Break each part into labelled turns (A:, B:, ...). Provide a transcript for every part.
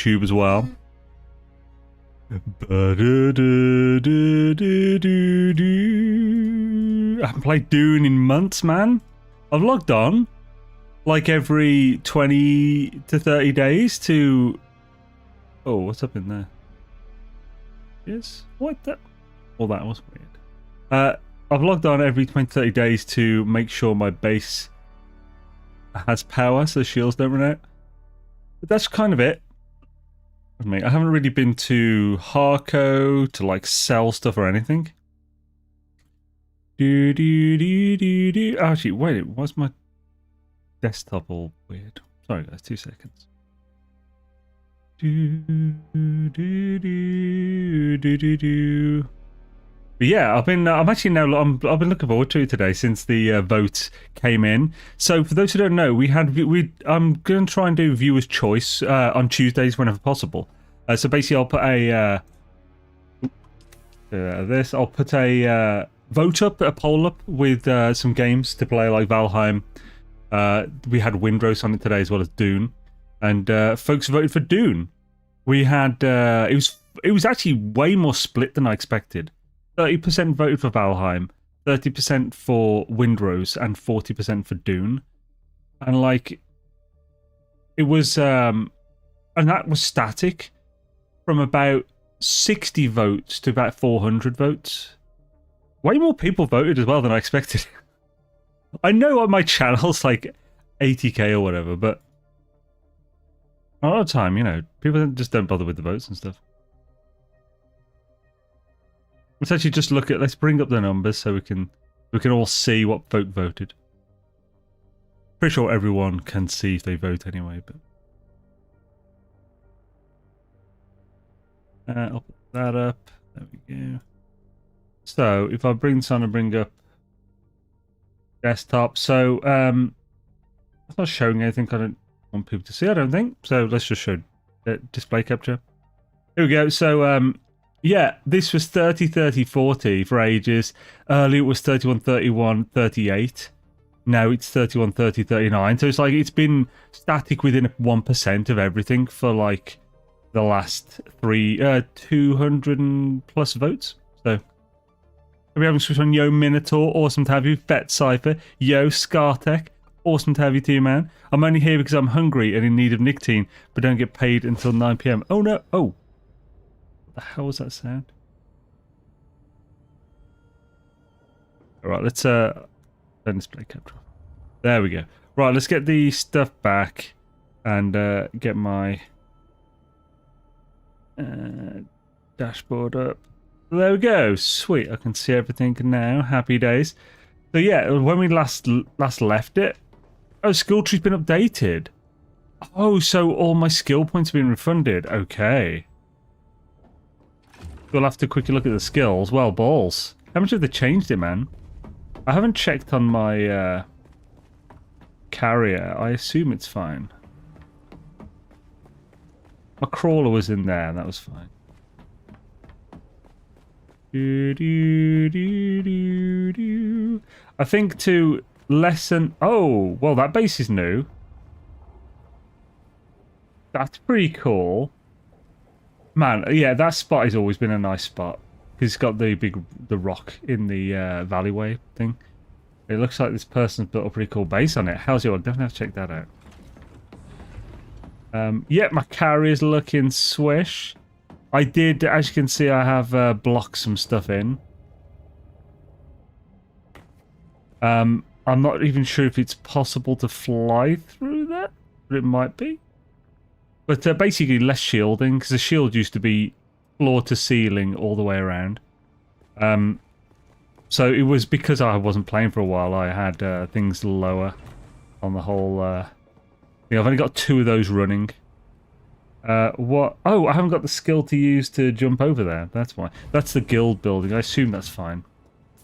A: YouTube as well. I haven't played Dune in months, man. I've logged on like every 20 to 30 days to... Oh, what's up in there? Yes? What the... Well, that was weird. I've logged on every 20 to 30 days to make sure my base has power so the shields don't run out. But that's kind of it. I haven't really been to Harco to like sell stuff or anything. Actually, wait, why's my desktop all weird? Sorry guys, 2 seconds. But yeah, I've been looking forward to it today since the vote came in. So for those who don't know, I'm going to try and do viewers' choice on Tuesdays whenever possible. So basically, I'll put a I'll put a vote up, a poll up with some games to play like Valheim. We had Windrose on it today as well as Dune, and folks voted for Dune. We had it was actually way more split than I expected. 30% voted for Valheim, 30% for Windrose, and 40% for Dune. And like, it was, and that was static from about 60 votes to about 400 votes. Way more people voted as well than I expected. I know on my channel's like 80k or whatever, but a lot of the time, you know, people just don't bother with the votes and stuff. Let's actually just let's bring up the numbers so we can all see what folk voted. Pretty sure everyone can see if they vote anyway, but I'll put that up. There we go. So if I bring this on and bring up desktop, so it's not showing anything I don't want people to see, I don't think. So let's just show display capture. Here we go. So yeah, this was 30, 30, 40 for ages. Earlier it was 31, 31, 38. Now it's 31, 30, 39. So it's like it's been static within 1% of everything for like the last 200 plus votes. So we having switched on Yo Minotaur, awesome to have you. Vet Cypher, Yo Scartech, awesome to have you too, man. I'm only here because I'm hungry and in need of nicotine, but don't get paid until 9 PM. Oh no, oh. What the hell was that sound? Alright, let's turn display capture off. There we go. Right, let's get the stuff back and get my dashboard up. There we go. Sweet. I can see everything now. Happy days. So yeah, when we last left it, oh, skill tree's been updated. Oh, so all my skill points have been refunded. Okay. We'll have to quickly look at the skills. Well, balls. How much have they changed it, man? I haven't checked on my carrier. I assume it's fine. My crawler was in there, and that was fine. I think to lessen... Oh, well, that base is new. That's pretty cool. Man, yeah, that spot has always been a nice spot. It's got the rock in the valleyway thing. It looks like this person's built a pretty cool base on it. How's yours? Definitely have to check that out. Yeah, my carrier's looking swish. I did, as you can see, I have blocked some stuff in. I'm not even sure if it's possible to fly through that, but it might be. But basically less shielding, because the shield used to be floor to ceiling all the way around. So it was because I wasn't playing for a while, I had things lower on the whole... I've only got 2 of those running. What? Oh, I haven't got the skill to use to jump over there. That's why. That's the guild building. I assume that's fine.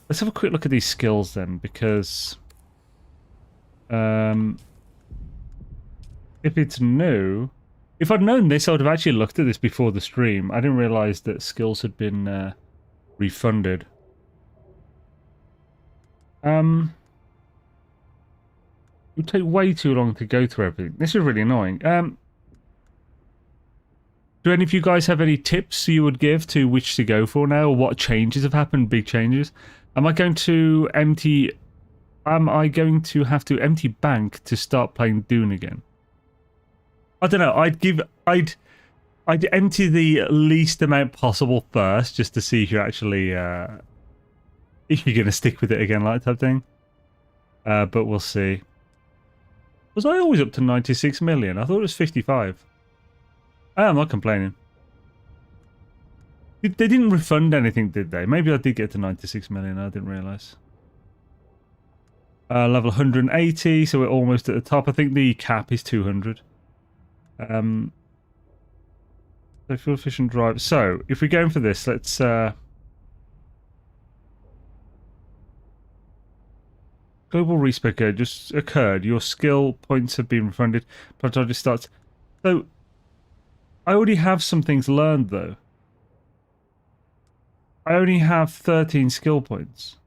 A: Let's have a quick look at these skills then, because... if it's new... If I'd known this, I would have actually looked at this before the stream. I didn't realise that skills had been refunded. It would take way too long to go through everything. This is really annoying. Do any of you guys have any tips you would give to which to go for now, or what changes have happened, big changes? Am I going to have to empty bank to start playing Dune again? I don't know. I'd empty the least amount possible first, just to see if you're actually if you're gonna stick with it again, like type thing. But we'll see. Was I always up to 96 million? I thought it was 55. I'm not complaining. They didn't refund anything, did they? Maybe I did get to 96 million. I didn't realise. Level 180, so we're almost at the top. I think the cap is 200. So fuel efficient drive. So if we're going for this, let's. Global respec just occurred. Your skill points have been refunded. Plateau starts. So I already have some things learned though. I only have 13 skill points.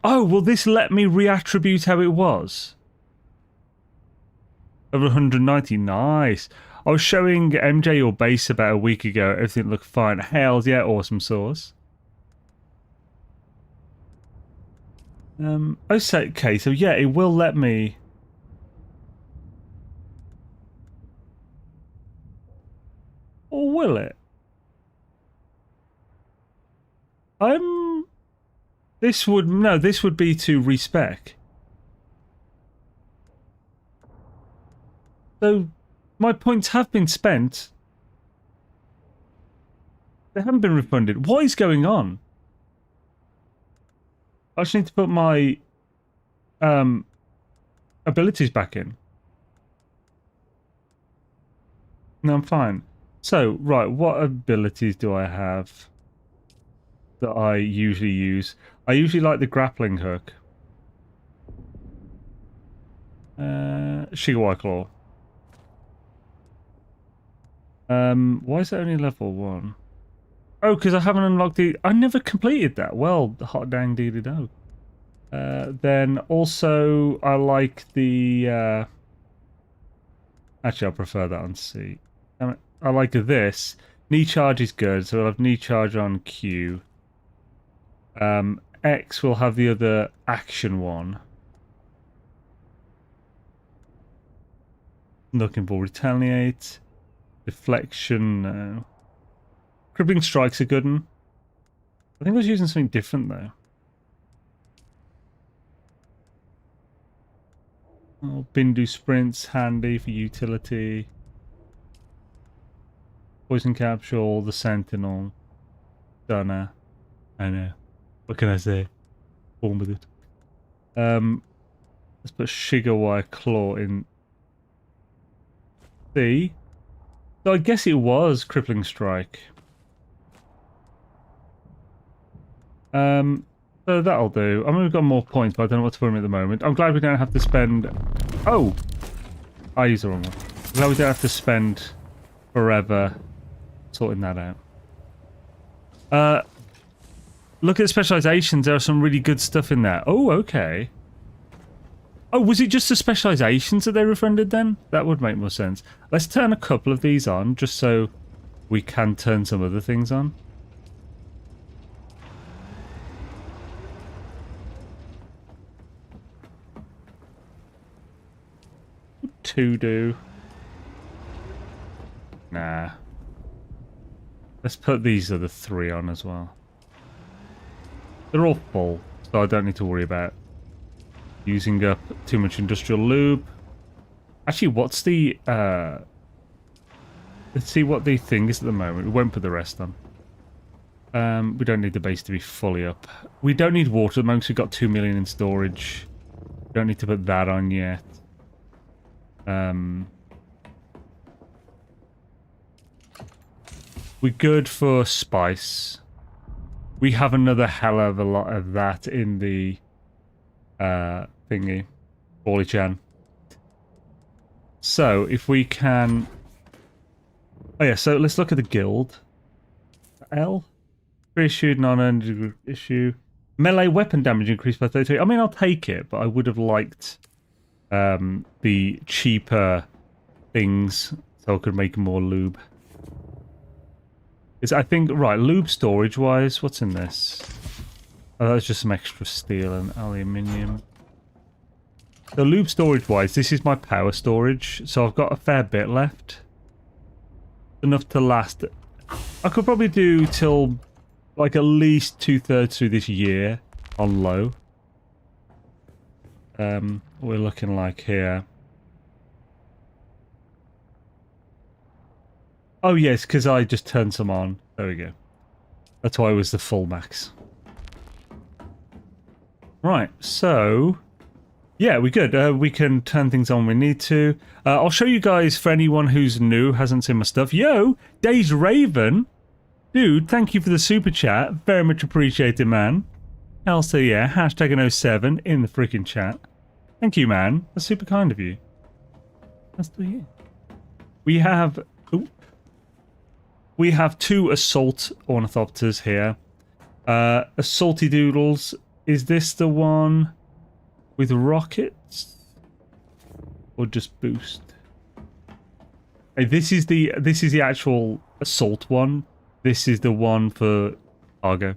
A: Oh, will this let me reattribute how it was? Over 190, nice. I was showing MJ your base about a week ago. Everything looked fine. Hells yeah, awesome sauce. Okay, so yeah, it will let me. Or will it? This would be to respec. So my points have been spent. They haven't been refunded. What is going on? I just need to put my abilities back in. No, I'm fine. So, right, what abilities do I have that I usually use? I usually like the grappling hook. Shigawa Claw. Why is that only level 1? Oh, because I haven't unlocked the... I never completed that. Well, hot dang dee do. Then also, I like the... Actually, I prefer that on C. I like this. Knee charge is good, so I'll have knee charge on Q. X will have the other action one. Looking for retaliate. Deflection, no. Crippling strike's a good one. I think I was using something different though. Oh, Bindu sprints, handy for utility. Poison capsule, the sentinel. Stunner. I know. What can I say? Born with it. Let's put Shigawa Claw in C. So I guess it was Crippling Strike. So that'll do. I mean, we've got more points, but I don't know what to put them at the moment. I'm glad we don't have to spend... Oh! I used the wrong one. I'm glad we don't have to spend forever sorting that out. Look at the specializations. There are some really good stuff in there. Oh, okay. Oh, was it just the specializations that they refunded then? That would make more sense. Let's turn a couple of these on, just so we can turn some other things on. Two do. Nah. Let's put these other 3 on as well. They're all full, so I don't need to worry about using up too much industrial lube. Actually, what's the... let's see what the thing is at the moment. We won't put the rest on. We don't need the base to be fully up. We don't need water at the moment because we've got 2 million in storage. We don't need to put that on yet. We're good for spice. We have another hell of a lot of that in the thingy. Bally-chan. So, if we can... Oh yeah, so let's look at the guild. L? Issued non-energy issue. Melee weapon damage increased by 33. I mean, I'll take it, but I would have liked the cheaper things so I could make more lube. Is I think right lube storage wise, what's in this? Oh, that's just some extra steel and aluminium. So lube storage wise, this is my power storage, so I've got a fair bit left. Enough to last. I could probably do till like at least 2/3 through this year on low. We're looking like here. Oh yes, because I just turned some on. There we go. That's why it was the full max. Right, so yeah, we're good. We can turn things on when we need to. I'll show you guys for anyone who's new, hasn't seen my stuff. Yo, Days Raven. Dude, thank you for the super chat. Very much appreciated, man. Also, yeah, #07 in the freaking chat. Thank you, man. That's super kind of you. That's still you. We have... Ooh, we have 2 assault ornithopters here. Assaulty doodles. Is this the one with rockets? Or just boost? Hey, this is the actual assault one. This is the one for cargo.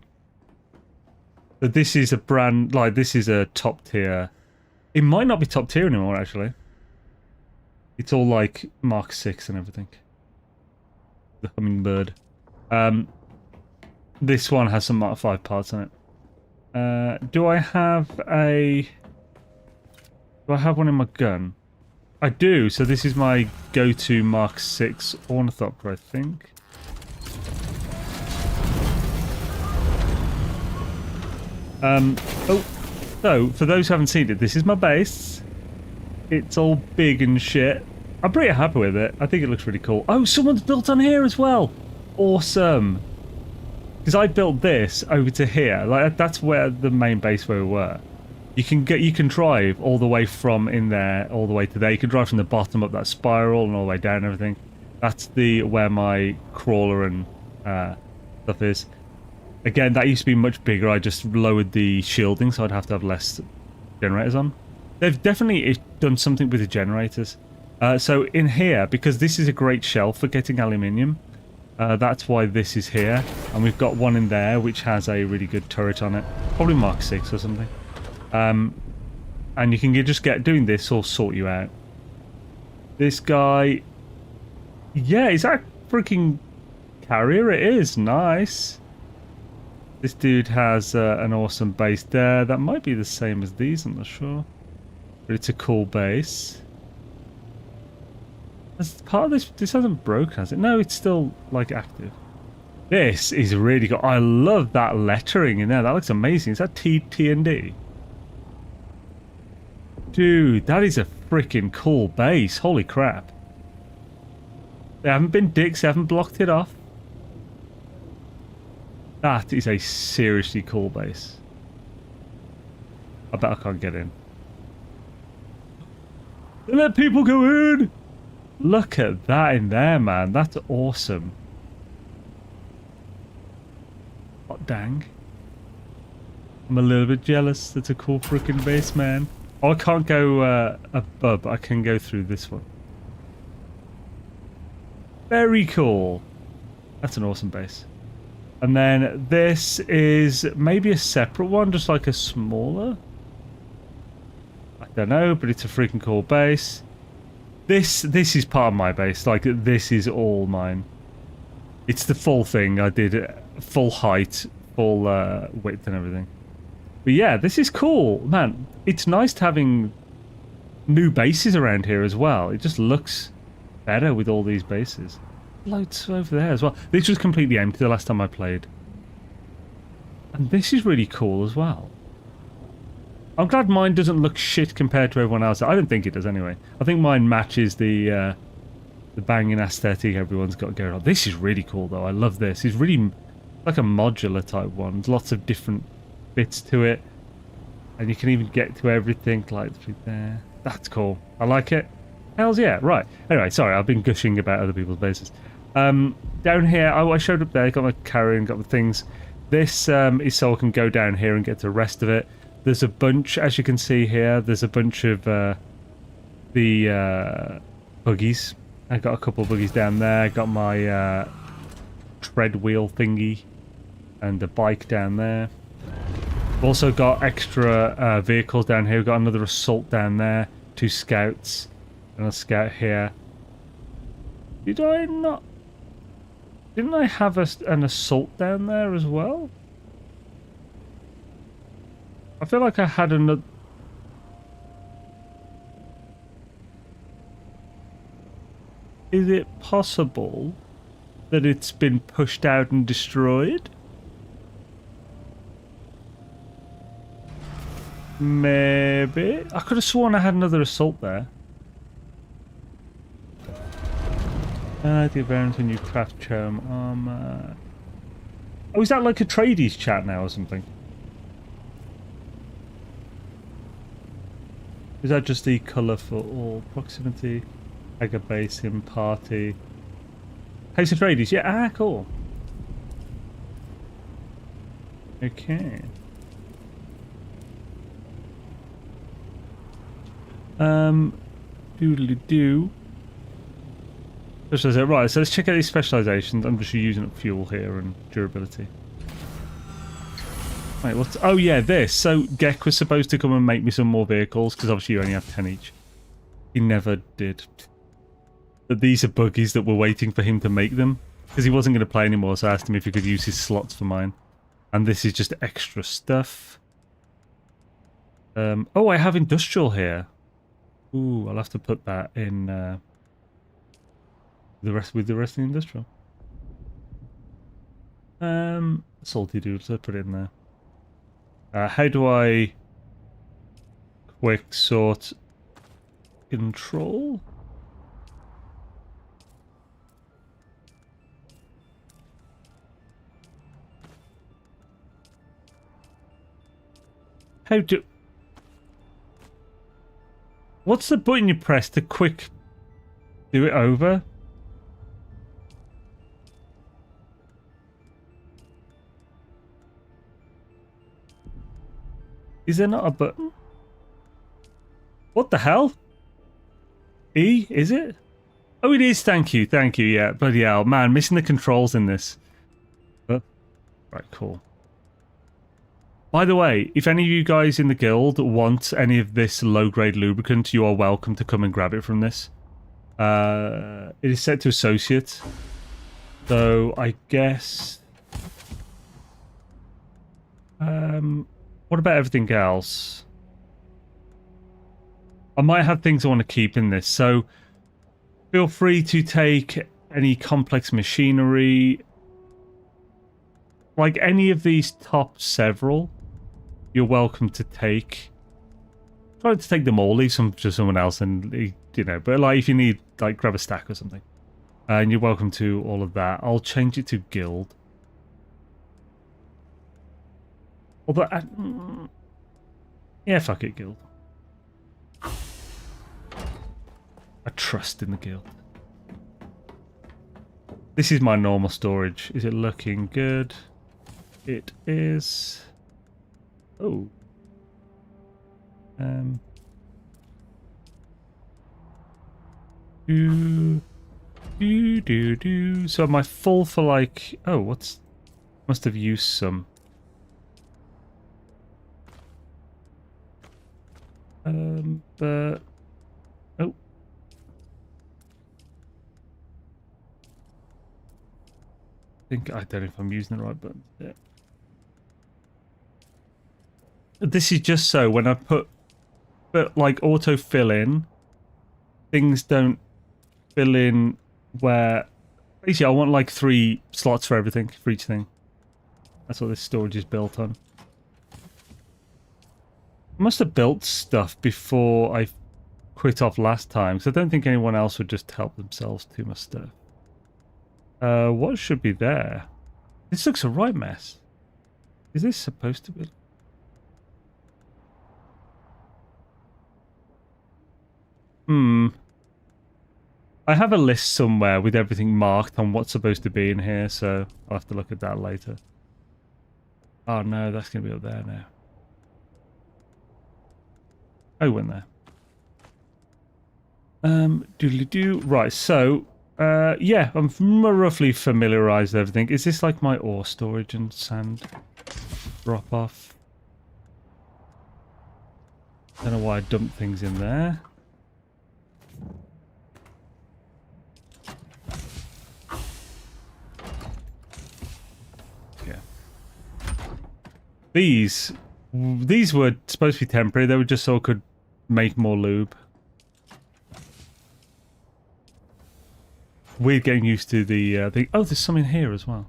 A: But this is a brand, like, this is a top tier. It might not be top tier anymore, actually. It's all like Mark 6 and everything. The hummingbird. This one has some Mark 5 parts on it. Do I have one in my gun? I do, so this is my go-to Mark 6 ornithopter, I think. Oh, so for those who haven't seen it, this is my base. It's all big and shit. I'm pretty happy with it. I think it looks really cool. Oh, someone's built on here as well. Awesome. Because I built this over to here. Like that's where the main base where we were. You can drive all the way from in there all the way to there. You can drive from the bottom up that spiral and all the way down and everything. That's where my crawler and stuff is. Again, that used to be much bigger. I just lowered the shielding so I'd have to have less generators on. They've definitely done something with the generators. So in here, because this is a great shelf for getting aluminium, that's why this is here. And we've got one in there which has a really good turret on it. Probably Mark 6 or something. And you can just get doing this will sort you out. This guy... Yeah, is that freaking carrier? It is. Nice. This dude has an awesome base there. That might be the same as these, I'm not sure. But it's a cool base. As part of this hasn't broken, has it? No, it's still, like, active. This is really good. I love that lettering in there. That looks amazing. Is that T&D? Dude, that is a freaking cool base. Holy crap. They haven't been dicks. They haven't blocked it off. That is a seriously cool base. I bet I can't get in. They let people go in! Look at that in there, man. That's awesome. Hot dang. I'm a little bit jealous. That's a cool freaking base, man. Oh, I can't go above. I can go through this one. Very cool. That's an awesome base. And then this is maybe a separate one, just like a smaller. I don't know, but it's a freaking cool base. This is part of my base. Like, this is all mine. It's the full thing. I did full height, full width and everything. But yeah, this is cool. Man, it's nice having new bases around here as well. It just looks better with all these bases. Loads over there as well. This was completely empty the last time I played. And this is really cool as well. I'm glad mine doesn't look shit compared to everyone else. I don't think it does anyway. I think mine matches the banging aesthetic everyone's got going on. This is really cool though. I love this. It's really like a modular type one. There's lots of different bits to it. And you can even get to everything like through there. That's cool. I like it. Hells yeah. Right. Anyway, sorry. I've been gushing about other people's bases. Down here, I showed up there. Got my carrier and got the things. This is so I can go down here and get to the rest of it. There's a bunch, as you can see here, there's a bunch of the buggies. I got a couple of buggies down there. I got my tread wheel thingy and the bike down there. Also got extra vehicles down here. We've got another assault down there, 2 scouts, and a scout here. Did I not? Didn't I have an assault down there as well? I feel like I had another. Is it possible that it's been pushed out and destroyed? Maybe. I could have sworn I had another assault there. The variant when you craft charm armor. Oh, is that like a tradies chat now or something? Is that just the colour for all proximity? Tiger Basin party. House of Tradies, yeah, cool. Okay. Doodly-doo. Right, so let's check out these specializations. I'm just using up fuel here and durability. Wait, what's... Oh, yeah, this. So, Gek was supposed to come and make me some more vehicles, because obviously you only have 10 each. He never did. But these are buggies that were waiting for him to make them, because he wasn't going to play anymore, so I asked him if he could use his slots for mine. And this is just extra stuff. Oh, I have industrial here. Ooh, I'll have to put that in the rest of the industrial. Salty dudes, I'll put it in there. How do I quick sort control? How do... What's the button you press to quick do it over? Is there not a button? What the hell? E, is it? Oh, it is, thank you, yeah. Bloody hell, man, missing the controls in this. Right, cool. By the way, if any of you guys in the guild want any of this low-grade lubricant, you are welcome to come and grab it from this. It is set to associate. So, I guess... what about everything else? I might have things I want to keep in this, so feel free to take any complex machinery, like any of these top several, you're welcome to take. Try to take them all, leave some to someone else, and you know, but like if you need, like grab a stack or something. And you're welcome to all of that. I'll change it to guild. Although, yeah, fuck it, guild. I trust in the guild. This is my normal storage. Is it looking good? It is. Oh. So am I full for like... Oh, what's... Must have used some. But... Oh. I don't know if I'm using the right button. Yeah. This is just so when I put like auto fill in, things don't fill in where basically I want like 3 slots for everything, for each thing. That's what this storage is built on. I must have built stuff before I quit off last time, because I don't think anyone else would just help themselves to my stuff. What should be there? This looks a right mess. Is this supposed to be? I have a list somewhere with everything marked on what's supposed to be in here, so I'll have to look at that later. Oh no, that's going to be up there now. Oh, went there. Doodly-doo. Right, so, yeah, I'm roughly familiarized with everything. Is this like my ore storage and sand drop off? Don't know why I dumped things in there. Yeah. These were supposed to be temporary. They were just so I could make more lube. Weird getting used to the oh, there's some in here as well.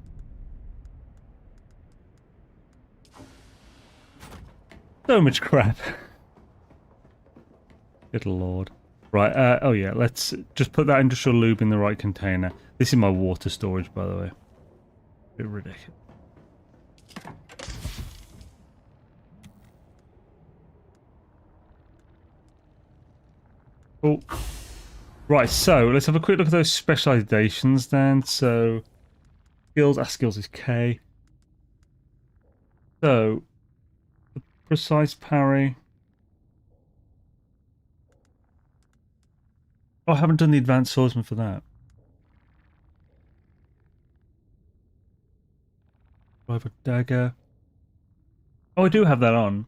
A: So much crap. Good lord. Right, oh yeah, let's just put that industrial lube in the right container. This is my water storage, by the way. Bit ridiculous. Oh. Right, so let's have a quick look at those specializations then. So, skills, our skills is K. So, precise parry. Oh, I haven't done the advanced swordsman for that. Private dagger. Oh, I do have that on.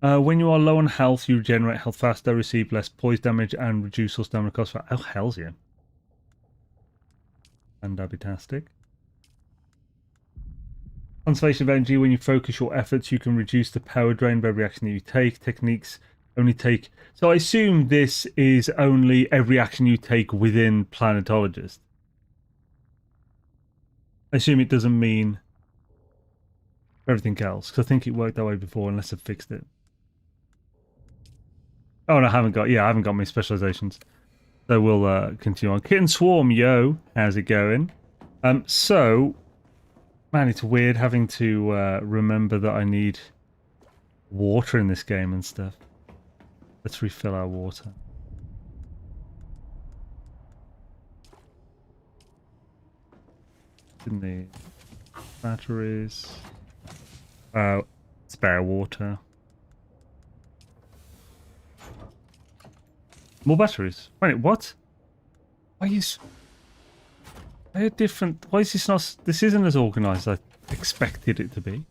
A: When you are low on health, you regenerate health faster, receive less poise damage, and reduce your stamina cost. Oh, hell's yeah. Fantastic. Conservation of energy. When you focus your efforts, you can reduce the power drain of every action that you take. Techniques only take... So I assume this is only every action you take within Planetologist. I assume it doesn't mean everything else, because I think it worked that way before, unless I've fixed it. Oh, no, I haven't got... Yeah, I haven't got my specializations. So we'll continue on. Kitten Swarm, yo. How's it going? So... Man, it's weird having to remember that I need water in this game and stuff. Let's refill our water. In the batteries. Spare water. More batteries. Wait, what? Why is... They're different. Why is this not... This isn't as organised as I expected it to be.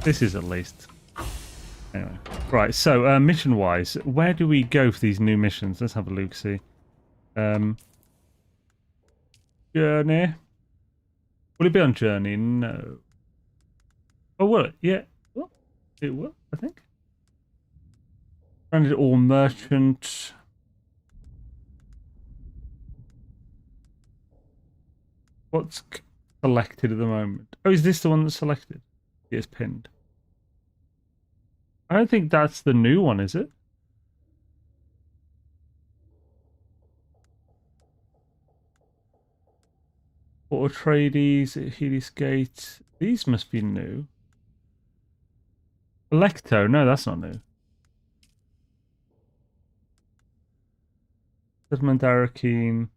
A: This is at least. Anyway. Right, so mission-wise, where do we go for these new missions? Let's have a look, see. Journey. Will it be on journey? No. Oh, will it? Yeah. Well, it will, I think. Branded all merchant. What's selected at the moment? Oh, is this the one that's selected? It's pinned. I don't think that's the new one, is it? Auto Trades, Helios Gate. These must be new. Electo, no, that's not new. Settlement Arrakeen.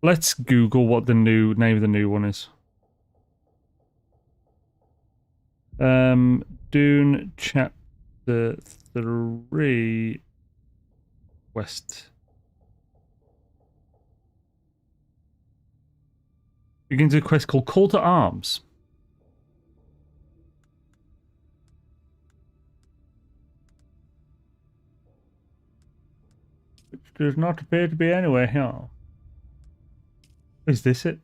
A: Let's Google what the new name of the new one is. Dune Chapter 3 West. Begins a quest called Call to Arms. Which does not appear to be anywhere here. Is this it?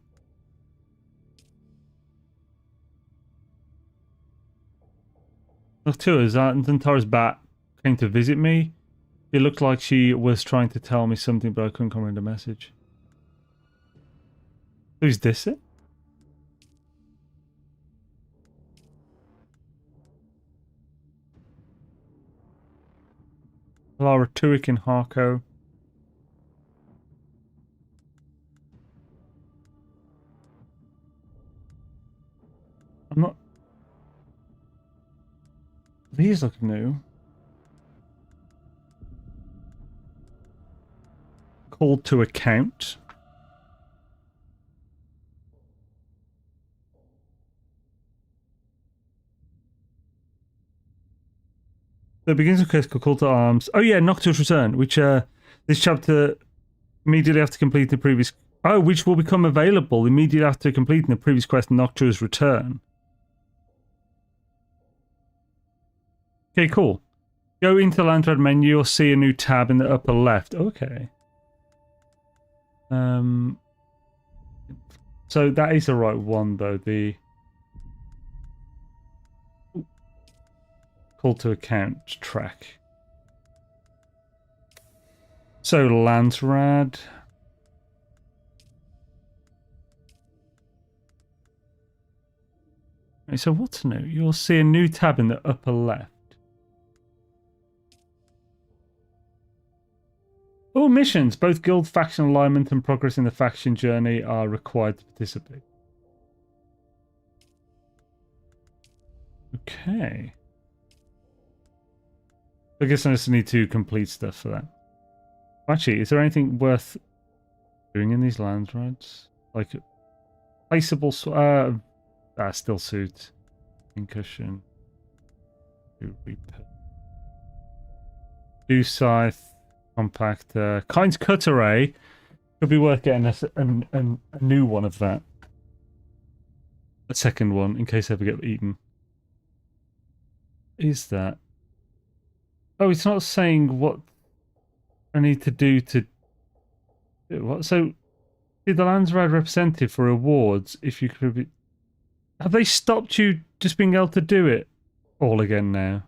A: Look too, as Tara's bat came to visit me. It looked like she was trying to tell me something, but I couldn't comprehend the message. Is this it? Lara Tuick in Harco. I'm not... These look new. Called to account. So it begins with critical call to arms. Oh yeah, Nocturne's Return, which this chapter immediately after completing the previous. Oh, which will become available immediately after completing the previous quest, Nocturne's Return. Okay, cool. Go into the Landthread menu, you'll see a new tab in the upper left. Okay. So that is the right one, though. The call to account track. So Landthread. So what's new? You'll see a new tab in the upper left. All missions, both guild faction alignment and progress in the faction journey, are required to participate. Okay. I guess I just need to complete stuff for that. Actually, is there anything worth doing in these Landthreads? Like, placeable... still suit. Concussion. Do scythe. Compact. Kind's cut array. Could be worth getting a new one of that. A second one, in case I ever get eaten. Is that... Oh, it's not saying what I need to do to... What? So, did the Landthread representative for rewards, if you could be... Have they stopped you just being able to do it all again now?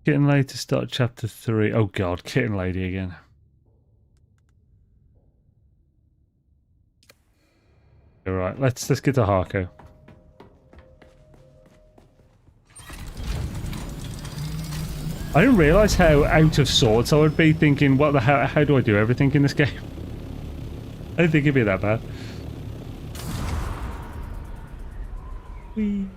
A: Kitten Lady to start chapter 3. Oh god, Kitten Lady again. Alright, let's get to Harko. I didn't realise how out of sorts I would be, thinking, what the hell, how do I do everything in this game? I didn't think it'd be that bad. Whee.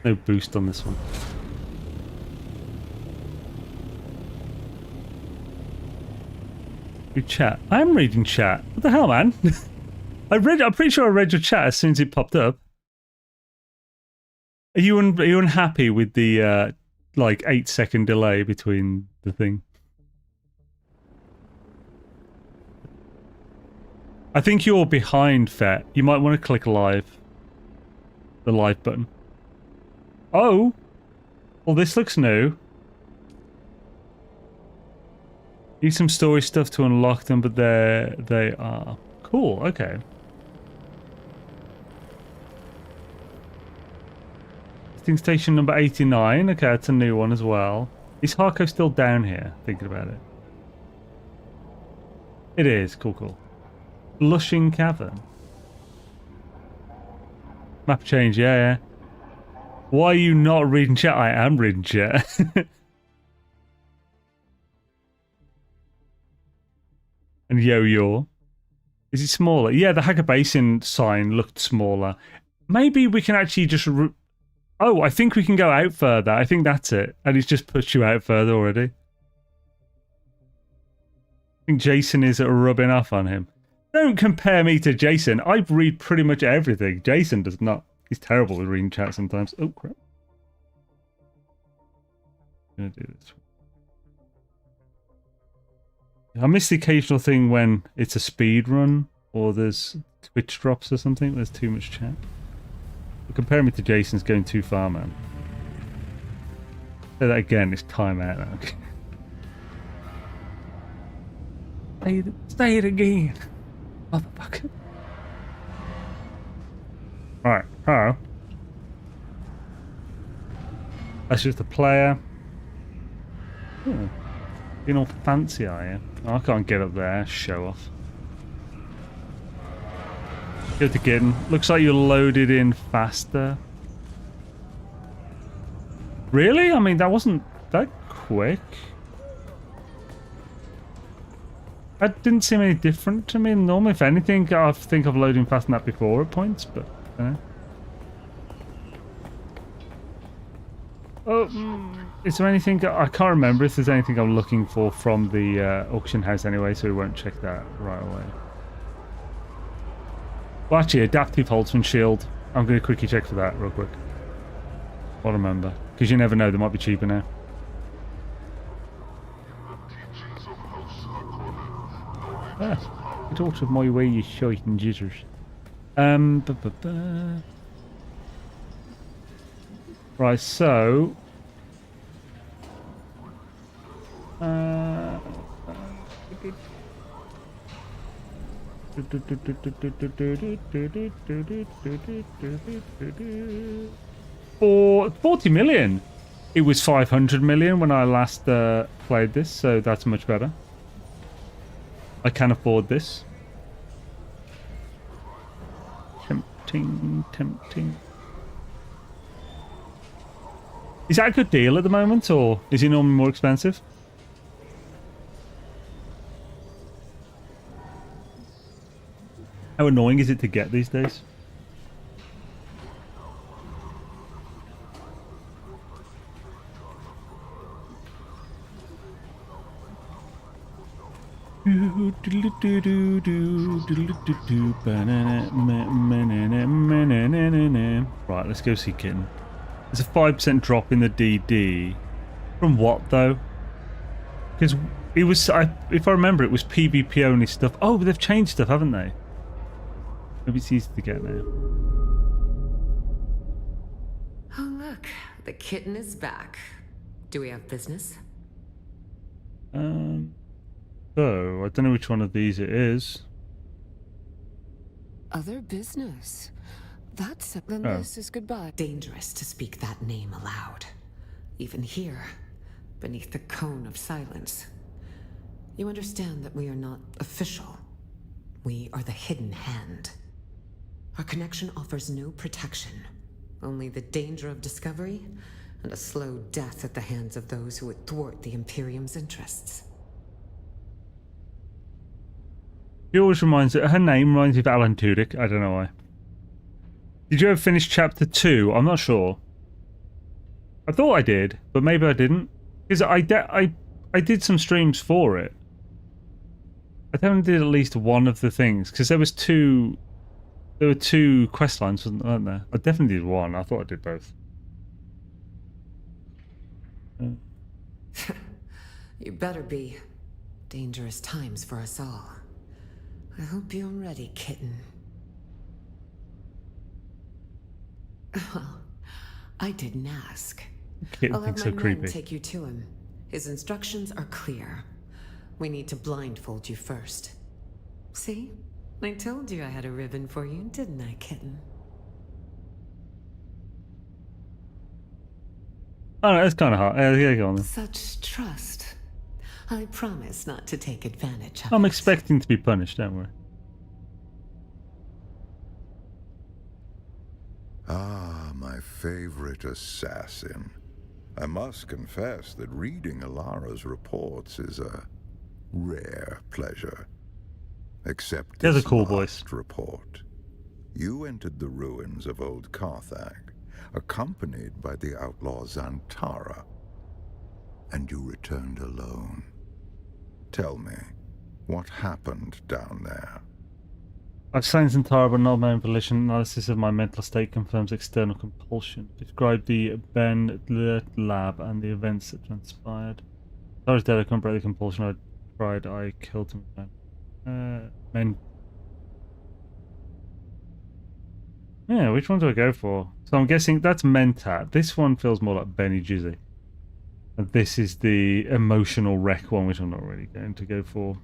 A: No boost on this one. Read chat. I am reading chat. What the hell, man? I'm pretty sure I read your chat as soon as it popped up. Are you unhappy with the like 8-second delay between the thing? I think you're behind, Fet. You might want to click live. The live button. Oh! Well, this looks new. Need some story stuff to unlock them, but there they are. Cool, okay. Listing station number 89. Okay, that's a new one as well. Is Harko still down here? Thinking about it. It is. Cool, cool. Blushing Cavern. Map change, yeah. Why are you not reading chat? I am reading chat. And yo-yo. Is it smaller? Yeah, the Hacker Basin sign looked smaller. Maybe we can actually just... Oh, I think we can go out further. I think that's it. And it's just pushed you out further already. I think Jason is rubbing off on him. Don't compare me to Jason. I read pretty much everything. Jason does not. He's terrible at reading chat sometimes. Oh, crap. I'm going to do this. I miss the occasional thing when it's a speed run or there's Twitch drops or something. There's too much chat. But comparing me to Jason's going too far, man. Say that again. It's time out now. Say it again. Motherfucker. Alright, hello. That's just a player. Ooh. Being all fancy, are you? Oh, I can't get up there. Show off. Go to Gitten. Looks like you're loaded in faster. Really? I mean, that wasn't that quick. That didn't seem any different to me. Normally, if anything, I think I've loaded in faster than that before at points, but... Oh, is there anything... I can't remember if there's anything I'm looking for from the auction house anyway, so we won't check that right away. Well, actually, adaptive holds from shield. I'm going to quickly check for that real quick. I'll remember. Because you never know, they might be cheaper now. Get out of my way, you shite and jitters. Right, so... For 40 million. It was 500 million when I last played this, so that's much better. I can afford this. Tempting, tempting. Is that a good deal at the moment, or is it normally more expensive? How annoying is it to get these days? Right, let's go see Kitten. There's a 5% drop in the DD. From what, though? Because it was, if I remember, it was PvP only stuff. Oh, but they've changed stuff, haven't they? Maybe it's easy to get now.
B: Oh, look. The kitten is back. Do we have business?
A: So, I don't know which one of these it is.
B: Other business. That's then this is goodbye. Dangerous to speak that name aloud. Even here, beneath the cone of silence. You understand that we are not official. We are the hidden hand. Our connection offers no protection. Only the danger of discovery and a slow death at the hands of those who would thwart the Imperium's interests.
A: She always reminds me, her name reminds me of Alan Tudyk. I don't know why. Did you ever finish chapter 2? I'm not sure. I thought I did, but maybe I didn't. Because I did some streams for it. I definitely did at least one of the things. Because there were two quest lines, weren't there? I definitely did one. I thought I did both.
B: You better be. Dangerous times for us all. I hope you're ready, kitten. Well, I didn't ask.
A: Kitten thinks so creepy.
B: I'll have my men take you to him. His instructions are clear. We need to blindfold you first. See? I told you I had a ribbon for you, didn't I, kitten?
A: Oh, no, that's kind of hard. Yeah, go on then.
B: Such trust. I promise not to take advantage of
A: I'm
B: it.
A: expecting to be punished, don't worry.
C: Ah, my favorite assassin. I must confess that reading Alara's reports is a rare pleasure. Except
A: He has
C: this
A: a cool
C: last
A: voice.
C: report. You entered the ruins of Old Carthag, accompanied by the outlaw Zantara, and you returned alone. Tell me, what happened down there?
A: I've signed Zantara, but not my own volition. Analysis of my mental state confirms external compulsion. Describe the Ben lab and the events that transpired. I was dead. I couldn't break the compulsion. I tried. I killed him. Yeah, which one do I go for? So I'm guessing that's Mentat. This one feels more like Benny Jizzy. And this is the emotional wreck one, which I'm not really going to go for.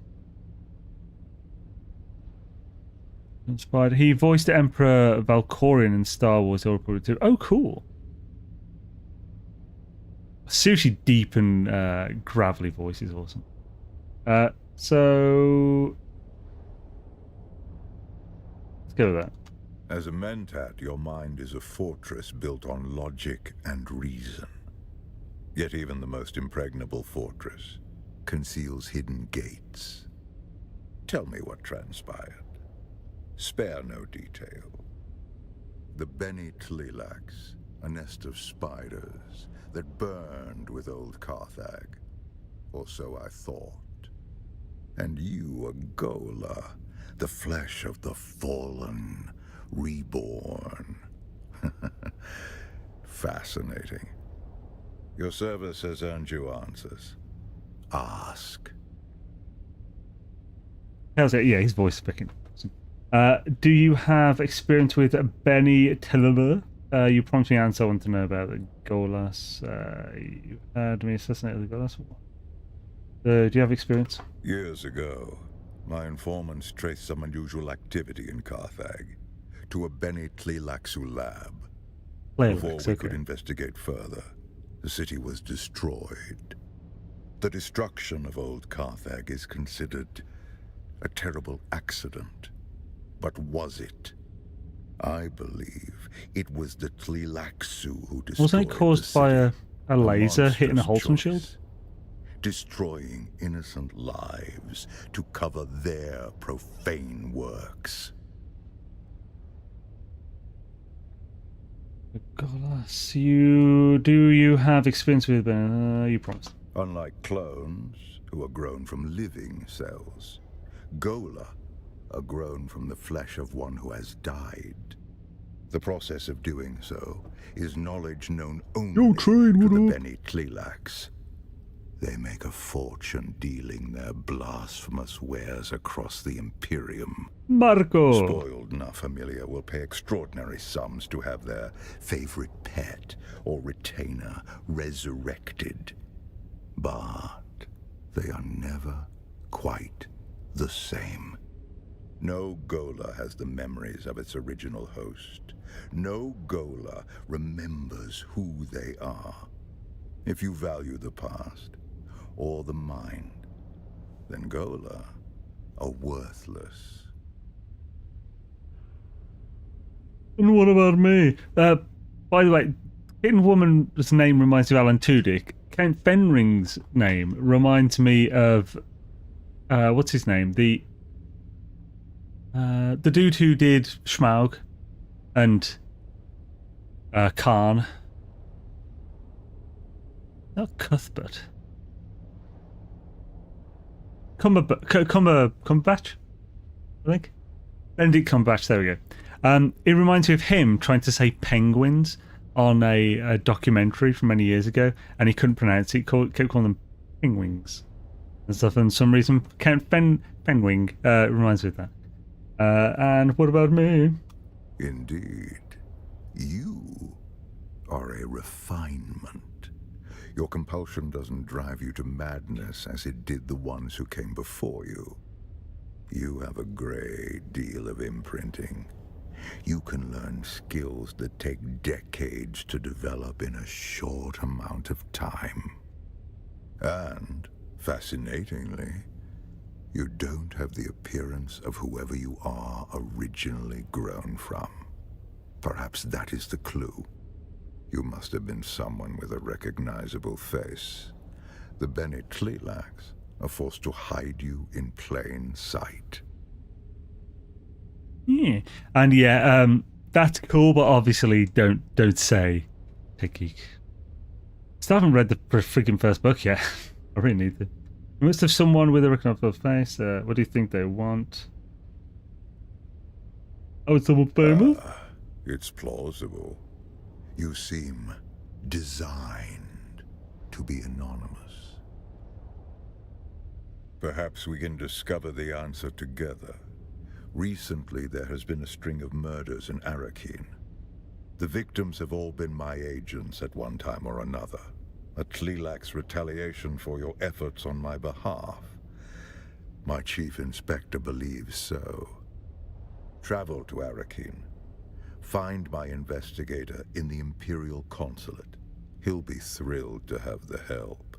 A: Inspired. He voiced Emperor Valkorion in Star Wars: Old Republic 2. Oh, cool. Seriously deep and gravelly voice is awesome. So let's go with that.
C: As a Mentat, your mind is a fortress built on logic and reason. Yet even the most impregnable fortress conceals hidden gates. Tell me what transpired. Spare no detail. The Beni Tlilax, a nest of spiders that burned with Old Carthag. Or so I thought. And you, a ghola, the flesh of the fallen, reborn. Fascinating. Your service has earned you answers. Ask.
A: How's it? Yeah, his voice is picking. Do you have experience with Benny Tiller? You promptly answer. I want to know about the Golas. You had me assassinate the Golas. Do you have experience?
C: Years ago, my informants traced some unusual activity in Carthage to a Bene Tleilaxu lab. Before we could investigate further, the city was destroyed. The destruction of old Carthage is considered a terrible accident. But was it? I believe it was the Tleilaxu who destroyed.
A: Wasn't it caused by a laser hitting a Holtzman shield?
C: Destroying innocent lives to cover their profane works.
A: Golas, do you have experience with you promised.
C: Unlike clones, who are grown from living cells, ghola are grown from the flesh of one who has died. The process of doing so is knowledge known only to the Bene Tleilax. They make a fortune dealing their blasphemous wares across the Imperium.
A: Marco!
C: Spoiled Na Familia will pay extraordinary sums to have their favorite pet or retainer resurrected. But they are never quite the same. No ghola has the memories of its original host. No ghola remembers who they are. If you value the past, or the mind, then ghola are worthless.
A: And what about me? By the way, Kitten Woman's name reminds me of Alan Tudyk. Count Fenring's name reminds me of what's his name? The dude who did Schmaug and Khan. Not Cuthbert. Cumberbatch, I think. Benedict Cumberbatch, there we go. It reminds me of him trying to say penguins on a documentary from many years ago, and he couldn't pronounce it. Kept calling them penguins and stuff, and for some reason Count Fenwing reminds me of that. And what about me?
C: Indeed. You are a refinement. Your compulsion doesn't drive you to madness as it did the ones who came before you. You have a great deal of imprinting. You can learn skills that take decades to develop in a short amount of time. And, fascinatingly, you don't have the appearance of whoever you are originally grown from. Perhaps that is the clue. You must have been someone with a recognizable face. The Bene Tleilax are forced to hide you in plain sight.
A: Yeah, and that's cool, but obviously don't say. Take geek. Still haven't read the freaking first book yet. I really need to. You must have someone with a recognizable face. What do you think they want? Oh, it's someone famous?
C: It's plausible. You seem designed to be anonymous. Perhaps we can discover the answer together. Recently, there has been a string of murders in Arrakeen. The victims have all been my agents at one time or another. A Tleilax retaliation for your efforts on my behalf. My chief inspector believes so. Travel to Arrakeen. Find my investigator in the Imperial Consulate. He'll be thrilled to have the help.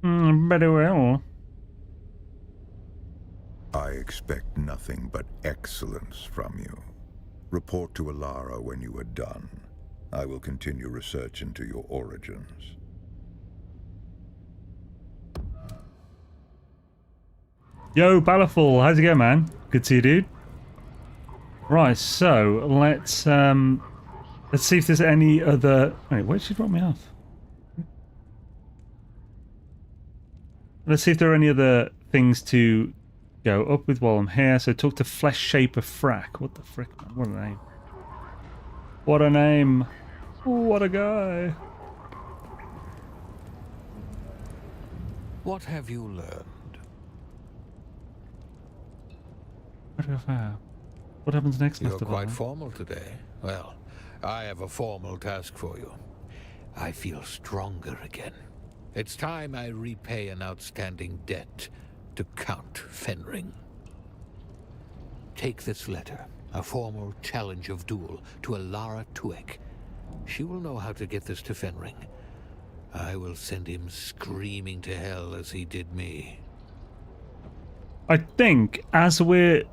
A: Very well.
C: I expect nothing but excellence from you. Report to Alara when you are done. I will continue research into your origins.
A: Yo, Balaful, how's it going, man? Good to see you, dude. Right, so let's see if there's any other. Wait, where did she drop me off? Let's see if there are any other things to go up with while I'm here. So talk to Flesh Shaper Frack. What the frick, man? What a name. What a name. What a guy.
D: What have you learned?
A: What happens next,
D: You're
A: Mr.
D: quite
A: Valheim?
D: formal today. Well, I have a formal task for you. I feel stronger again. It's time I repay an outstanding debt to Count Fenring. Take this letter, a formal challenge of duel to Alara Tuek. She will know how to get this to Fenring. I will send him screaming to hell as he did me.
A: I think as we're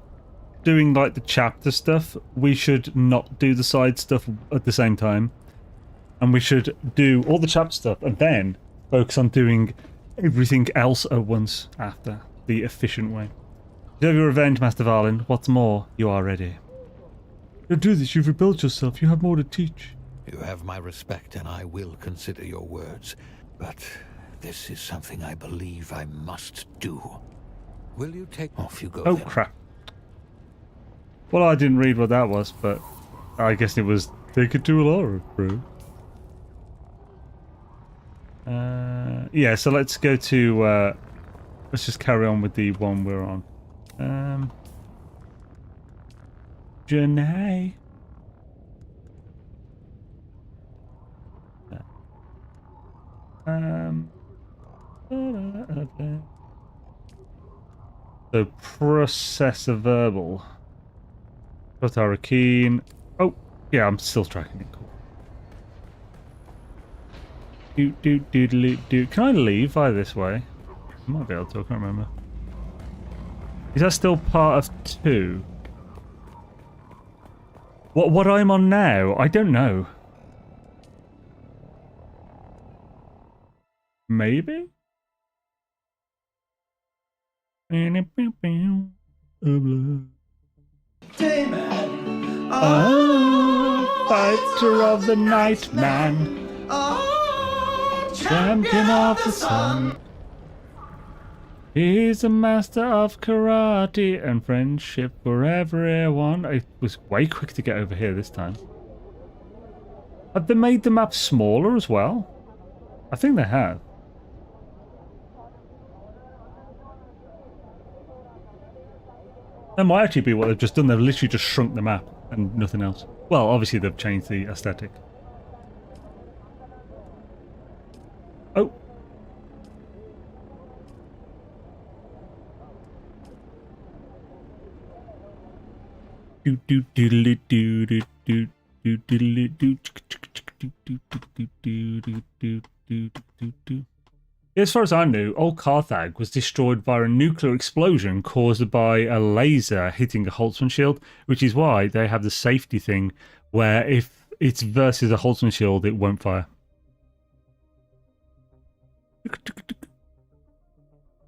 A: doing like the chapter stuff, we should not do the side stuff at the same time. And we should do all the chapter stuff and then focus on doing everything else at once after, the efficient way. Deserve your revenge, Master Valin. What's more, you are ready. Don't do this, you've rebuilt yourself. You have more to teach.
D: You have my respect, and I will consider your words. But this is something I believe I must do. Will you take off? You go.
A: Oh,
D: then.
A: crap. Well, I didn't read what that was, but I guess it was take it to Alara, bro. Yeah, so let's go to... let's just carry on with the one we're on. Janae. So processor verbal. Got Arrakeen. Oh, yeah, I'm still tracking it. Cool. Can I leave via this way? I might be able to, I can't remember. Is that still part of 2? What I'm on now? I don't know. Maybe?
E: Dayman.
A: Oh, fighter of the night, man. Champion of the sun. He's a master of karate and friendship for everyone. It was way quick to get over here this time. Have they made the map smaller as well? I think they have. That might actually be what they've just done. They've literally just shrunk the map and nothing else. Well, obviously they've changed the aesthetic. Oh. As far as I knew, old Carthage was destroyed by a nuclear explosion caused by a laser hitting a Holtzman shield, which is why they have the safety thing where if it's versus a Holtzman shield, it won't fire.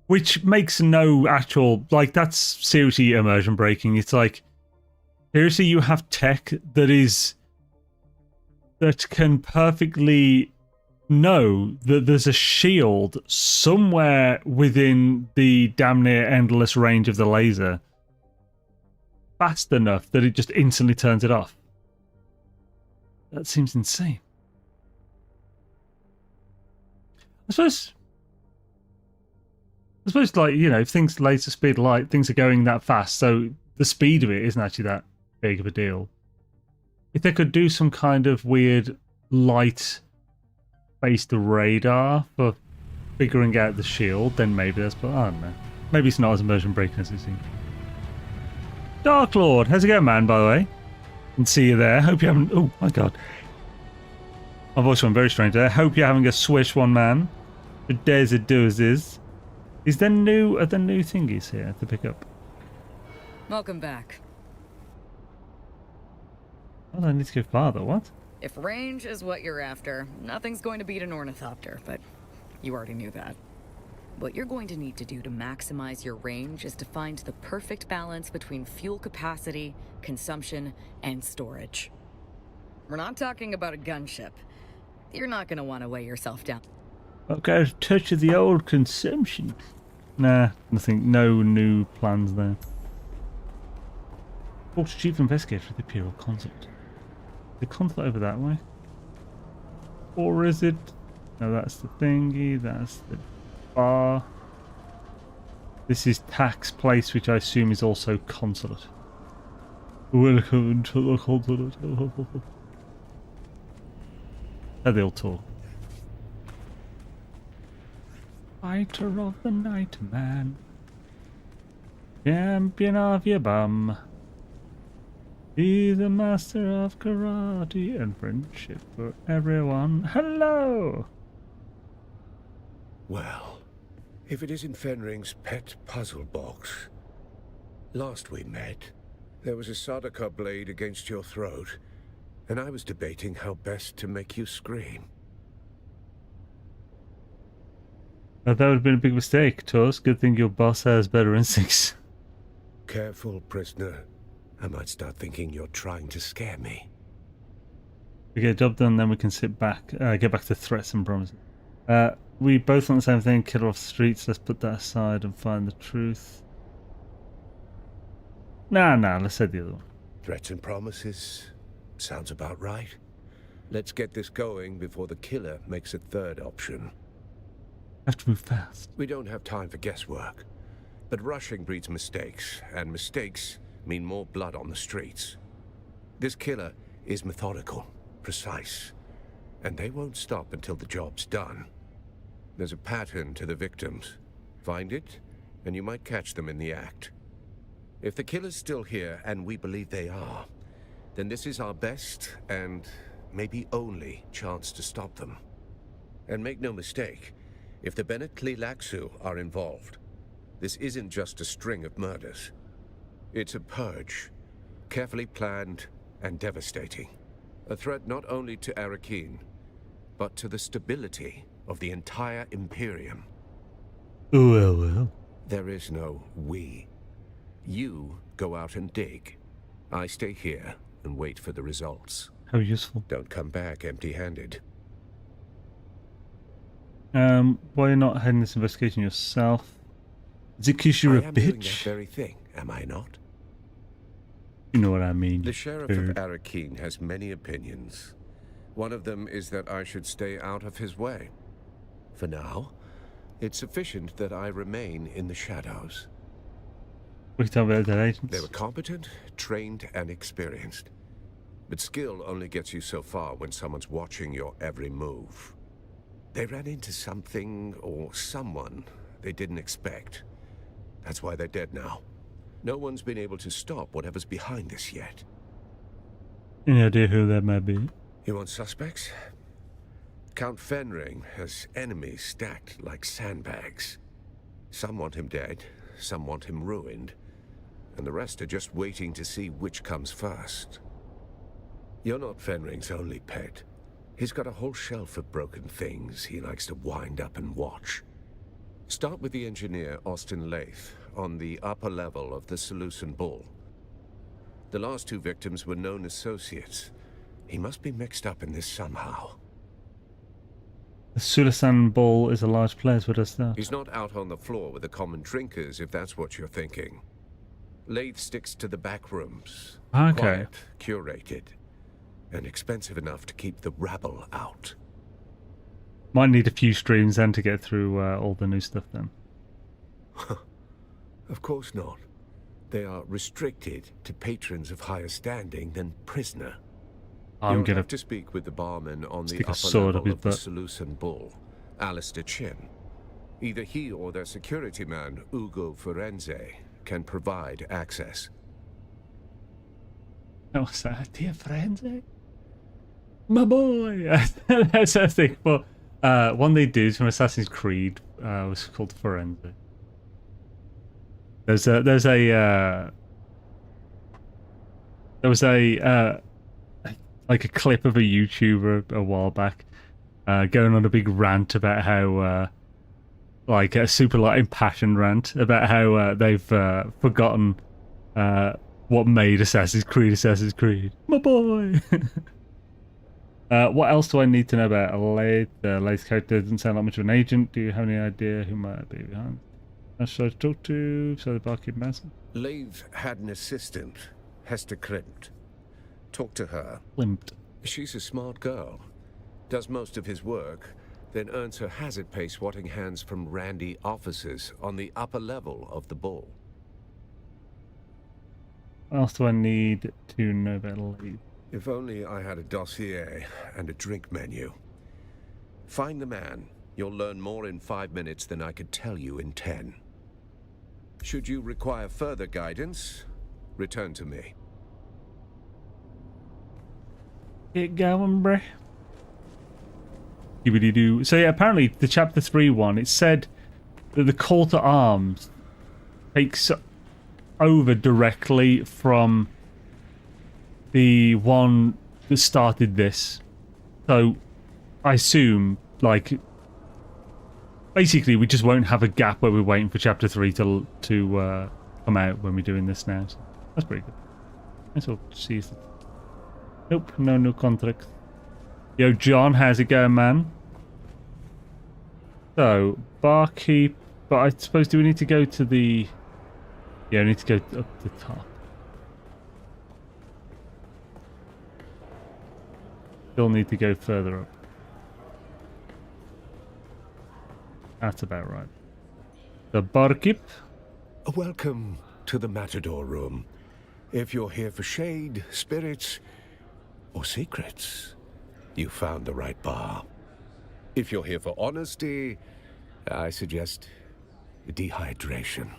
A: Which makes no actual, like, that's seriously immersion breaking. It's like, seriously, you have tech that can perfectly know that there's a shield somewhere within the damn near endless range of the laser fast enough that it just instantly turns it off. That seems insane. I suppose, like, you know, if things laser speed light, things are going that fast, so the speed of it isn't actually that big of a deal. If they could do some kind of weird light based radar for figuring out the shield, then maybe that's, but I don't know. Maybe it's not as immersion breaking as it seems. Dark Lord, how's it going, man, by the way? And see you there. Hope you haven't, oh my god. My voice went very strange there. Hope you're having a swish one, man. The days it does is. Is there new, are there new thingies here to pick up?
F: Welcome back.
A: Oh, I need to go farther, what?
F: If range is what you're after, nothing's going to beat an ornithopter, but you already knew that. What you're going to need to do to maximize your range is to find the perfect balance between fuel capacity, consumption, and storage. We're not talking about a gunship. You're not going to want to weigh yourself down.
A: I've got a touch of the old consumption. Nah, nothing. No new plans there. Force Chief Investigator for the Imperial Consulate. The consulate over that way? Or is it... No, that's the thingy, that's the bar. This is tax place, which I assume is also consulate. Welcome to the consulate. How they all talk. Fighter of the night, man. Champion of your bum. He's a master of karate and friendship for everyone. Hello!
G: Well, if it isn't Fenring's pet puzzle box. Last we met, there was a Sadaka blade against your throat, and I was debating how best to make you scream.
A: That would have been a big mistake, Tos. Good thing your boss has better instincts.
G: Careful, prisoner. I might start thinking you're trying to scare me.
A: We get a job done, then we can sit back, get back to threats and promises. We both want the same thing, kill off the streets. Let's put that aside and find the truth. Nah, let's say the other one.
G: Threats and promises. Sounds about right. Let's get this going before the killer makes a third option.
A: Have to move fast.
G: We don't have time for guesswork. But rushing breeds mistakes, and mistakes mean more blood on the streets. This killer is methodical, precise, and they won't stop until the job's done. There's a pattern to the victims. Find it, and you might catch them in the act. If the killer's still here, and we believe they are, then this is our best, and maybe only, chance to stop them. And make no mistake, if the Bennett Tlilaxu are involved, this isn't just a string of murders. It's a purge, carefully planned and devastating. A threat not only to Arrakeen, but to the stability of the entire Imperium.
A: Well.
G: There is no we. You go out and dig. I stay here and wait for the results.
A: How useful.
G: Don't come back empty-handed.
A: Why are you not heading this investigation yourself? Is it because you're a
G: I am doing that
A: bitch?
G: very thing, am I not?
A: You know what I mean.
G: The sheriff of Arrakeen has many opinions. One of them is that I should stay out of his way. For now, it's sufficient that I remain in the shadows.
A: We can talk about that agents.
G: They were competent, trained, and experienced. But skill only gets you so far when someone's watching your every move. They ran into something or someone they didn't expect. That's why they're dead now. No one's been able to stop whatever's behind this yet.
A: Any idea who that might be?
G: You want suspects? Count Fenring has enemies stacked like sandbags. Some want him dead, some want him ruined, and the rest are just waiting to see which comes first. You're not Fenring's only pet. He's got a whole shelf of broken things he likes to wind up and watch. Start with the engineer Austin Lath on the upper level of the Seleucid Bull. The last two victims were known associates. He must be mixed up in this somehow.
A: The Sulasan Ball is a large place. What is that?
G: He's not out on the floor with the common drinkers, if that's what you're thinking. Lath sticks to the back rooms.
A: Okay.
G: Quiet, curated, and expensive enough to keep the rabble out.
A: Might need a few streams then to get through all the new stuff then.
G: Of course not. They are restricted to patrons of higher standing than prisoner.
A: I'm
G: You'll
A: gonna
G: have to speak with the barman on the
A: stick a
G: upper
A: sword up
G: level
A: his
G: of the
A: butt.
G: Seleucid Bull, Alistair Chin. Either he or their security man, Ugo Forense, can provide access.
A: What's that? Dear friends, eh? My boy! That's a thing. But one they did from Assassin's Creed was called Forensic. There was a like a clip of a YouTuber a while back going on a big rant about how like a super like impassioned rant about how they've forgotten what made Assassin's Creed. My boy. What else do I need to know about Lath? Lath's character doesn't sound like much of an agent. Do you have any idea who might be behind? Should I talk to the barkeep master?
G: Leave had an assistant, Hester Klimt. Talk to her.
A: Klimt.
G: She's a smart girl. Does most of his work, then earns her hazard pay swatting hands from randy officers on the upper level of the Bull.
A: What else do I need to know about leave?
G: If only I had a dossier and a drink menu. Find the man. You'll learn more in 5 minutes than I could tell you in 10. Should you require further guidance, return to me.
A: Get going, bruh. Doo. So yeah, apparently the chapter 3 one, it said that the call to arms takes over directly from the one that started this. So I assume, like, basically we just won't have a gap where we're waiting for chapter 3 to come out when we're doing this now. So that's pretty good. Let's all see if... Nope, no new contract. Yo, John, how's it going, man? So, barkeep... But I suppose, do we need to go to the... Yeah, we need to go up the top. Still need to go further up. That's about right. The barkeep.
G: Welcome to the Matador Room. If you're here for shade, spirits, or secrets, you found the right bar. If you're here for honesty, I suggest dehydration.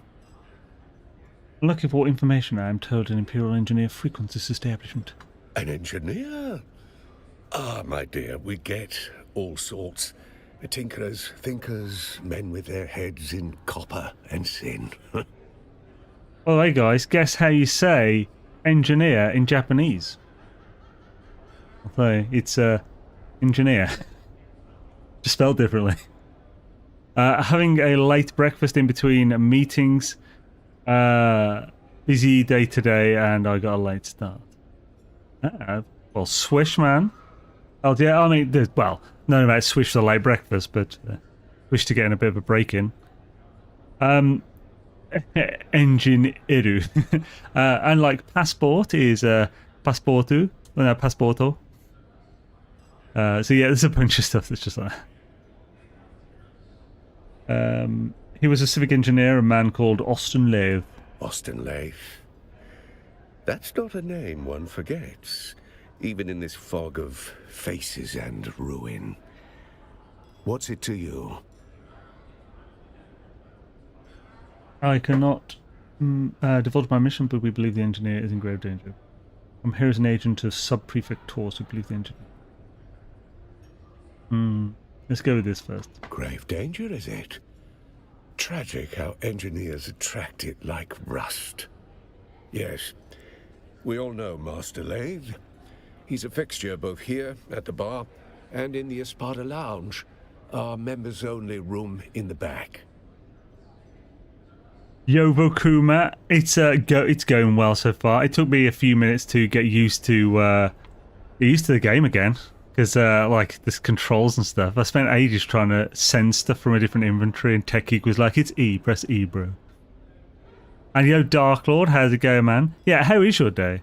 A: Looking for information, I am told an Imperial engineer frequents this establishment.
G: An engineer? Ah, my dear, we get all sorts. Tinkerers, thinkers, men with their heads in copper and sin.
A: Well, hey guys, guess how you say engineer in Japanese? Okay, it's engineer. Just spelled differently. Having a late breakfast in between meetings. Busy day today, and I got a late start. Well, swish, man. Oh, yeah, I mean, well, not about swish for the late breakfast, but swish to get in a bit of a break in. Engine iru. And like passport is passportu. Well, no, passporto. So yeah, there's a bunch of stuff that's just like he was a civic engineer, a man called Austin Lathe.
G: Austin Lathe. That's not a name one forgets, even in this fog of faces and ruin. What's it to you?
A: I cannot divulge my mission, but we believe the engineer is in grave danger. I'm here as an agent of sub-prefect Tors who believe the engineer. Let's go with this first.
G: Grave danger, is it? Tragic how engineers attract it like rust. Yes, we all know Master Lathe. He's a fixture both here at the bar and in the Espada Lounge, our members-only room in the back.
A: Yovo Kuma, it's going well so far. It took me a few minutes to get used to the game again. Because, like, there's controls and stuff. I spent ages trying to send stuff from a different inventory, and Techgeek was like, it's E, press E, bro. And yo, Dark Lord, how's it going, man? Yeah, how is your day?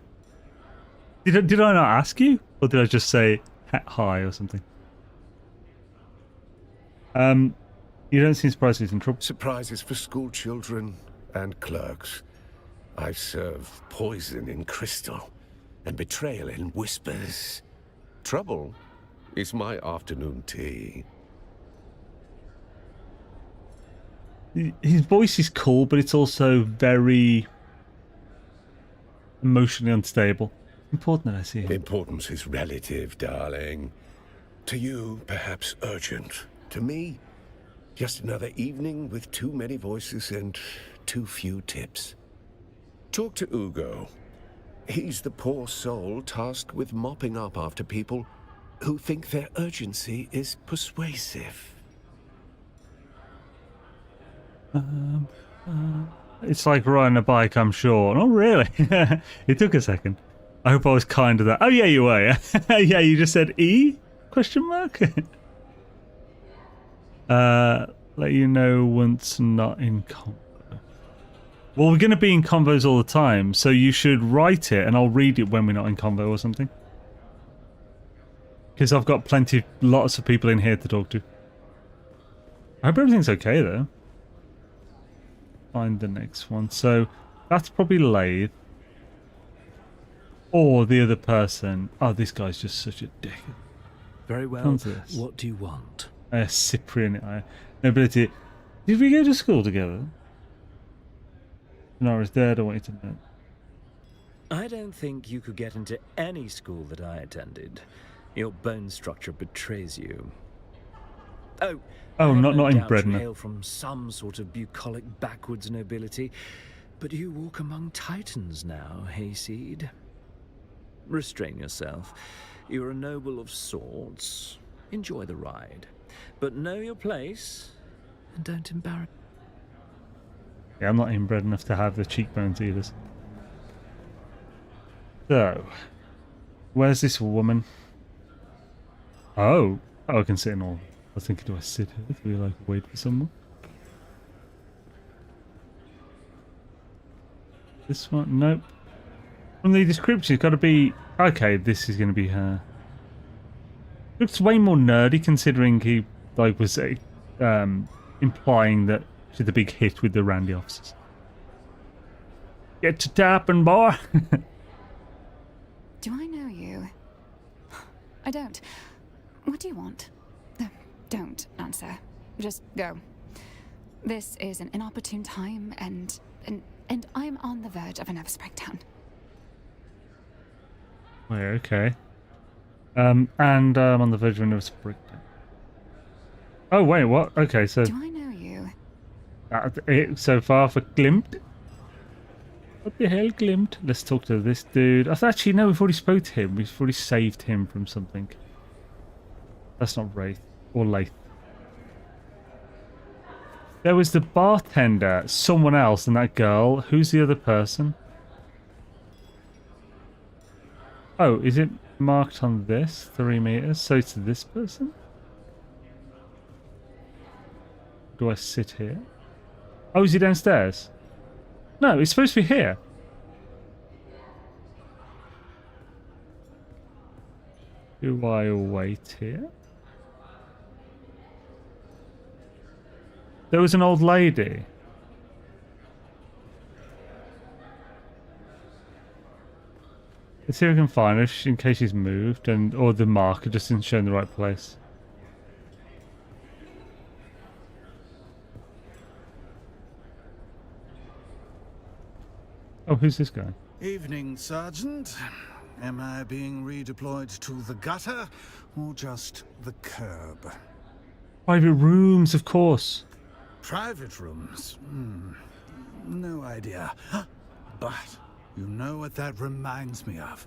A: Did I not ask you? Or did I just say hi or something? You don't seem surprised he's in trouble.
G: Surprises for school children and clerks. I serve poison in crystal and betrayal in whispers. Trouble is my afternoon tea.
A: His voice is cool, but it's also very emotionally unstable. Important that I see him.
G: Importance is relative, darling. To you, perhaps urgent. To me, just another evening with too many voices and too few tips. Talk to Ugo. He's the poor soul tasked with mopping up after people who think their urgency is persuasive.
A: It's like riding a bike, I'm sure. Oh, really? It took a second. I hope I was kind to that. Oh, yeah, you were, yeah? Yeah, you just said E? Question mark? Let you know once not in combat. Well, we're going to be in convos all the time, so you should write it and I'll read it when we're not in convo or something. Because I've got lots of people in here to talk to. I hope everything's okay though. Find the next one. So that's probably Lathe. Or the other person. Oh, this guy's just such a dick.
E: Very well. What do you want?
A: Cyprian nobility. Did we go to school together? Nora's dead. I want you to know.
E: I don't think you could get into any school that I attended. Your bone structure betrays you. Oh,
A: not in Bredna.
E: You hail from some sort of bucolic backwoods nobility, but you walk among titans now, Hayseed. Restrain yourself. You're a noble of sorts. Enjoy the ride, but know your place and don't embarrass.
A: Yeah, I'm not inbred enough to have the cheekbones either. So, where's this woman? Oh, I can sit in all. I was thinking, do I sit here? Do we like wait for someone? This one? Nope. From the description, it's got to be... Okay, this is going to be her. Looks way more nerdy considering he was implying that she's the big hit with the Randy officers. Get to tapping, boy!
H: Do I know you? I don't. What do you want? Don't answer. Just go. This is an inopportune time, and I'm on the verge of a nervous breakdown.
A: Oh, yeah, okay. And I'm on the verge of a nervous breakdown. Oh, wait, what? Okay, so...
H: Do I know you?
A: So far for Glimt? What the hell, Glimt? Let's talk to this dude. Actually, no, we've already spoke to him. We've already saved him from something. That's not Wraith. Or Lathe. There was the bartender, someone else, and that girl. Who's the other person? Oh, is it marked on this? 3 meters? So it's this person? Do I sit here? Oh, is he downstairs? No, it's supposed to be here. Do I wait here? There was an old lady. Let's see if we can find her in case she's moved or the marker just isn't showing the right place. Oh, who's this guy?
I: Evening, Sergeant. Am I being redeployed to the gutter or just the curb?
A: Private rooms, of course.
I: Private rooms? No idea. But you know what that reminds me of?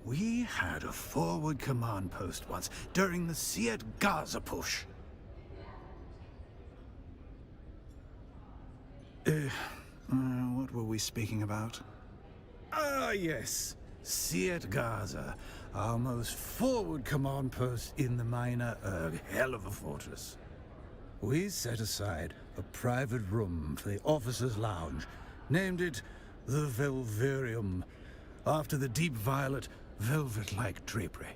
I: We had a forward command post once during the Siet Gaza push. What were we speaking about? Ah, yes. Siet Gaza, our most forward command post in the minor Erg. Hell of a fortress. We set aside a private room for the officers' lounge, named it the Velverium, after the deep violet, velvet-like drapery.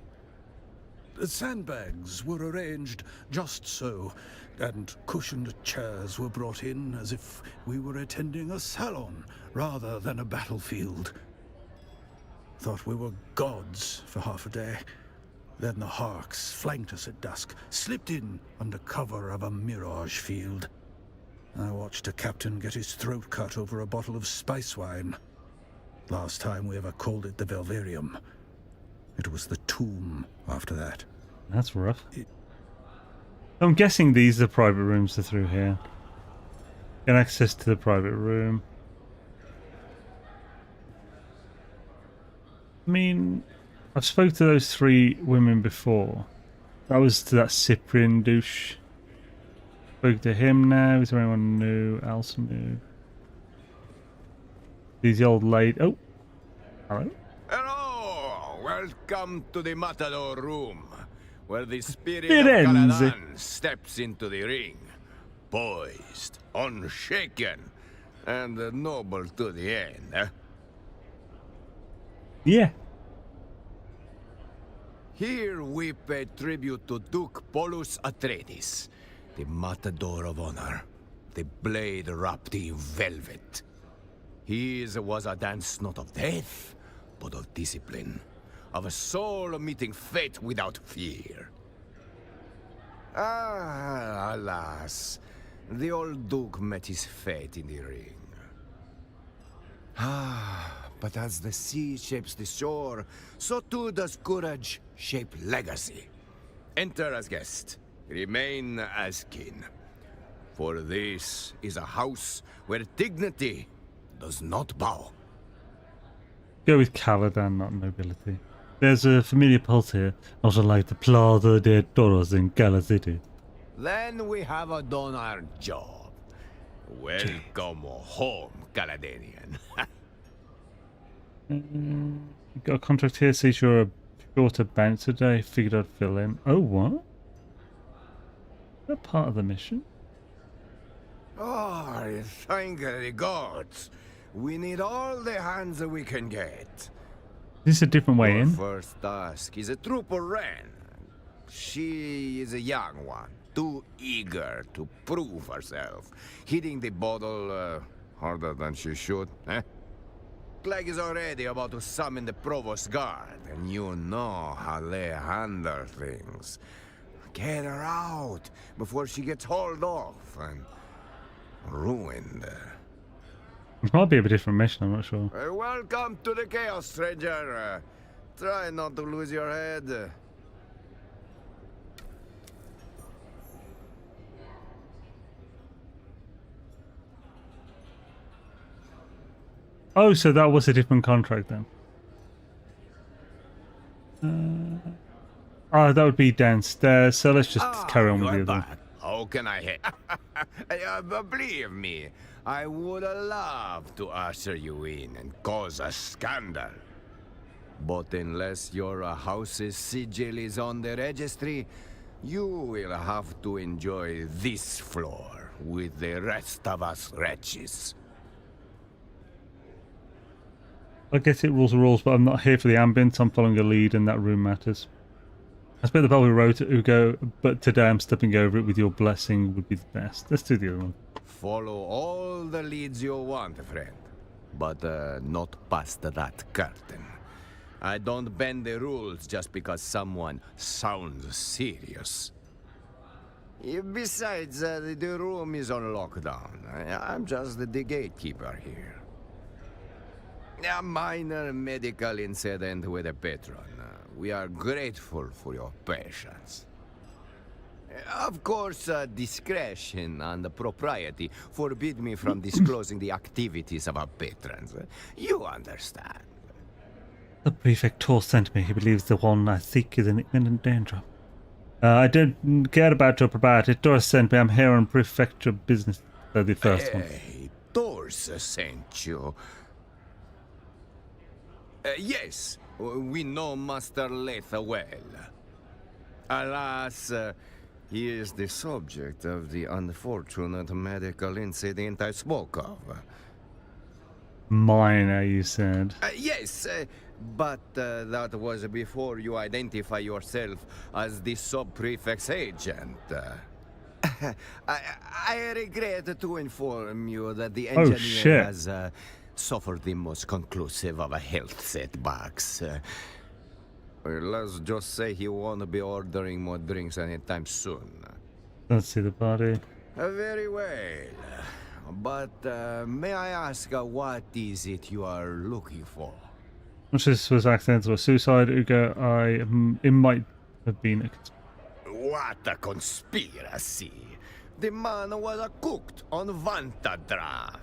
I: The sandbags were arranged just so, and cushioned chairs were brought in as if we were attending a salon rather than a battlefield. Thought we were gods for half a day. Then the Harks flanked us at dusk, slipped in under cover of a mirage field. I watched a captain get his throat cut over a bottle of spice wine. Last time we ever called it the Velverium. It was the tomb after that.
A: That's rough. I'm guessing these are the private rooms are through here. Get access to the private room. I mean, I've spoke to those 3 women before. That was to that Cyprian douche. Spoke to him now. Is there anyone new? Else new? These old lady. Oh, hello.
G: Hello! Welcome to the Matador room, where the spirit of
A: Firenze
G: Caladan steps into the ring, poised, unshaken,
J: And noble to the end, eh?
A: Yeah.
J: Here we pay tribute to Duke Polus Atreides, the matador of honor, the blade wrapped in velvet. His was a dance not of death, but of discipline, of a soul meeting fate without fear. Ah, alas, the old Duke met his fate in the ring. Ah, but as the sea shapes the shore, so too does courage shape legacy. Enter as guest, remain as kin. For this is a house where dignity does not bow.
A: Go with Caladan, not nobility. There's a familiar pulse here, not unlike the Plaza de Toros in Gala City.
J: Then we have done our job. Welcome home, Caladanian.
A: Got a contract here, says you're a shorter bouncer day. Figured I'd fill in. Oh, what? Is that part of the mission?
J: Oh, thank the gods. We need all the hands that we can get.
A: Is this a different way
J: Our
A: in?
J: first task is a trooper Wren. She is a young one, too eager to prove herself, hitting the bottle harder than she should, eh? Clegg is already about to summon the Provost Guard, and you know how they handle things. Get her out before she gets hauled off and ruined.
A: It might be a different mission, I'm not sure.
J: Welcome to the chaos, stranger. Try not to lose your head.
A: Oh, so that was a different contract then. Oh, that would be downstairs. So let's just carry on with the other.
J: How can I help? Believe me, I would love to usher you in and cause a scandal. But unless your house's sigil is on the registry, you will have to enjoy this floor with the rest of us wretches.
A: I guess it rules the rules, but I'm not here for the ambience. I'm following a lead, and that room matters. I suppose the Bell wrote it, Ugo, but today I'm stepping over it with your blessing would be the best. Let's do the other one.
J: Follow all the leads you want, friend. But not past that curtain. I don't bend the rules just because someone sounds serious. Besides, the room is on lockdown. I'm just the gatekeeper here. A minor medical incident with a patron. We are grateful for your patience. Of course, discretion and propriety forbid me from disclosing the activities of our patrons. You understand.
A: The prefector sent me. He believes the one I seek is in imminent danger. I don't care about your propriety. Doris sent me. I'm here on prefecture business. The first one.
J: Hey, Doris sent you. Yes, we know Master Letha well. Alas, he is the subject of the unfortunate medical incident I spoke of.
A: Minor, you said.
J: Yes, but that was before you identify yourself as the sub-prefect's agent. I regret to inform you that the engineer has suffered the most conclusive of health setbacks. Let's just say he won't be ordering more drinks anytime soon.
A: Let's see the body.
J: Very well. But may I ask what is it you are looking for?
A: Which this was accidental suicide, Ugo. It might have been a...
J: What a conspiracy! The man was cooked on Vanta draft.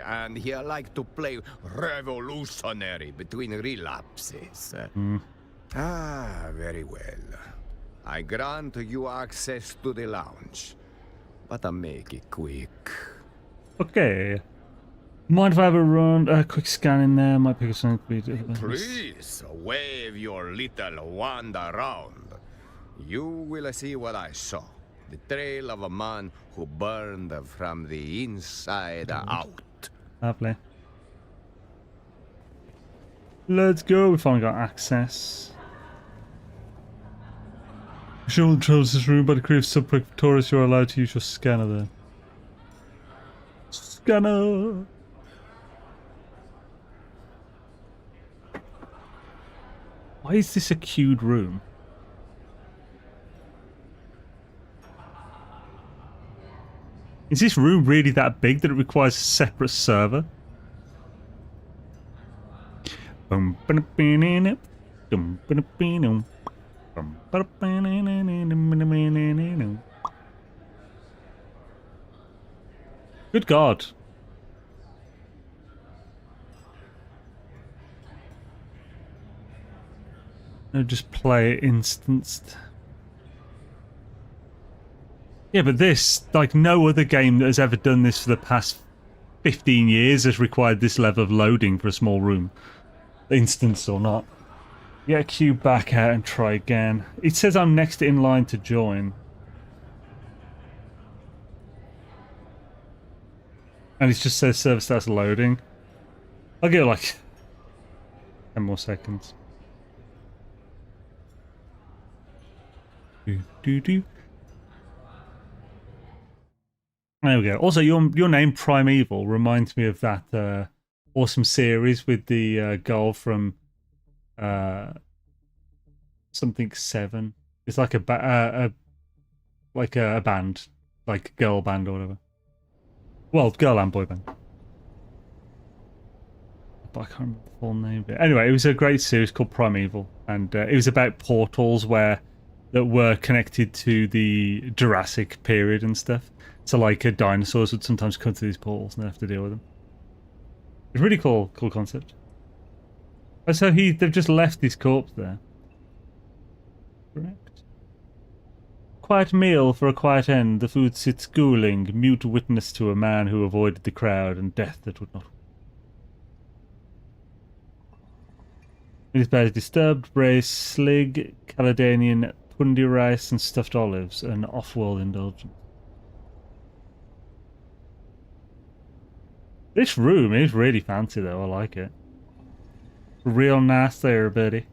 J: And he liked to play revolutionary between relapses. Ah, very well. I grant you access to the lounge, but I make it quick.
A: Okay. Mind if I have a run? A quick scan in there. Might pick up something.
J: Please, wave your little wand around. You will see what I saw. The trail of a man who burned from the inside out.
A: Lovely. Let's go. We finally got access. Shown controls this room by the creative sub-prefectors. You are allowed to use your scanner there. Scanner! Why is this a queued room? Is this room really that big that it requires a separate server? Good God. No, just play it instanced. Yeah, but this, like no other game that has ever done this for the past 15 years has required this level of loading for a small room. Instance or not. Get a cube back out and try again. It says I'm next in line to join. And it just says server starts loading. I'll give it like 10 more seconds. Do. There we go. Also, your name Primeval reminds me of that awesome series with the girl from something 7. It's like a band, like girl band or whatever. Well, girl and boy band. But I can't remember the full name of it. Anyway, it was a great series called Primeval, and it was about portals that were connected to the Jurassic period and stuff. So like dinosaurs would sometimes come through these portals and they have to deal with them. It's a really cool concept. So they've just left his corpse there. Correct. Quiet meal for a quiet end. The food sits cooling, mute witness to a man who avoided the crowd and death that would not. His bed is disturbed, braised slig, Caledonian pundi rice and stuffed olives, an off-world indulgence. This room is really fancy though, I like it. Real nice there, buddy.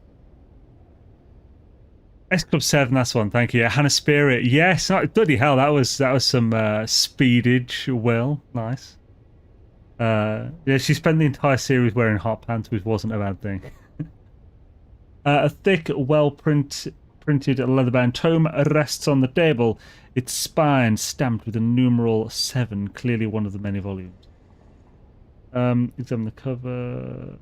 A: S Club 7, that's one, thank you. Hannah Spirit, yes, bloody hell, that was some speedage, Will, nice. Yeah, she spent the entire series wearing hot pants, which wasn't a bad thing. A thick, well-printed leather-bound tome rests on the table, its spine stamped with the numeral 7, clearly one of the many volumes. Examine the cover.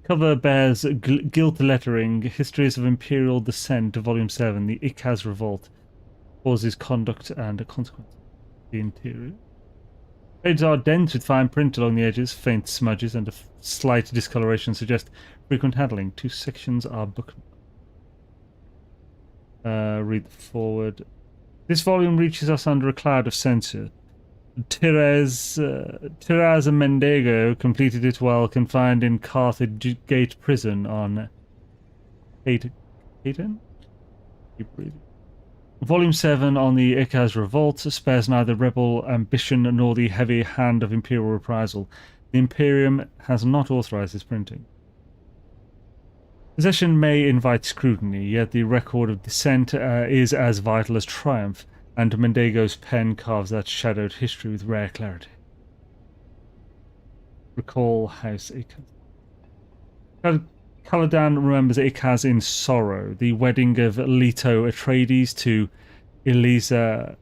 A: Cover bears gilt lettering, Histories of Imperial Descent, Volume 7, the Ikaz Revolt, Causes, Conduct, and Consequences. The interior. Pages are dense with fine print along the edges, faint smudges, and a slight discoloration suggest frequent handling. 2 sections are bookmarked. Read the forward. This volume reaches us under a cloud of censure. Teresa Mendego completed it while confined in Carthage Gate Prison on Hayton? Volume 7 on the Ikaz Revolt spares neither rebel ambition nor the heavy hand of Imperial reprisal. The Imperium has not authorized this printing. Possession may invite scrutiny, yet the record of descent is as vital as triumph, and Mendego's pen carves that shadowed history with rare clarity. Recall House Ikaz. Caladan remembers Ikaz in sorrow, the wedding of Leto Atreides to Elisa.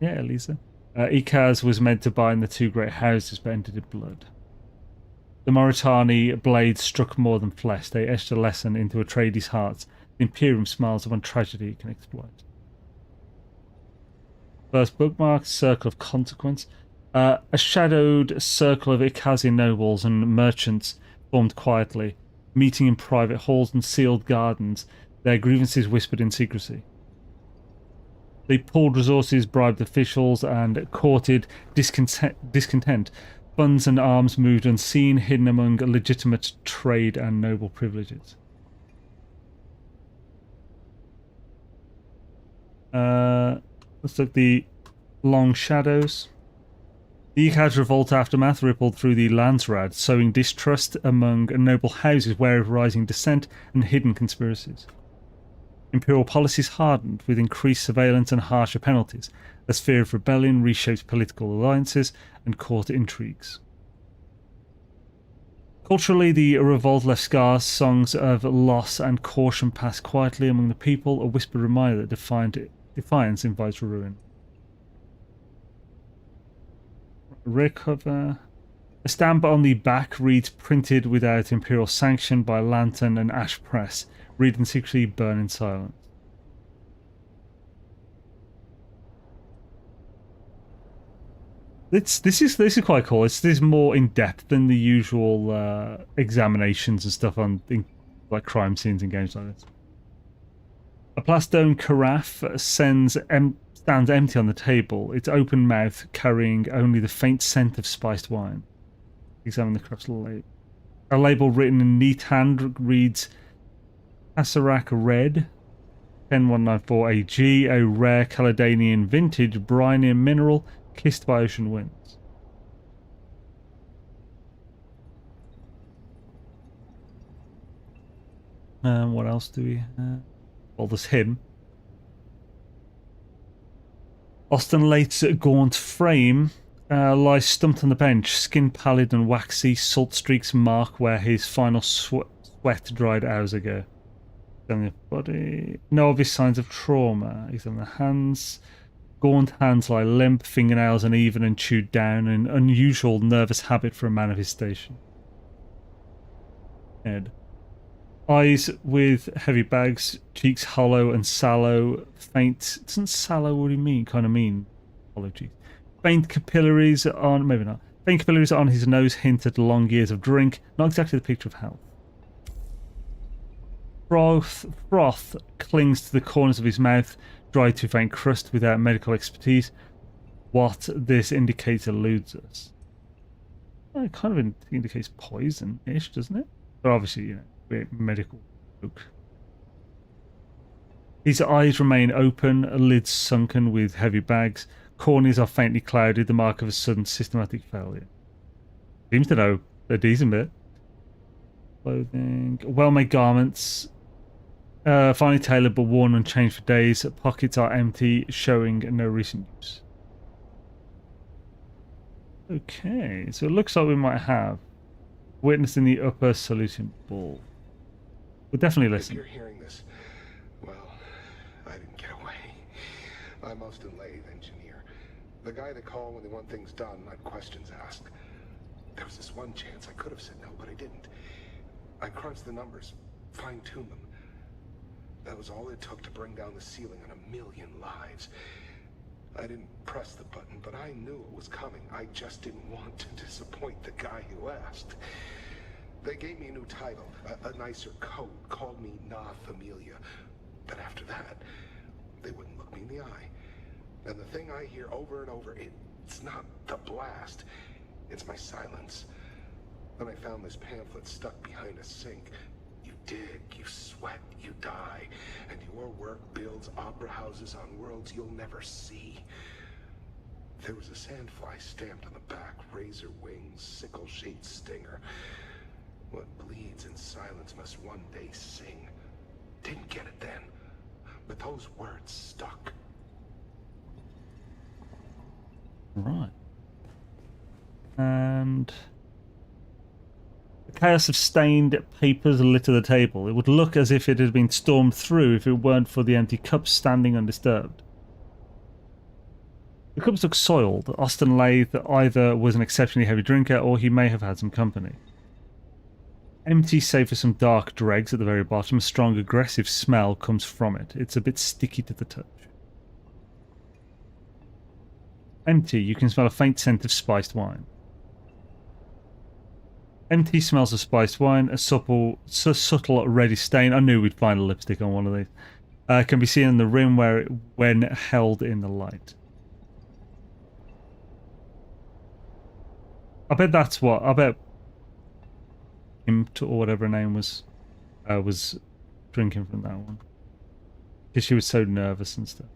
A: Yeah, Elisa. Ikaz was meant to bind the two great houses, but ended in blood. The Mauritani blades struck more than flesh. They etched a lesson into Atreides' hearts. The Imperium smiles upon tragedy it can exploit. First bookmark, Circle of Consequence. A shadowed circle of Ikazian nobles and merchants formed quietly, meeting in private halls and sealed gardens, their grievances whispered in secrecy. They pooled resources, bribed officials, and courted discontent. Funds and arms moved unseen, hidden among legitimate trade and noble privileges. Looks like the Long Shadows. The Ikad's revolt aftermath rippled through the Landsraad, sowing distrust among noble houses wary of rising dissent and hidden conspiracies. Imperial policies hardened, with increased surveillance and harsher penalties, as fear of rebellion reshaped political alliances and court intrigues. Culturally, the revolt left scars, songs of loss and caution passed quietly among the people, a whispered reminder that defiance invites ruin. Rear cover. A stamp on the back reads "Printed without imperial sanction by Lantern and Ash Press. Read and secretly burn in silence." This is quite cool. This is more in depth than the usual examinations and stuff on like crime scenes and games like this. A plastone carafe stands empty on the table, its open mouth carrying only the faint scent of spiced wine. Examine the craft's label. A label written in neat hand reads Asarak Red 10194 AG, a rare Caledonian vintage briny mineral kissed by ocean winds. What else do we have? Well, there's him. Austenlate's gaunt frame lies stumped on the bench, skin pallid and waxy, salt streaks mark where his final sweat dried hours ago. Examine the body. No obvious signs of trauma. Examine the hands. Gaunt hands lie limp, fingernails uneven and chewed down, an unusual nervous habit for a man of his station. Head. Eyes with heavy bags, cheeks hollow and sallow, faint. Doesn't sallow really mean? Kind of mean hollow cheeks. Faint capillaries on, maybe not. Faint capillaries on his nose hint at long years of drink. Not exactly the picture of health. Froth clings to the corners of his mouth, dried to faint crust without medical expertise. What this indicates eludes us. Well, it kind of indicates poison-ish, doesn't it? But obviously, you know, medical joke. His eyes remain open, lids sunken with heavy bags. Corneas are faintly clouded, the mark of a sudden systematic failure. Seems to know a decent bit. Clothing. Well-made garments. Finely tailored but worn unchanged for days. Pockets are empty, showing no recent use. Okay, so it looks like we might have witness in the upper Salusian Ball. We'll definitely listen.
K: If you're hearing this, well, I didn't get away. I'm Austin Lathe, engineer. The guy they call when they want things done, not questions asked. There was this one chance I could have said no, but I didn't. I crunched the numbers, fine-tuned them. That was all it took to bring down the ceiling on 1,000,000 lives. I didn't press the button, but I knew it was coming. I just didn't want to disappoint the guy who asked. They gave me a new title, a nicer coat, called me Na Familia. But after that, they wouldn't look me in the eye. And the thing I hear over and over, it's not the blast, it's my silence. Then I found this pamphlet stuck behind a sink. You dig, you sweat, you die, and your work builds opera houses on worlds you'll never see. There was a sandfly stamped on the back, razor wings, sickle-shaped stinger. What bleeds in silence must one day sing. Didn't get it then, but those words stuck.
A: Right. And the chaos of stained papers litter the table. It would look as if it had been stormed through if it weren't for the empty cups standing undisturbed. The cups look soiled. Austin Lathe either was an exceptionally heavy drinker or he may have had some company. Empty save for some dark dregs at the very bottom. A strong aggressive smell comes from it. It's a bit sticky to the touch. Empty, you can smell a faint scent of spiced wine. Empty smells of spiced wine, a subtle reddy stain. I knew we'd find a lipstick on one of these. Can be seen in the rim when held in the light. I bet that's what. I bet Impt or whatever her name was drinking from that one. Because she was so nervous and stuff.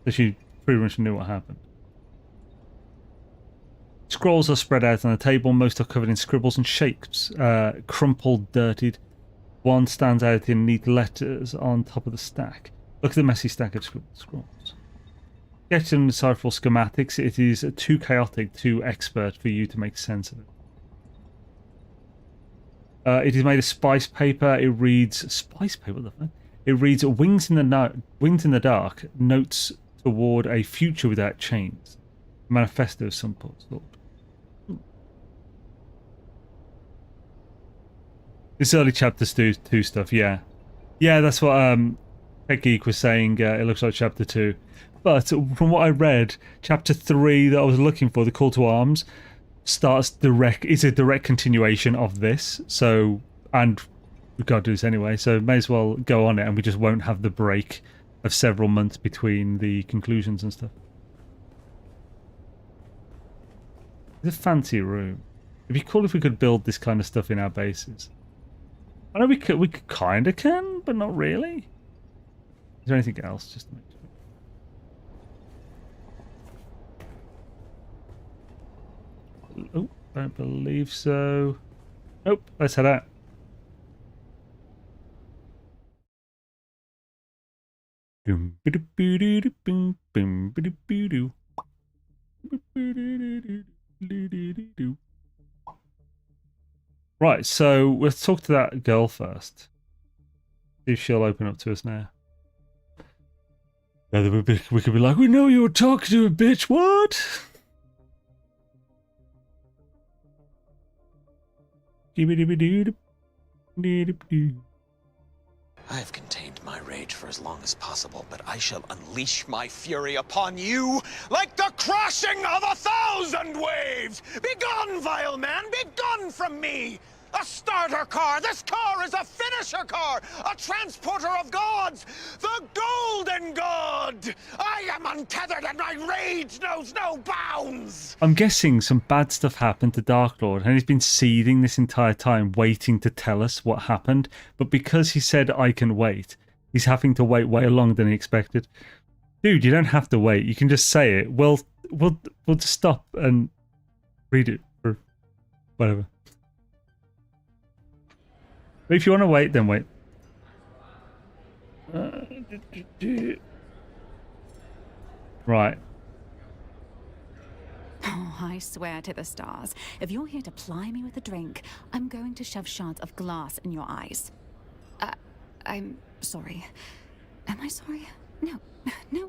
A: So she pretty much knew what happened. Scrolls are spread out on the table. Most are covered in scribbles and shapes, crumpled, dirtied. One stands out in neat letters on top of the stack. Look at the messy stack of scribbled scrolls. Sketched and decipherable schematics. It is too chaotic, too expert for you to make sense of it. It is made of spice paper. It reads spice paper. What the fuck? It reads wings in the dark. Notes toward a future without chains. A manifesto of some sort. This early chapter 2 stuff, yeah. Yeah, that's what Tech Geek was saying. It looks like chapter 2. But from what I read, chapter 3 that I was looking for, the Call to Arms, is a direct continuation of this. So, and we've got to do this anyway, so may as well go on it, and we just won't have the break of several months between the conclusions and stuff. It's a fancy room. It'd be cool if we could build this kind of stuff in our bases. I know we kind of can, but not really. Is there anything else? Just to make sure. Oh, I don't believe so. Nope, let's head out. Right, so let's talk to that girl first. See if she'll open up to us now. We could be like, we know you were talking to a bitch, what?
L: I have contained my rage for as long as possible, but I shall unleash my fury upon you like the crashing of 1,000 waves! Begone, vile man! Begone from me! A starter car! This car is a finisher car! A transporter of gods! The golden god! I am untethered and my rage knows no bounds!
A: I'm guessing some bad stuff happened to Dark Lord, and he's been seething this entire time, waiting to tell us what happened. But because he said, I can wait, he's having to wait way longer than he expected. Dude, you don't have to wait. You can just say it. We'll just stop and read it, or whatever. But if you want to wait, then wait. Right.
H: Oh, I swear to the stars, if you're here to ply me with a drink, I'm going to shove shards of glass in your eyes. I'm sorry. Am I sorry? No,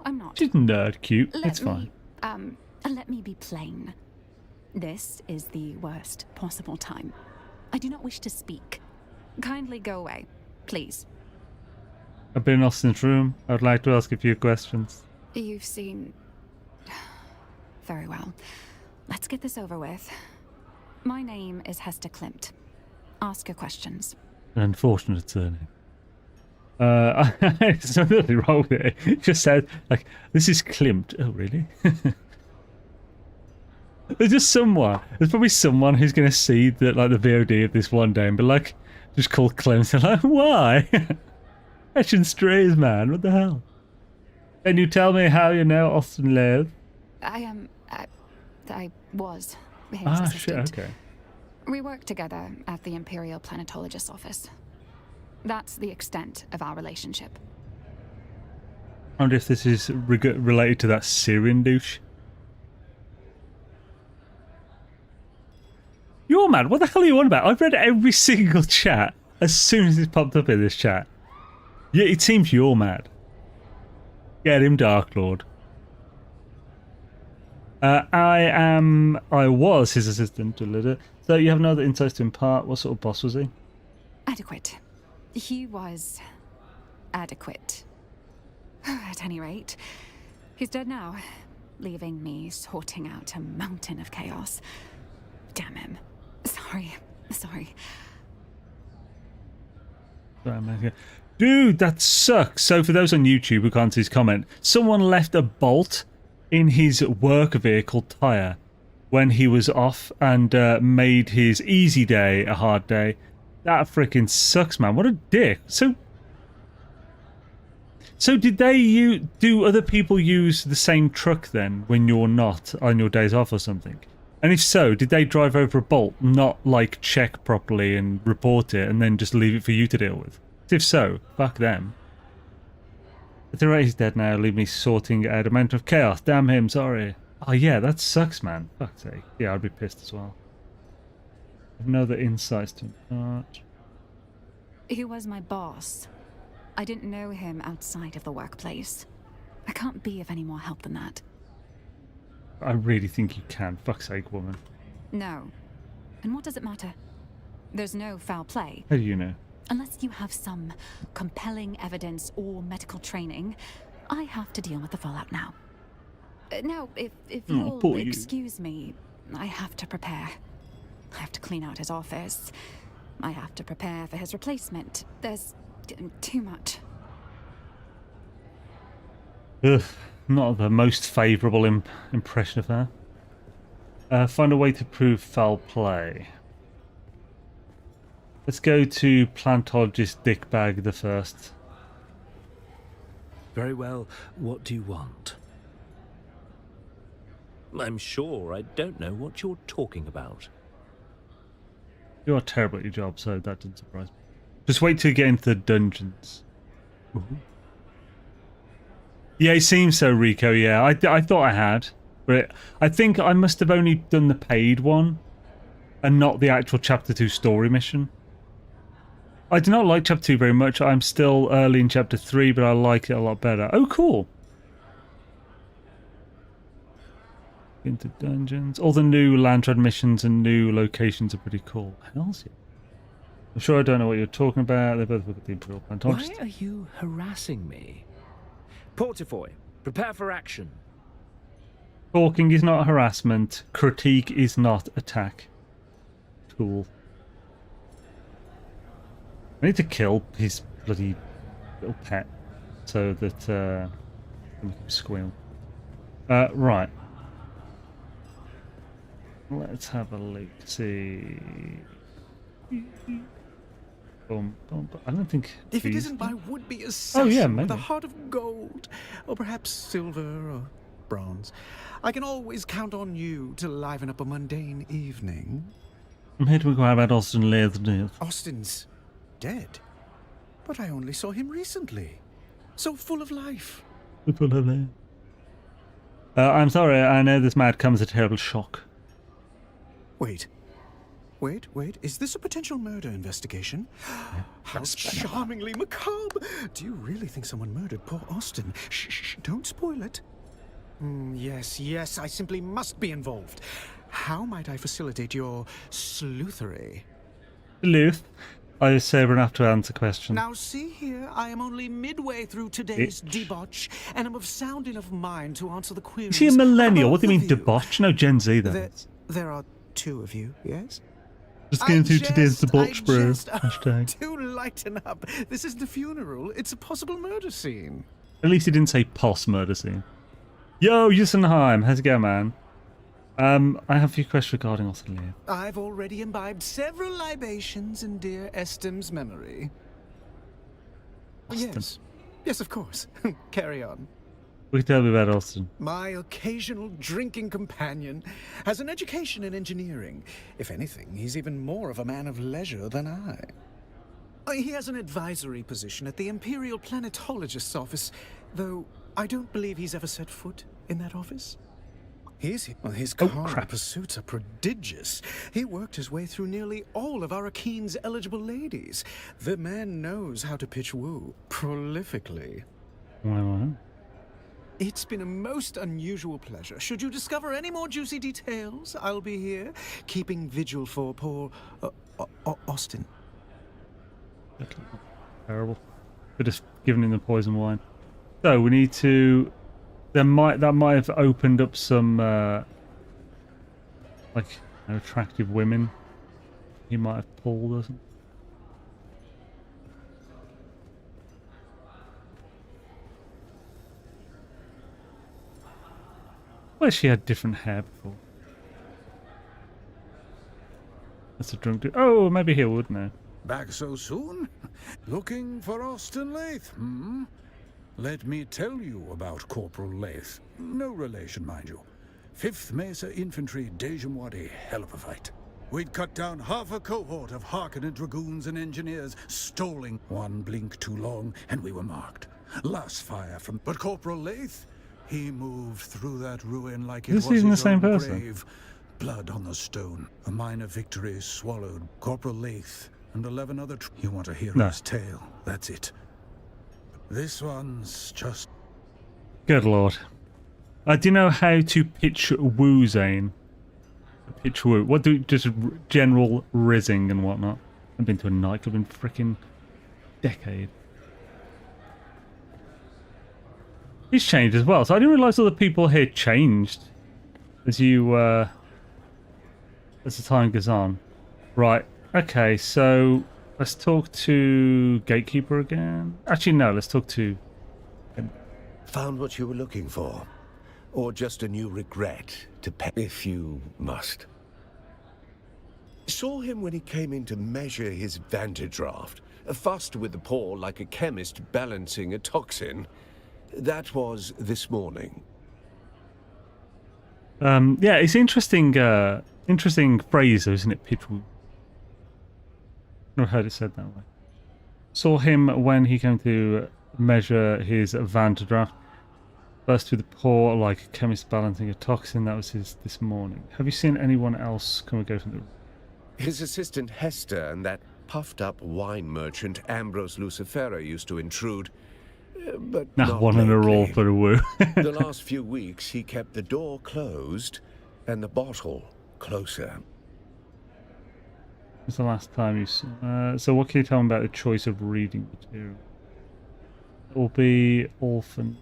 H: I'm not.
A: She's nerd cute. It's fine.
H: Let me be plain. This is the worst possible time. I do not wish to speak. Kindly go away, please.
A: I've been in Austin's room. I would like to ask a few questions.
H: You've seen... Very well. Let's get this over with. My name is Hester Klimt. Ask your questions.
A: An unfortunate surname. There's nothing wrong with it. It just said, like, this is Klimt. Oh, really? There's probably someone who's going to see the VOD of this one day and be like, just call Klimt. Like, why? Catching strays, man. What the hell? Can you tell me how you know Austin live?
H: I was his
A: assistant. Shit, okay.
H: We worked together at the Imperial Planetologist's office. That's the extent of our relationship.
A: I wonder if this is related to that Syrian douche. You're mad. What the hell are you on about? I've read every single chat as soon as it's popped up in this chat. Yeah, it seems you're mad. Get him, Dark Lord. I was his assistant. So you have no other insights to impart. What sort of boss was he?
H: Adequate. He was adequate. At any rate, he's dead now, leaving me sorting out a mountain of chaos. Damn him. Sorry.
A: Dude, that sucks. So for those on YouTube who can't see his comment, someone left a bolt in his work vehicle tyre when he was off and made his easy day a hard day. That freaking sucks, man. What a dick. So did do other people use the same truck then when you're not on your days off or something? And if so, did they drive over a bolt, not like check properly and report it, and then just leave it for you to deal with? If so, fuck them. The right, he's dead now. Leave me sorting out a mountain of chaos. Damn him, sorry. Oh yeah, that sucks, man. Fuck's sake. Yeah, I'd be pissed as well. Another insights to impart.
H: He was my boss. I didn't know him outside of the workplace. I can't be of any more help than that.
A: I really think you can. Fuck's sake, woman.
H: No. And what does it matter? There's no foul play.
A: How do you know?
H: Unless you have some compelling evidence or medical training, I have to deal with the fallout now. Now, if you'll excuse me, I have to prepare. I have to clean out his office. I have to prepare for his replacement. There's too much.
A: Ugh, not the most favourable impression of her. Find a way to prove foul play. Let's go to plantologist Dickbag the first.
E: Very well. What do you want? I'm sure I don't know what you're talking about.
A: You are terrible at your job, so that didn't surprise me. Just wait till you get into the dungeons. Ooh. Yeah, it seems so, Rico. Yeah, I thought I had, but I think I must have only done the paid one and not the actual Chapter 2 story mission. I do not like Chapter 2 very much. I'm still early in Chapter 3, but I like it a lot better. Oh, cool. Into dungeons. All the new Lantern missions and new locations are pretty cool. Hell's yeah. I'm sure I don't know what you're talking about. They both look at the Imperial Plantologist.
E: Why are you harassing me? Portafoy, prepare for action.
A: Talking is not harassment. Critique is not attack. Cool. I need to kill his bloody little pet so that I make him squeal. Right. Let's have a look. See. Boom, boom, boom. I don't think.
M: If it isn't my would-be assassin with a heart of gold, or perhaps silver or bronze, I can always count on you to liven up a mundane evening.
A: I'm here to inquire about Austin Lathrop.
M: Austin's dead, but I only saw him recently. So full of life.
A: Full of life. I'm sorry. I know this might come as a terrible shock.
M: Wait. Is this a potential murder investigation? How charmingly macabre! Do you really think someone murdered poor Austin? Shh, don't spoil it. Yes, I simply must be involved. How might I facilitate your sleuthery?
A: Sleuth? I was sober enough to answer questions.
M: Now see here, I am only midway through today's debauch, and am of sound enough mind to answer the queries.
A: Is he a millennial? What do you mean debauch? No, Gen Z then.
M: There are two of you, yes?
A: Just going through today's debauch, bro. Hashtag.
M: Do lighten up. This isn't a funeral. It's a possible murder scene.
A: At least he didn't say post-murder scene. Yo, Yusenheim. How's it going, man? I have a few questions regarding Austin Lee.
M: I've already imbibed several libations in dear Estim's memory.
A: Austin.
M: Yes, of course. Carry on.
A: What can you tell me about Austin?
M: My occasional drinking companion has an education in engineering. If anything, he's even more of a man of leisure than I. He has an advisory position at the Imperial Planetologist's office, though I don't believe he's ever set foot in that office. His carnal pursuits are prodigious. He worked his way through nearly all of Arrakeen's eligible ladies. The man knows how to pitch woo prolifically.
A: Well.
M: It's been a most unusual pleasure. Should you discover any more juicy details, I'll be here, keeping vigil for poor Austin.
A: Terrible. Could have given him the poison wine. So we need to. That might have opened up some attractive women. He might have pulled or something. Well, she had different hair before. That's a drunk dude. Oh, maybe he would know.
I: Back so soon? Looking for Austin Lathe, Let me tell you about Corporal Lathe. No relation, mind you. 5th Mesa Infantry, Dejamwadi, hell of a fight. We'd cut down half a cohort of Harkonnen dragoons and engineers, stalling. One blink too long, and we were marked. Last fire from... But Corporal Lath, he moved through that ruin like it was his
A: the same
I: own
A: person?
I: grave. Blood on the stone. A minor victory swallowed. Corporal Lath and 11 other... You want a hero's tale, that's it. This one's just...
A: Good lord. Do you know how to pitch woo, Zane? Pitch woo. What do just general rizzing and whatnot? I've been to a nightclub in freaking decade. He's changed as well, so I didn't realise all the people here changed as you as the time goes on. Right. Okay. So let's talk to Gatekeeper again. Actually, no. Let's talk to.
G: Found what you were looking for? Or just a new regret to pay, if you must? Saw him when he came in to measure his Vanderdraft. Fussed with the paw like a chemist balancing a toxin. That was this morning.
A: Yeah, it's interesting. Interesting phrase, though, isn't it? Pitch woo. Never heard it said that way. Saw him when he came to measure his Vanderdraft. Burst through the pore like a chemist balancing a toxin. That was his this morning. Have you seen anyone else come and go from the...
G: His assistant Hester and that puffed-up wine merchant Ambrose Lucifera used to intrude, but not
A: one in a roll
G: lately.
A: for a woo.
G: The last few weeks, he kept the door closed and the bottle closer.
A: When's the last time you saw... so what can you tell me about the choice of reading material? It will be orphan.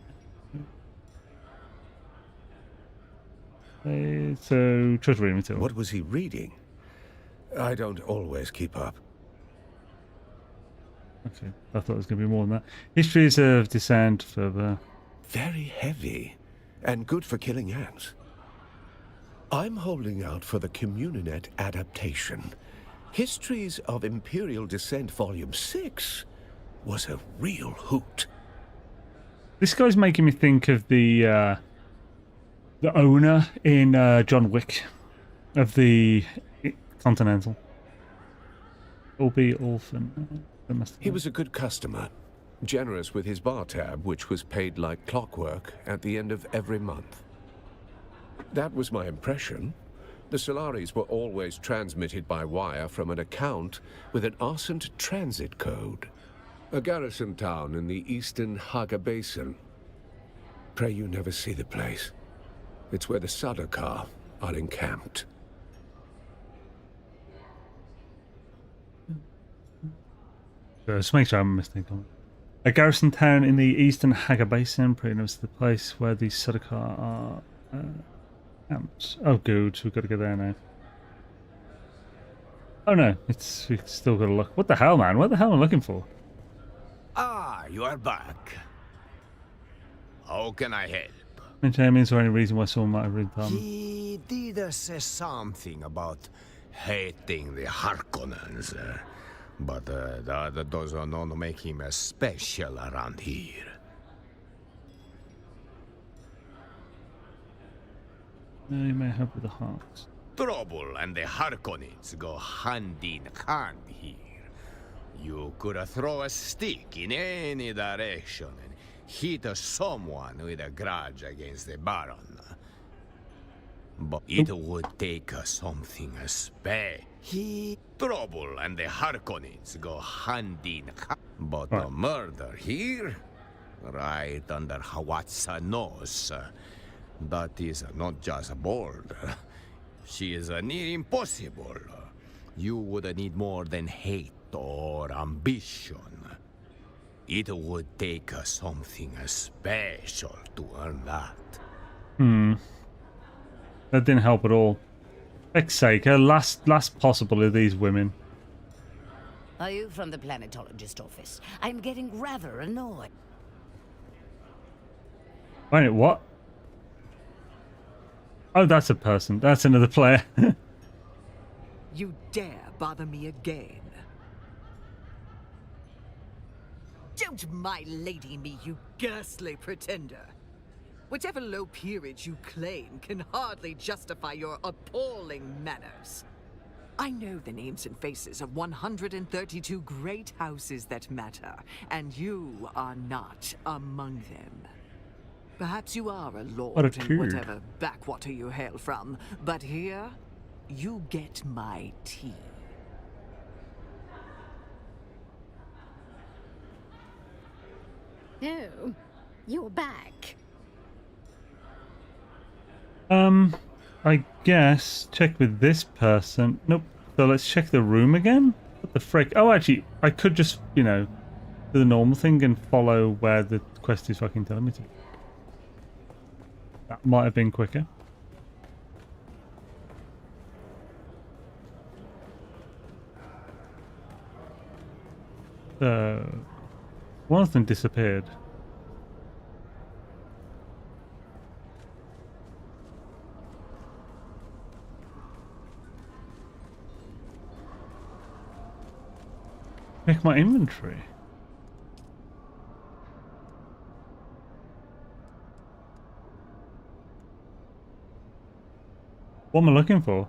A: So, choice of reading material.
G: What was he reading? I don't always keep up.
A: Okay, I thought it was going to be more than that. Histories of Descent for...
G: Very heavy, and good for killing ants. I'm holding out for the Communinet adaptation. Histories of Imperial Descent Volume 6 was a real hoot.
A: This guy's making me think of the owner in John Wick of the Continental. Will be orphan.
G: He was a good customer, generous with his bar tab, which was paid like clockwork at the end of every month. That was my impression. The Solaris were always transmitted by wire from an account with an Arsent transit code. A garrison town in the eastern Haga Basin. Pray you never see the place. It's where the Sardaukar are encamped.
A: Just make sure I'm mistaken. A garrison town in the eastern Haga Basin, pretty close to the place where the Sardaukar are camped. Oh, good. We've got to go there now. Oh no, it's still got to look. What the hell, man? What the hell am I looking for?
J: Ah, you are back. How can I help?
A: Jamie, is there any reason why someone might have read that?
J: He did say something about hating the Harkonnens, but that does not make him special around here.
A: No, you may help with the hearts.
J: Trouble and the Harkonnens go hand in hand here. You could throw a stick in any direction and hit someone with a grudge against the Baron. But it would take something special. Trouble and the Harkonnens go hand in hand. But the murder here, right under Hawat's nose, that is not just bold. She is near impossible. You would need more than hate or ambition. It would take something special to earn that.
A: That didn't help at all. Heck's sake, last possible of these women.
N: Are you from the planetologist office? I'm getting rather annoyed.
A: Wait, what? Oh, that's a person. That's another player.
O: You dare bother me again? Don't my lady me, you ghastly pretender. Whichever low peerage you claim can hardly justify your appalling manners. I know the names and faces of 132 great houses that matter, and you are not among them. Perhaps you are a lord in whatever backwater you hail from, but here, you get my tea.
H: Oh, you're back.
A: I guess check with this person. Nope. So let's check the room again. What the frick? Oh, actually, I could just, you know, do the normal thing and follow where the quest is fucking telling me to. That might have been quicker. One of them disappeared. Check my inventory. What am I looking for?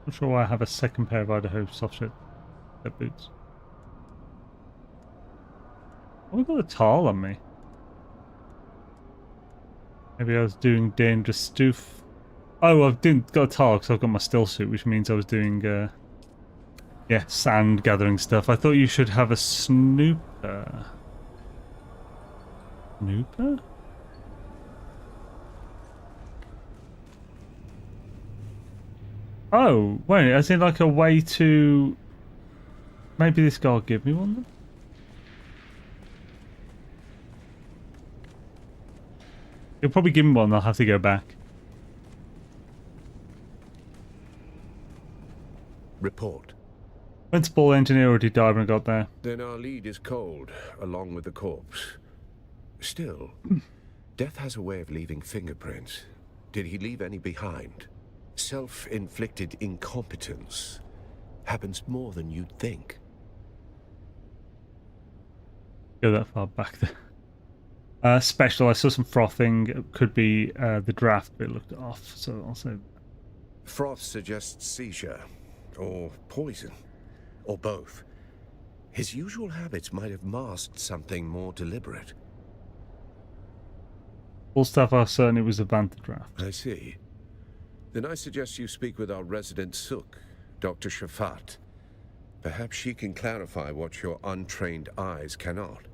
A: I'm sure why I have a second pair of Idaho soft shell boots. Oh, we got a towel on me. Maybe I was doing dangerous stuff. Oh, I've got a towel because I've got my still suit, which means I was doing, yeah, sand gathering stuff. I thought you should have a snooper. Snooper? Oh, wait, as in like a way to... Maybe this guy will give me one then? He'll probably give me one, I'll have to go back.
G: Report.
A: Principal engineer already died when I got there.
G: Then our lead is cold, along with the corpse. Still, death has a way of leaving fingerprints. Did he leave any behind? Self-inflicted incompetence happens more than you'd think.
A: Go that far back there. Special, I saw some frothing. It could be the draft bit looked off, so I'll say...
G: Froth suggests seizure, or poison, or both. His usual habits might have masked something more deliberate.
A: All staff are certain it was a Vanta draft.
G: I see. Then I suggest you speak with our resident Sook, Dr. Shafat. Perhaps she can clarify what your untrained eyes cannot.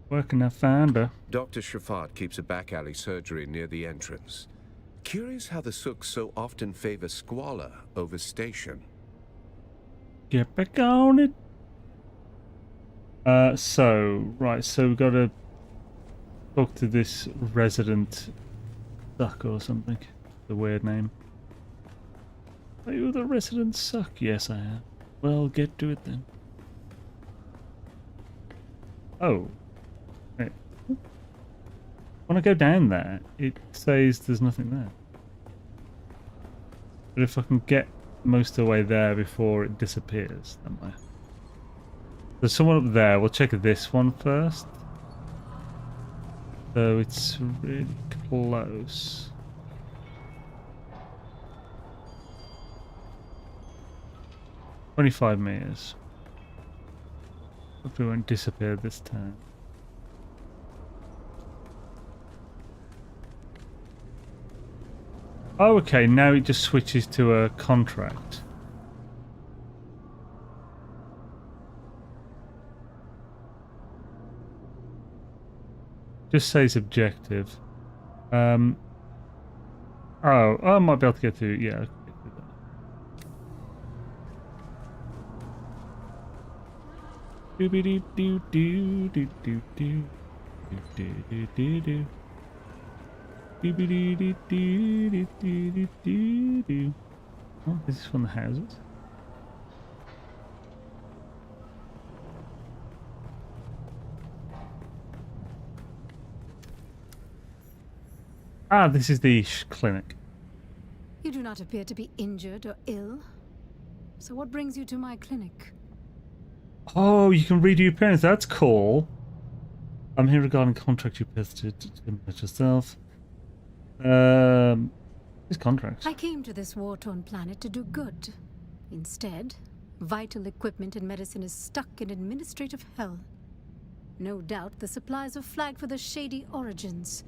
A: Where can I find her?
G: Dr. Shafat keeps a back alley surgery near the entrance. Curious how the Sooks so often favor squalor over station.
A: Get back on it. So we've got to talk to this resident Suck or something. The weird name. Are you the resident Suck? Yes, I am. Well, get to it then. Oh. Wait. When I go down there, it says there's nothing there. But if I can get most of the way there before it disappears, then I... There's someone up there. We'll check this one first. So it's really close. "25 meters. Hopefully it won't disappear this time. Oh, okay, now it just switches to a contract. Just says objective. Oh, I might be able to get to, yeah. Doobie doo doo doo doo doo doo doo doo doo. Doobie doo doo doo doo doo doo doo. Oh, this is from the houses. Ah, this is the clinic.
H: You do not appear to be injured or ill. So what brings you to my clinic?
A: Oh, you can redo your appearance. That's cool. I'm here regarding contract you passed to implement yourself. This contract.
P: I came to this war-torn planet to do good. Instead, vital equipment and medicine is stuck in administrative hell. No doubt the supplies are flagged for their shady origins.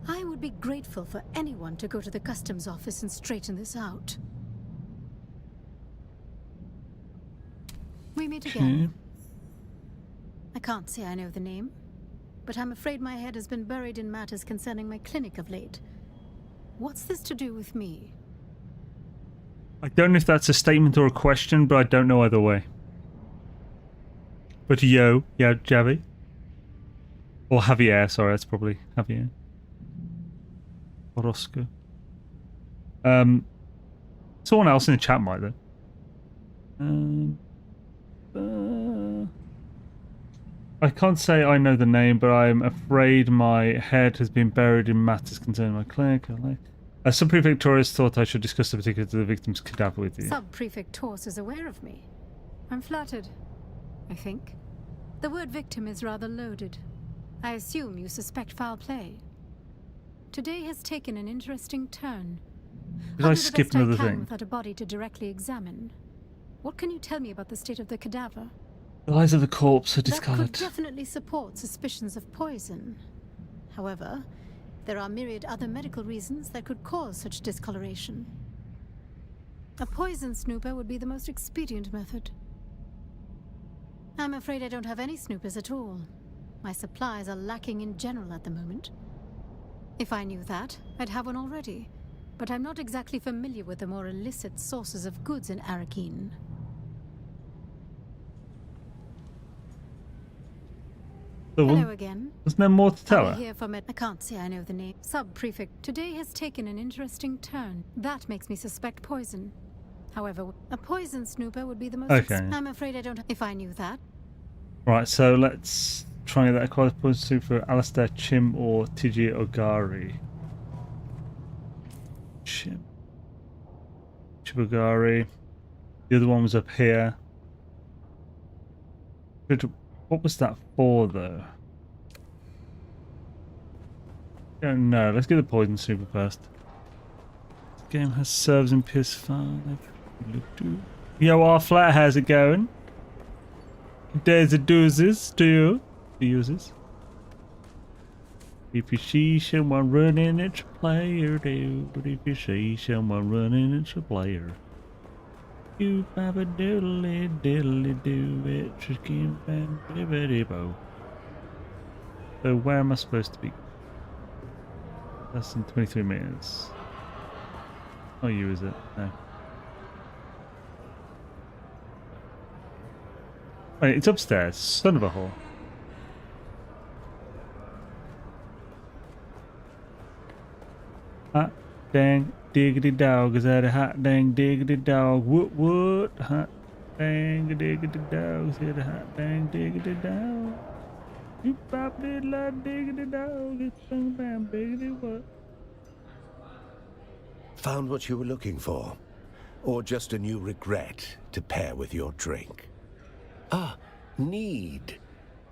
P: I would be grateful for anyone to go to the customs office and straighten this out. We meet again. I can't say I know the name, but I'm afraid my head has been buried in matters concerning my clinic of late. What's this to do with me?
A: I don't know if that's a statement or a question, but I don't know either way. But yeah, Javi. Or Javier, sorry, that's probably Javier. Orozco. Someone else in the chat might though. I can't say I know the name, but I'm afraid my head has been buried in matters concerning my clinic. Sub-Prefect Torres thought I should discuss the particulars of the victim's cadaver with you.
P: Sub-Prefect Torres is aware of me. I'm flattered, I think. The word victim is rather loaded. I assume you suspect foul play. Today has taken an interesting turn.
A: Did I skip another thing?
P: Without a body to directly examine. What can you tell me about the state of the cadaver?
A: The eyes of the corpse are discolored.
P: That could definitely support suspicions of poison. However, there are myriad other medical reasons that could cause such discoloration. A poison snooper would be the most expedient method. I'm afraid I don't have any snoopers at all. My supplies are lacking in general at the moment. If I knew that, I'd have one already. But I'm not exactly familiar with the more illicit sources of goods in Arrakeen. Hello again.
A: There's no more to tell her.
P: Here from it. I can't say I know the name. Sub-Prefect. Today has taken an interesting turn. That makes me suspect poison. However, a poison snooper would be the most...
A: Okay.
P: I'm afraid I don't... If I knew that.
A: Right, so let's try and get that acquired poison snooper for Alistair, Chim, or Tiji Ogari. Chim. Chibogari. The other one was up here. What was that for, though? Don't know. Let's get the poison snooper first. The game has servers in PS5. Yo, our flat, how's it going? There's a doozies to you. The users. If you see someone running, it's a player, dude. If you see someone running, it's a player. You baba doodly diddly do, it's a skin bam bibbity bo. So where am I supposed to be? Less than 23 minutes. Oh, you is it? No. Wait, it's upstairs. Son of a whore. Hot dang diggity dog. Is that a hot dang diggity dog? What? Hot dang diggity dog. Is that a hot dang diggity dog? You pop it like diggity dog. It's bang bam diggity what?
G: Found what you were looking for? Or just a new regret to pair with your drink? Ah, need.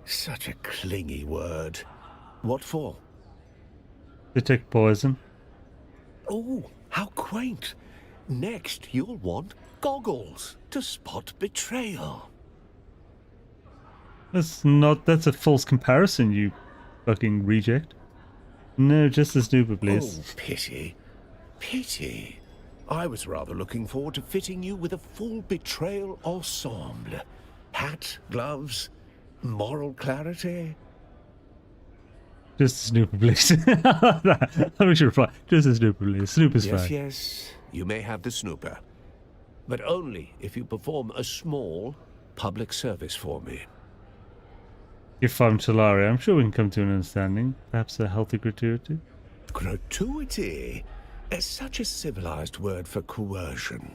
G: Such a clingy word. What for?
A: Detect poison.
G: Oh, how quaint. Next, you'll want goggles to spot betrayal.
A: That's a false comparison, you fucking reject. No, just a snooper, please.
G: Oh, pity. Pity. I was rather looking forward to fitting you with a full betrayal ensemble. Hat, gloves, moral clarity.
A: Just a snooper, please. Let me reply. Just a snooper, please. Snooper's fine.
G: Yes, yes, you may have the snooper. But only if you perform a small public service for me.
A: If I'm Talaria, I'm sure we can come to an understanding. Perhaps a healthy gratuity.
G: Gratuity? Is such a civilized word for coercion.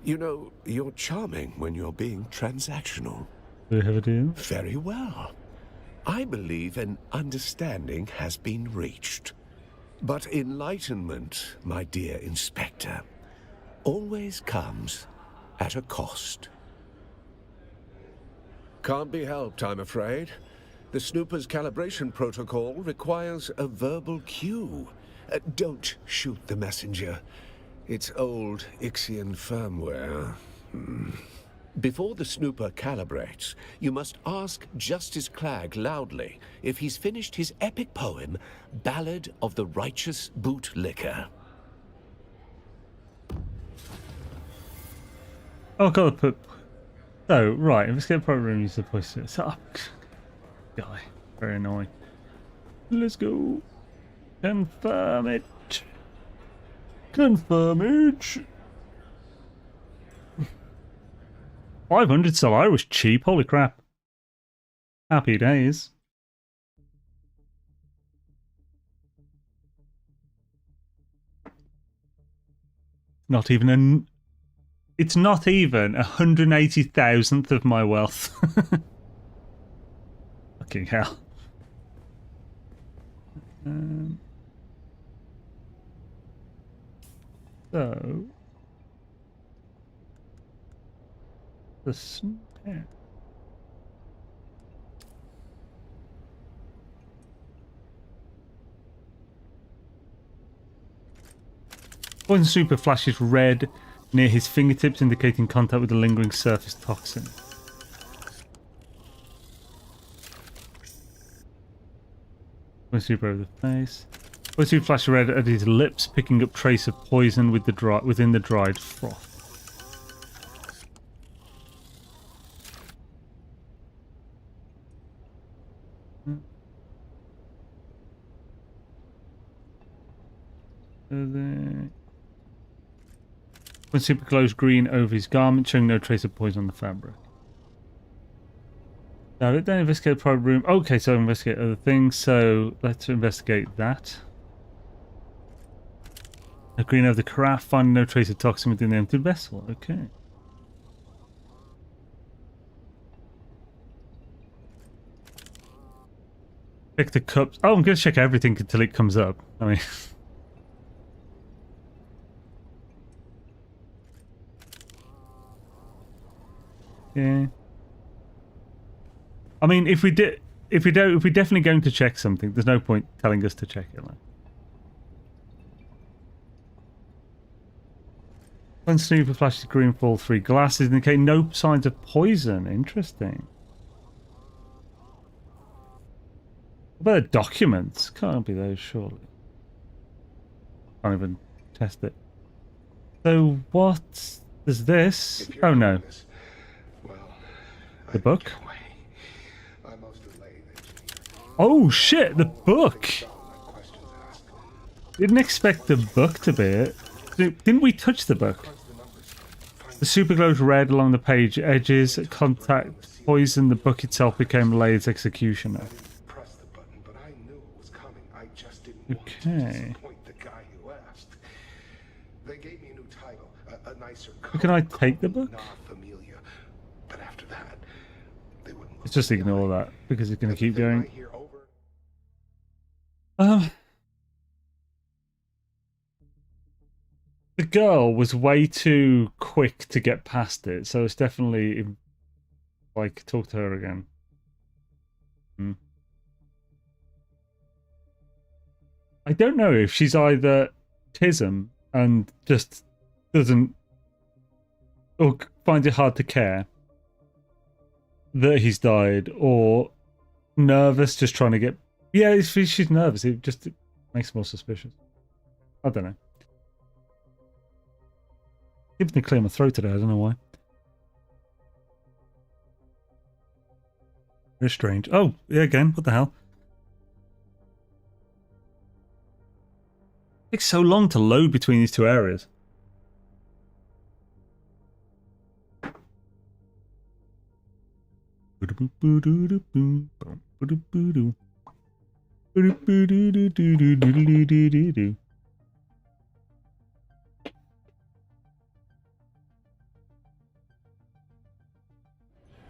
G: You know, you're charming when you're being transactional.
A: Do we have a deal?
G: Very well. I believe an understanding has been reached. But enlightenment, my dear Inspector, always comes at a cost. Can't be helped, I'm afraid. The snooper's calibration protocol requires a verbal cue. Don't shoot the messenger. It's old Ixian firmware. Before the snooper calibrates, you must ask Justice Clag loudly if he's finished his epic poem, Ballad of the Righteous Bootlicker.
A: Oh, I've got to put... Oh, right. Investigate private room, use the voice. Oh, guy. Very annoying. Let's go. Confirm it. Confirm it. 500 Solar was cheap. Holy crap. Happy days. Not even an... It's not even 180,000th of my wealth. Fucking hell. So... The snare. Poison super flashes red near his fingertips, indicating contact with the lingering surface toxin. Poison super over the face. Poison super flashes red at his lips, picking up trace of poison with the within the dried froth. When super glows green over his garment, showing no trace of poison on the fabric. Now, don't investigate the private room. Okay, so investigate other things. So let's investigate that. A green over the carafe, finding no trace of toxin within the empty vessel. Okay. Check the cups. Oh, I'm going to check everything until it comes up. I mean. Yeah. I mean, if we're definitely going to check something, there's no point telling us to check it. Like. When snooper flashes green for all three glasses, indicate no signs of poison. Interesting. What about the documents? Can't be those, surely. Can't even test it. So what is this? Oh no. The book? Oh shit, the book! Didn't expect the book to be it. Didn't we touch the book? The super glows red along the page edges. Contact poison. The book itself became Lade's executioner. Okay. Can I take the book? Let's just ignore that because it's going to keep going. The girl was way too quick to get past it, so it's definitely like talk to her again. I don't know if she's either Tism and just doesn't or finds it hard to care that he's died, or nervous, just trying to get... Yeah, if she's nervous, it just makes more suspicious. I don't know. Gives me clear my throat today, I don't know why. Very strange. Oh, yeah, again, what the hell? It takes so long to load between these two areas.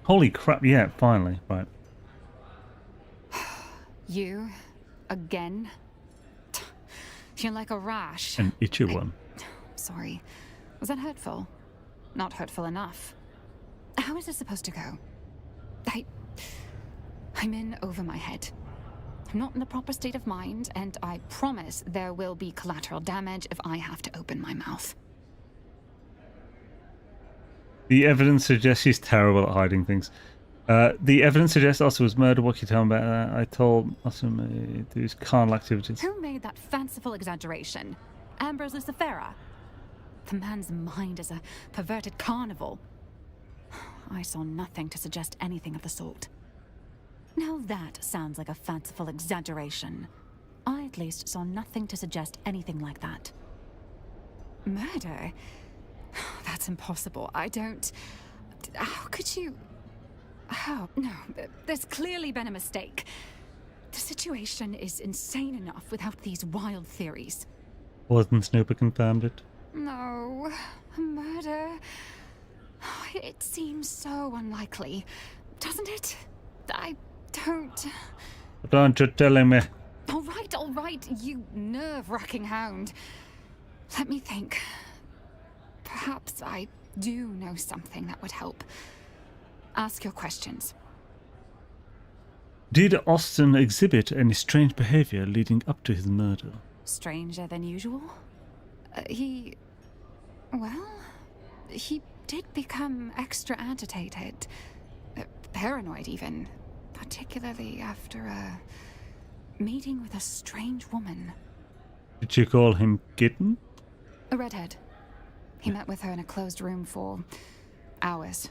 A: Holy crap, yeah, finally, right.
H: You? Again? You're like a rash.
A: An itchy one.
H: Sorry. Was that hurtful? Not hurtful enough. How is this supposed to go? I'm in over my head. I'm not in a proper state of mind, and I promise there will be collateral damage if I have to open my mouth.
A: The evidence suggests she's terrible at hiding things. The evidence suggests Oscar was murdered. What can you tell me about that? I told Oscar to do his carnal activities.
H: Who made that fanciful exaggeration? Ambrose Lucifera? The man's mind is a perverted carnival. I saw nothing to suggest anything of the sort. Now that sounds like a fanciful exaggeration. I at least saw nothing to suggest anything like that. Murder? That's impossible. I don't... How could you... Oh, no. There's clearly been a mistake. The situation is insane enough without these wild theories.
A: Wasn't Snooper confirmed it?
H: No. Murder? It seems so unlikely, doesn't it? I don't...
A: Don't you telling me?
H: All right, you nerve-wracking hound. Let me think. Perhaps I do know something that would help. Ask your questions.
A: Did Austin exhibit any strange behavior leading up to his murder?
H: Stranger than usual? He did become extra agitated. Paranoid, even. Particularly after a meeting with a strange woman.
A: Did you call him Kitten?
H: A redhead. He met with her in a closed room for hours.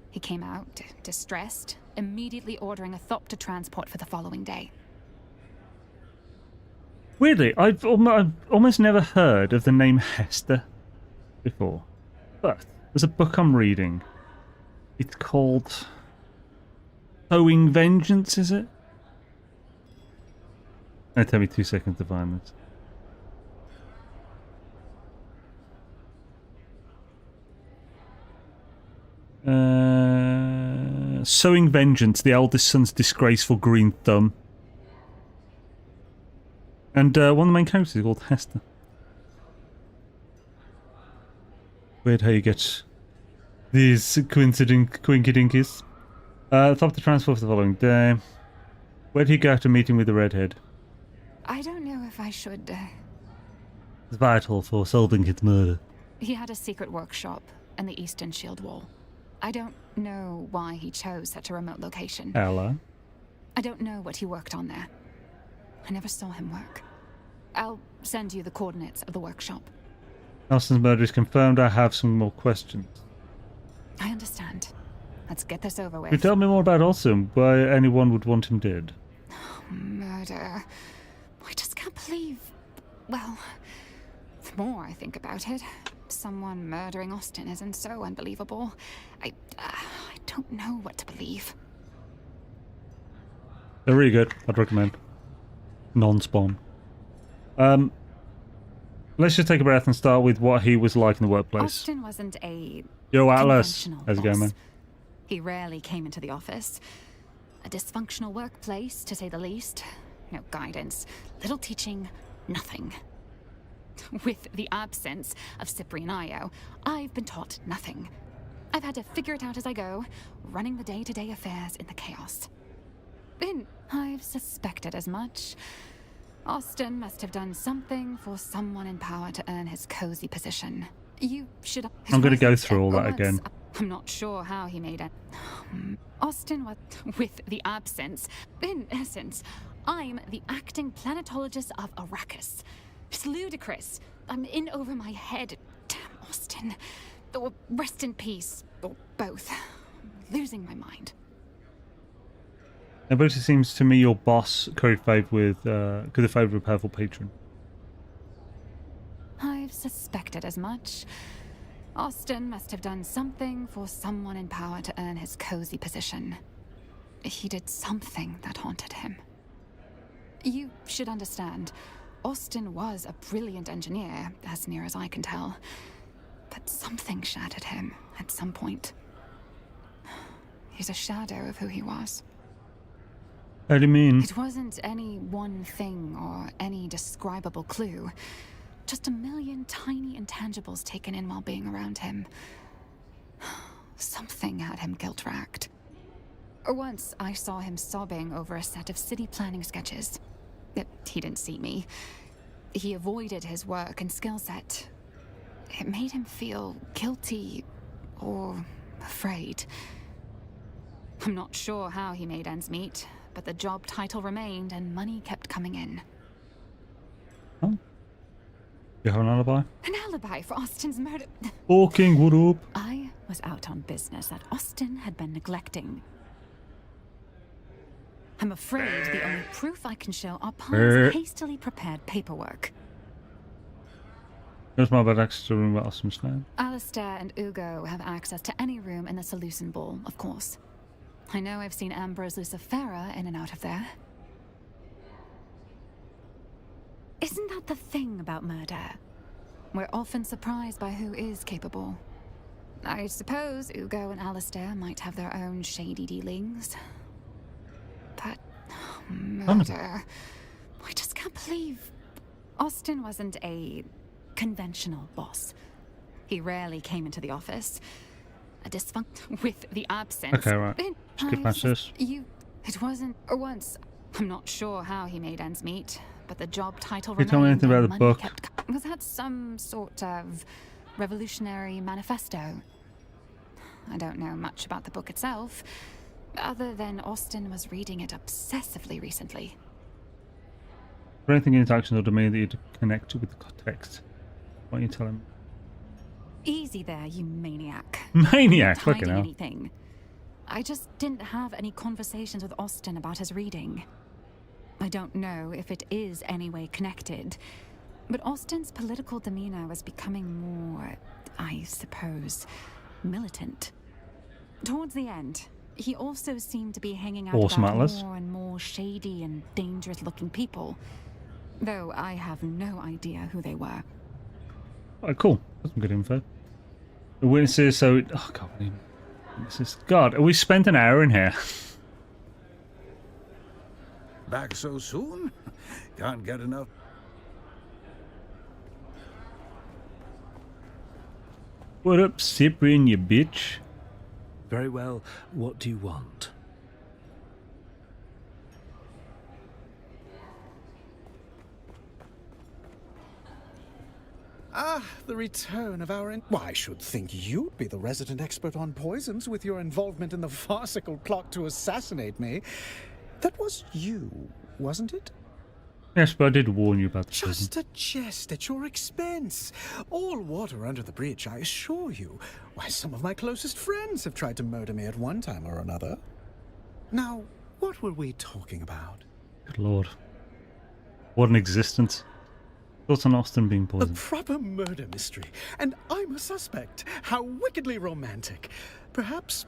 H: He came out, distressed, immediately ordering a Thopter transport for the following day.
A: Weirdly, I've almost never heard of the name Hester before. But there's a book I'm reading. It's called Sowing Vengeance, is it? It'll take me 2 seconds to find this. Sowing Vengeance, the eldest son's disgraceful green thumb. And one of the main characters is called Hester. Weird how you get these quinkydinkies. Thought the transport for the following day. Where'd he go after meeting with the redhead?
H: I don't know if I should...
A: It's vital for solving his murder.
H: He had a secret workshop in the Eastern Shield Wall. I don't know why he chose such a remote location.
A: Hello?
H: I don't know what he worked on there. I never saw him work. I'll send you the coordinates of the workshop.
A: Austin's murder is confirmed. I have some more questions.
H: I understand. Let's get this over with.
A: Could you tell me more about Austin? Why anyone would want him dead?
H: Murder. I just can't believe... Well, the more I think about it, someone murdering Austin isn't so unbelievable. I don't know what to believe.
A: They're really good. I'd recommend. Non-spawn. Let's just take a breath and start with what he was like in the workplace.
H: Austin wasn't a
A: Yo, Atlas.
H: conventional
A: How's it going,
H: boss.
A: man?
H: He rarely came into the office. A dysfunctional workplace, to say the least. No guidance, little teaching, nothing. With the absence of Cyprian Io, I've been taught nothing. I've had to figure it out as I go, running the day-to-day affairs in the chaos. Then I've suspected as much. Austin must have done something for someone in power to earn his cozy position. You should...
A: I'm going to go through all that again.
H: I'm not sure how he made it. Austin was... With the absence... In essence, I'm the acting planetologist of Arrakis. It's ludicrous. I'm in over my head. Damn Austin. Or rest in peace. Or both. I'm losing my mind.
A: Now, but it seems to me your boss could favor with a powerful patron.
H: I've suspected as much. Austin must have done something for someone in power to earn his cozy position. He did something that haunted him. You should understand, Austin was a brilliant engineer, as near as I can tell. But something shattered him at some point. He's a shadow of who he was.
A: How do you mean?
H: It wasn't any one thing or any describable clue. Just a million tiny intangibles taken in while being around him. Something had him guilt-racked. Once I saw him sobbing over a set of city planning sketches. He didn't see me. He avoided his work and skill set. It made him feel guilty or afraid. I'm not sure how he made ends meet, but the job title remained and money kept coming in.
A: Oh. You have an alibi?
H: An alibi for Austin's murder.
A: Walking, what up?
H: I was out on business that Austin had been neglecting. I'm afraid the only proof I can show are piles of hastily prepared paperwork.
A: Here's my bad access to room where Austin's found.
H: Alistair and Ugo have access to any room in the Seleucid Ball, of course. I know I've seen Ambrose Lucifera in and out of there. Isn't that the thing about murder? We're often surprised by who is capable. I suppose Ugo and Alistair might have their own shady dealings. But murder... I just can't believe... Austin wasn't a conventional boss. He rarely came into the office. A dysfunction with the absence...
A: Okay, right. Skip past this.
H: It wasn't... Once... I'm not sure how he made ends meet, but the job title
A: Can you tell me anything about the book?
H: Was that some sort of revolutionary manifesto? I don't know much about the book itself, other than Austin was reading it obsessively recently.
A: Is there anything in its actions or domain that you'd connect with the context? Why don't you tell him?
H: Easy there, you maniac.
A: Maniac,
H: Not
A: fucking
H: hiding
A: hell.
H: anything. I just didn't have any conversations with Austin about his reading. I don't know if it is anyway connected, but Austin's political demeanor was becoming more, I suppose, militant. Towards the end, he also seemed to be hanging out
A: Awesome,
H: about
A: Atlas.
H: more and more shady and dangerous-looking people, though I have no idea who they were.
A: Oh, cool. That's some good info. The witnesses, so... Oh, God. Witnesses. God, we spent an hour in here.
I: Back so soon? Can't get enough.
A: What up, Cyprian, you bitch?
E: Very well. What do you want?
M: Ah, the return of our... Why, I should think you'd be the resident expert on poisons with your involvement in the farcical plot to assassinate me. That was you, wasn't it?
A: Yes, but I did warn you about the prison.
M: Just a jest at your expense. All water under the bridge, I assure you. Why, some of my closest friends have tried to murder me at one time or another. Now, what were we talking about?
A: Good lord. What an existence. Thoughts on Austin being
M: A
A: poisoned?
M: proper murder mystery, and I'm a suspect. How wickedly romantic. Perhaps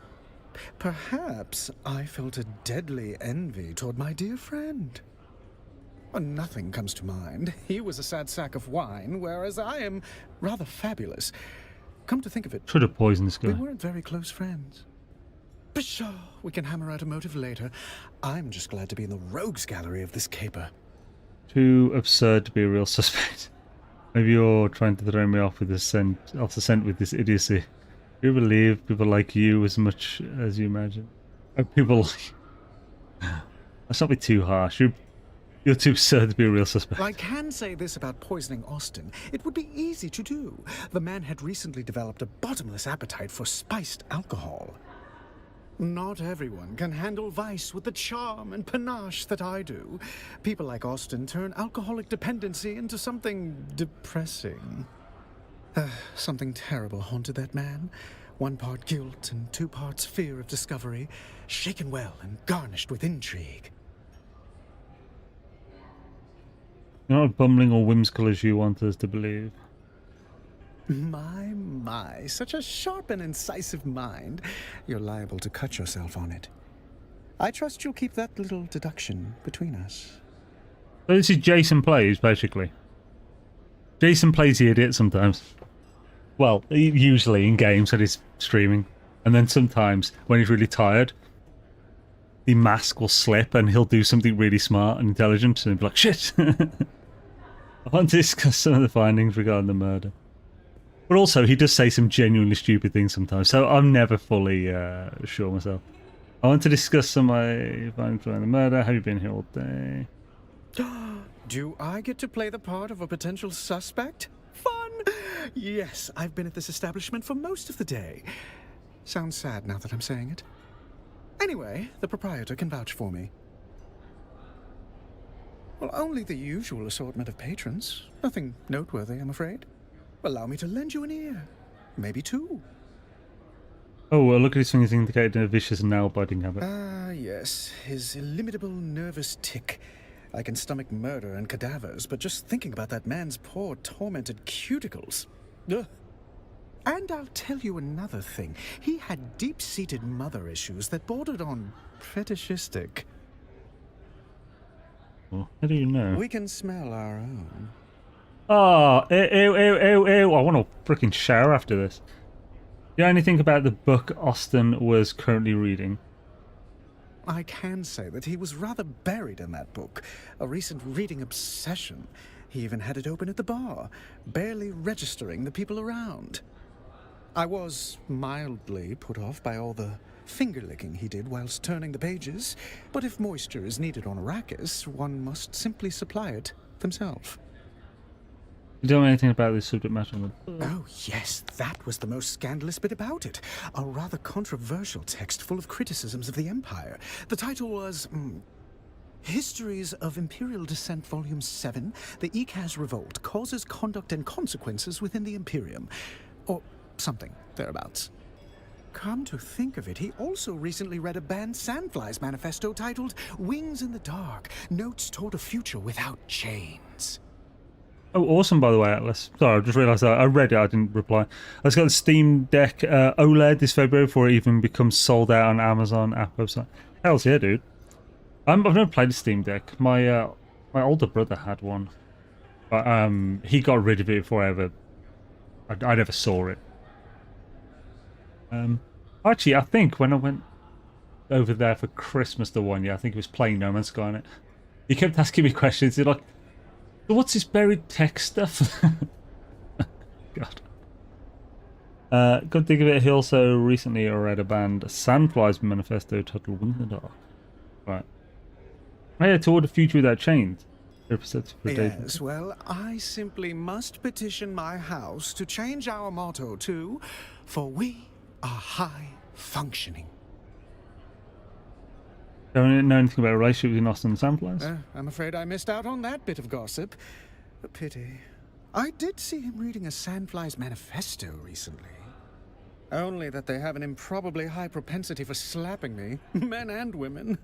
M: I felt a deadly envy toward my dear friend. Nothing comes to mind. He was a sad sack of wine, whereas I am rather fabulous. Come to think of it,
A: Should have poisoned this
M: we
A: guy.
M: weren't very close friends. Pshaw, we can hammer out a motive later. I'm just glad to be in the rogues gallery of this caper.
A: Too absurd to be a real suspect. Maybe you're trying to throw me off with this off the scent with this idiocy. Do you believe people like you as much as you imagine? People like... Let's not be too harsh. You're too absurd to be a real suspect.
M: I can say this about poisoning Austin. It would be easy to do. The man had recently developed a bottomless appetite for spiced alcohol. Not everyone can handle vice with the charm and panache that I do. People like Austin turn alcoholic dependency into something depressing. Something terrible haunted that man. 1 part guilt and 2 parts fear of discovery, shaken well and garnished with intrigue.
A: You're not as bumbling or whimsical as you want us to believe.
M: My, such a sharp and incisive mind. You're liable to cut yourself on it. I trust you'll keep that little deduction between us.
A: So this is Jason Plays, basically. Jason plays the idiot sometimes. Well, usually in games that he's streaming. And then sometimes, when he's really tired, the mask will slip and he'll do something really smart and intelligent and he'll be like, shit! I want to discuss some of the findings regarding the murder. But also, he does say some genuinely stupid things sometimes, so I'm never fully sure myself. I want to discuss some of my findings around the murder. Have you been here all day?
M: Do I get to play the part of a potential suspect? Fun! Yes, I've been at this establishment for most of the day. Sounds sad now that I'm saying it. Anyway, the proprietor can vouch for me. Well, only the usual assortment of patrons. Nothing noteworthy, I'm afraid. Allow me to lend you an ear. Maybe two.
A: Oh, well, look at his fingers indicating a vicious nail-biting habit.
M: Ah, yes. His illimitable nervous tick. I can stomach murder and cadavers, but just thinking about that man's poor, tormented cuticles. Ugh. And I'll tell you another thing. He had deep-seated mother issues that bordered on fetishistic.
A: Well, how do you know?
M: We can smell our own.
A: Oh, ew, ew, ew, ew. I want to freaking shower after this. Do you know anything about the book Austin was currently reading?
M: I can say that he was rather buried in that book. A recent reading obsession. He even had it open at the bar, barely registering the people around. I was mildly put off by all the finger-licking he did whilst turning the pages, but if moisture is needed on Arrakis, one must simply supply it themselves.
A: You don't know anything about this subject matter?
M: Oh, yes, that was the most scandalous bit about it. A rather controversial text full of criticisms of the Empire. The title was Histories of Imperial Descent, Volume 7, The Ikaz Revolt, Causes, Conduct, and Consequences Within the Imperium. Or something thereabouts. Come to think of it, he also recently read a banned Sandflies manifesto titled Wings in the Dark, Notes Toward a Future Without Chains.
A: Oh, awesome, by the way, Atlas. Sorry, I just realised I read it, I didn't reply. I just got the Steam Deck OLED this February before it even becomes sold out on Amazon app website. Hell's yeah, dude. I've never played a Steam Deck. My older brother had one. But he got rid of it before I ever saw it. Actually, I think when I went over there for Christmas the one year, I think it was playing No Man's Sky on it. He kept asking me questions. He's like, what's this buried tech stuff? God. Come to think of it, he also recently read a band Sandflies manifesto titled Wings in the Dark. Right. Oh yeah, toward a future without chains.
M: Yes, well, I simply must petition my house to change our motto to, for we are high functioning.
A: Don't know anything about a relationship between Austin and Sandflies?
M: I'm afraid I missed out on that bit of gossip. A pity. I did see him reading a Sandflies manifesto recently. Only that they have an improbably high propensity for slapping me, men and women.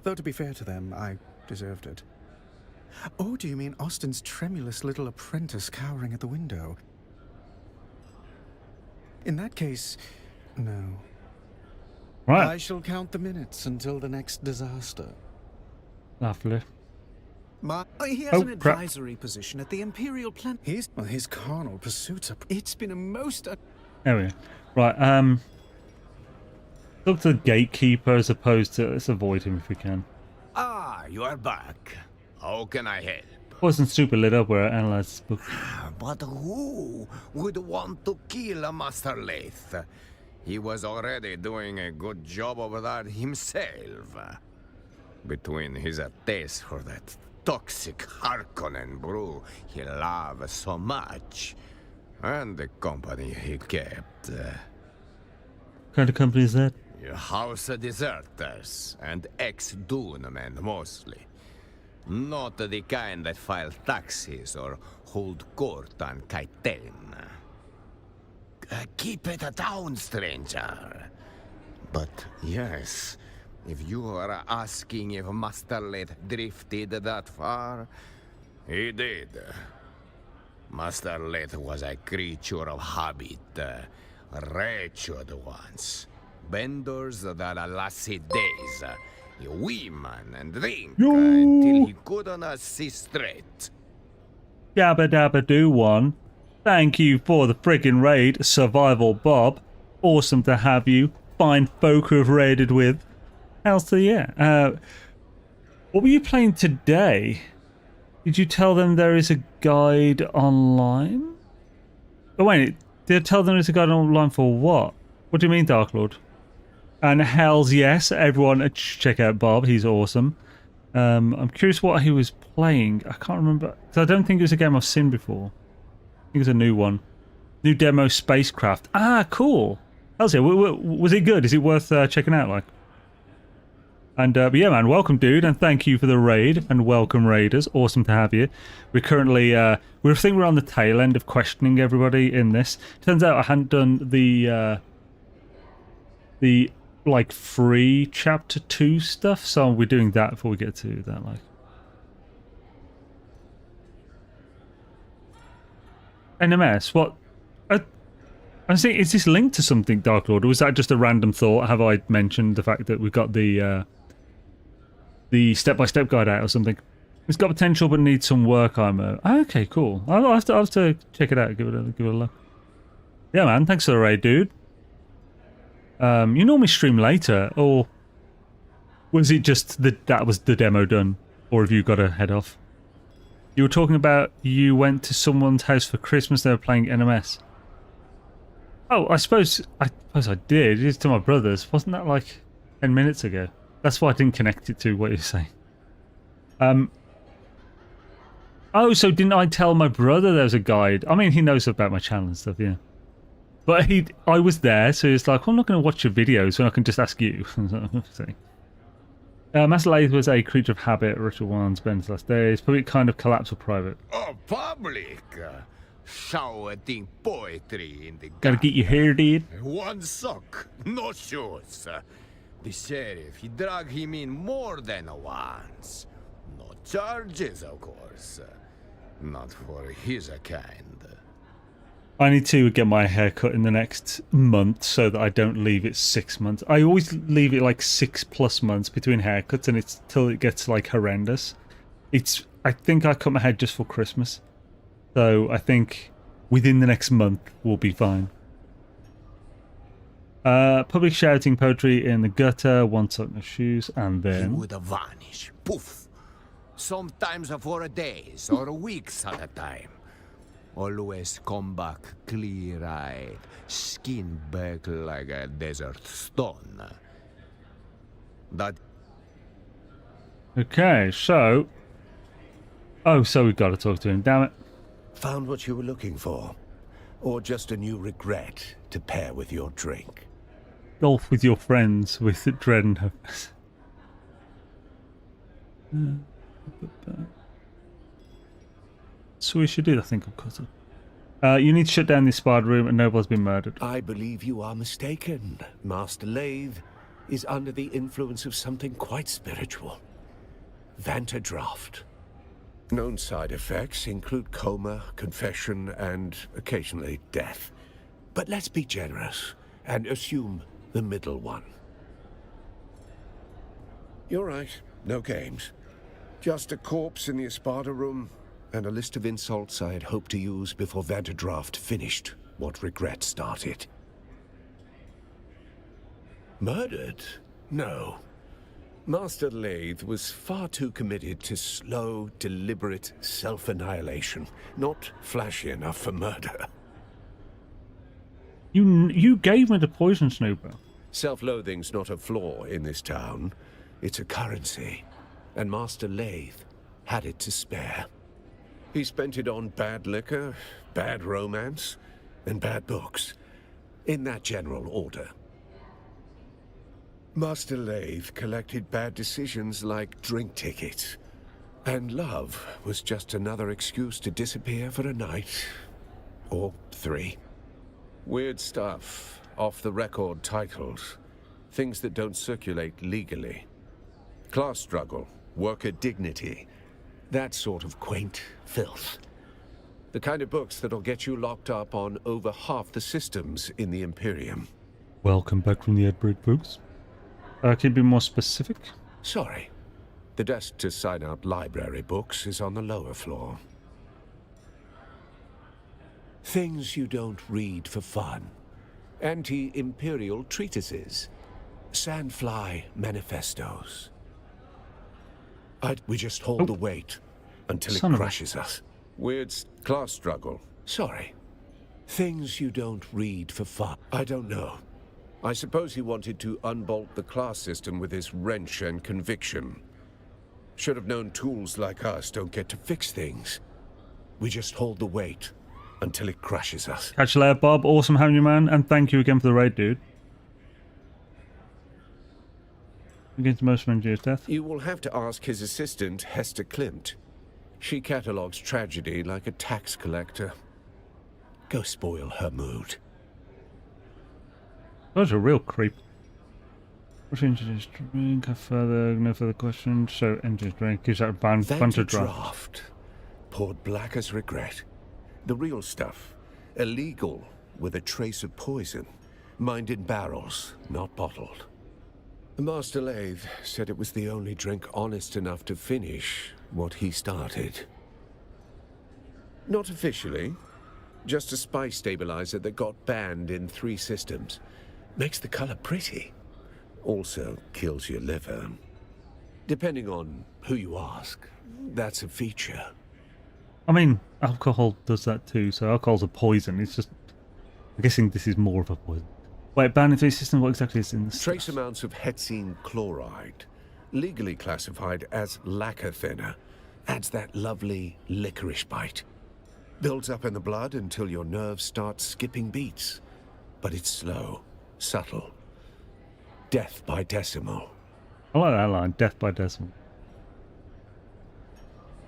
M: Though to be fair to them, I deserved it. Or do you mean Austin's tremulous little apprentice cowering at the window? In that case, no.
A: Right.
M: I shall count the minutes until the next disaster.
A: Lovely.
M: He has an advisory position at the Imperial Planet. His carnal pursuits are... It's been a most...
A: There we go. Right, look to the gatekeeper as opposed to... Let's avoid him if we can.
J: Ah, you are back. How can I help?
A: Wasn't super lit up where I analysed this book.
J: But who would want to kill a Master Lathe? He was already doing a good job over there himself. Between his taste for that toxic Harkonnen brew he loved so much, and the company he kept.
A: What kind of company is that?
J: House deserters and ex-Dune men mostly. Not the kind that file taxes or hold court on Kaiten. Keep it down, stranger. But yes, if you are asking if Master Lathe drifted that far, he did. Master Lathe was a creature of habit, wretched ones. Benders that lasted days, women and drink until he couldn't see straight.
A: Yabba dabba do one. Thank you for the friggin' raid, Survival Bob. Awesome to have you. Fine folk who have raided with. How's the yeah? What were you playing today? Did you tell them there is a guide online? Oh wait, did I tell them there's a guide online for what? What do you mean, Dark Lord? And hells yes, everyone check out Bob. He's awesome. I'm curious what he was playing. I can't remember. I don't think it was a game I've seen before. I think it was a new one. New demo, Spacecraft. Ah, cool. How's it? Was it good? Is it worth checking out? Like, and but yeah, man, welcome, dude, and thank you for the raid. And welcome, raiders. Awesome to have you. We're currently, I think we're on the tail end of questioning everybody in this. Turns out I hadn't done the like free chapter 2 stuff, so we're doing that before we get to that. Like, NMS, what? I think, is this linked to something, Dark Lord, or was that just a random thought? Have I mentioned the fact that we've got the step-by-step guide out or something? It's got potential but needs some work armor. Okay, cool. I'll have to check it out. Give it a look. Yeah, man. Thanks for the raid, dude. You normally stream later, or was it just that was the demo done, or have you got to head off? You were talking about you went to someone's house for Christmas. They were playing NMS. Oh, I suppose I did. It's to my brother's. Wasn't that like 10 minutes ago? That's why I didn't connect it to what you're saying. Oh, so didn't I tell my brother there was a guide? I mean, he knows about my channel and stuff, yeah. But I was there, so it's like, well, I'm not going to watch your videos when I can just ask you. Master Lathe was a creature of habit, ritual one, spends last days. Public kind of collapse or private?
J: Oh, public! Shouting poetry in the
A: Gotta get your hair, dude.
J: One sock, no shoes. The sheriff, he dragged him in more than once. No charges, of course. Not for his kind.
A: I need to get my hair cut in the next month so that I don't leave it 6 months. I always leave it like 6+ months between haircuts, and it's till it gets like horrendous. I think I cut my hair just for Christmas. So I think within the next month we'll be fine. Public shouting poetry in the gutter, one sock, no shoes, and then...
J: He would vanish. Poof. Sometimes for days or weeks at a time. Always come back clear-eyed, skin back like a desert stone. That...
A: Okay, so... Oh, so we've got to talk to him, damn it.
Q: Found what you were looking for? Or just a new regret to pair with your drink?
A: Golf with your friends with dread and hopes. So we should do, I think, of course. You need to shut down this spa room, and Noble has been murdered.
Q: I believe you are mistaken. Master Lathe is under the influence of something quite spiritual. Vantadraft. Known side effects include coma, confession, and occasionally death. But let's be generous and assume the middle one. You're right. No games. Just a corpse in the Espada room, and a list of insults I had hoped to use before Vantadraft finished what regret started. Murdered? No. Master Lathe was far too committed to slow, deliberate self-annihilation, not flashy enough for murder.
A: You gave me the poison, Snooper.
Q: Self-loathing's not a flaw in this town. It's a currency, and Master Lathe had it to spare. He spent it on bad liquor, bad romance, and bad books, in that general order. Master Lathe collected bad decisions like drink tickets, and love was just another excuse to disappear for a night, or 3. Weird stuff, off-the-record titles, things that don't circulate legally. Class struggle, worker dignity, that sort of quaint filth. The kind of books that'll get you locked up on over half the systems in the Imperium.
A: Welcome back from the Edbreak, folks. Can you be more specific?
Q: Sorry. The desk to sign out library books is on the lower floor. Things you don't read for fun. Anti-Imperial treatises. Sandfly manifestos. We just hold the weight until it crushes us. Weird class struggle. Sorry. Things you don't read for fun. I don't know. I suppose he wanted to unbolt the class system with his wrench and conviction. Should have known tools like us don't get to fix things. We just hold the weight until it crushes us.
A: Catch you later, Bob. Awesome having you, man. And thank you again for the raid, dude. Against most engineer's death.
Q: You will have to ask his assistant, Hester Klimt. She catalogues tragedy like a tax collector. Go spoil her mood.
A: That was a real creep. What's engineer's drink? No further questions. So engineer's drink gives out a bunch of draft.
Q: Poured black as regret. The real stuff. Illegal, with a trace of poison. Mined in barrels, not bottled. The Master Lathe said it was the only drink honest enough to finish what he started. Not officially. Just a spice stabilizer that got banned in 3 systems. Makes the color pretty. Also kills your liver. Depending on who you ask, that's a feature.
A: I mean, alcohol does that too, so alcohol's a poison. It's just... I'm guessing this is more of a poison. Wait, banned in 3 systems, what exactly is in this?
Q: Trace amounts of hexene chloride, legally classified as lacquer thinner, adds that lovely licorice bite. Builds up in the blood until your nerves start skipping beats. But it's slow, subtle. Death by decimal.
A: I like that line, death by decimal.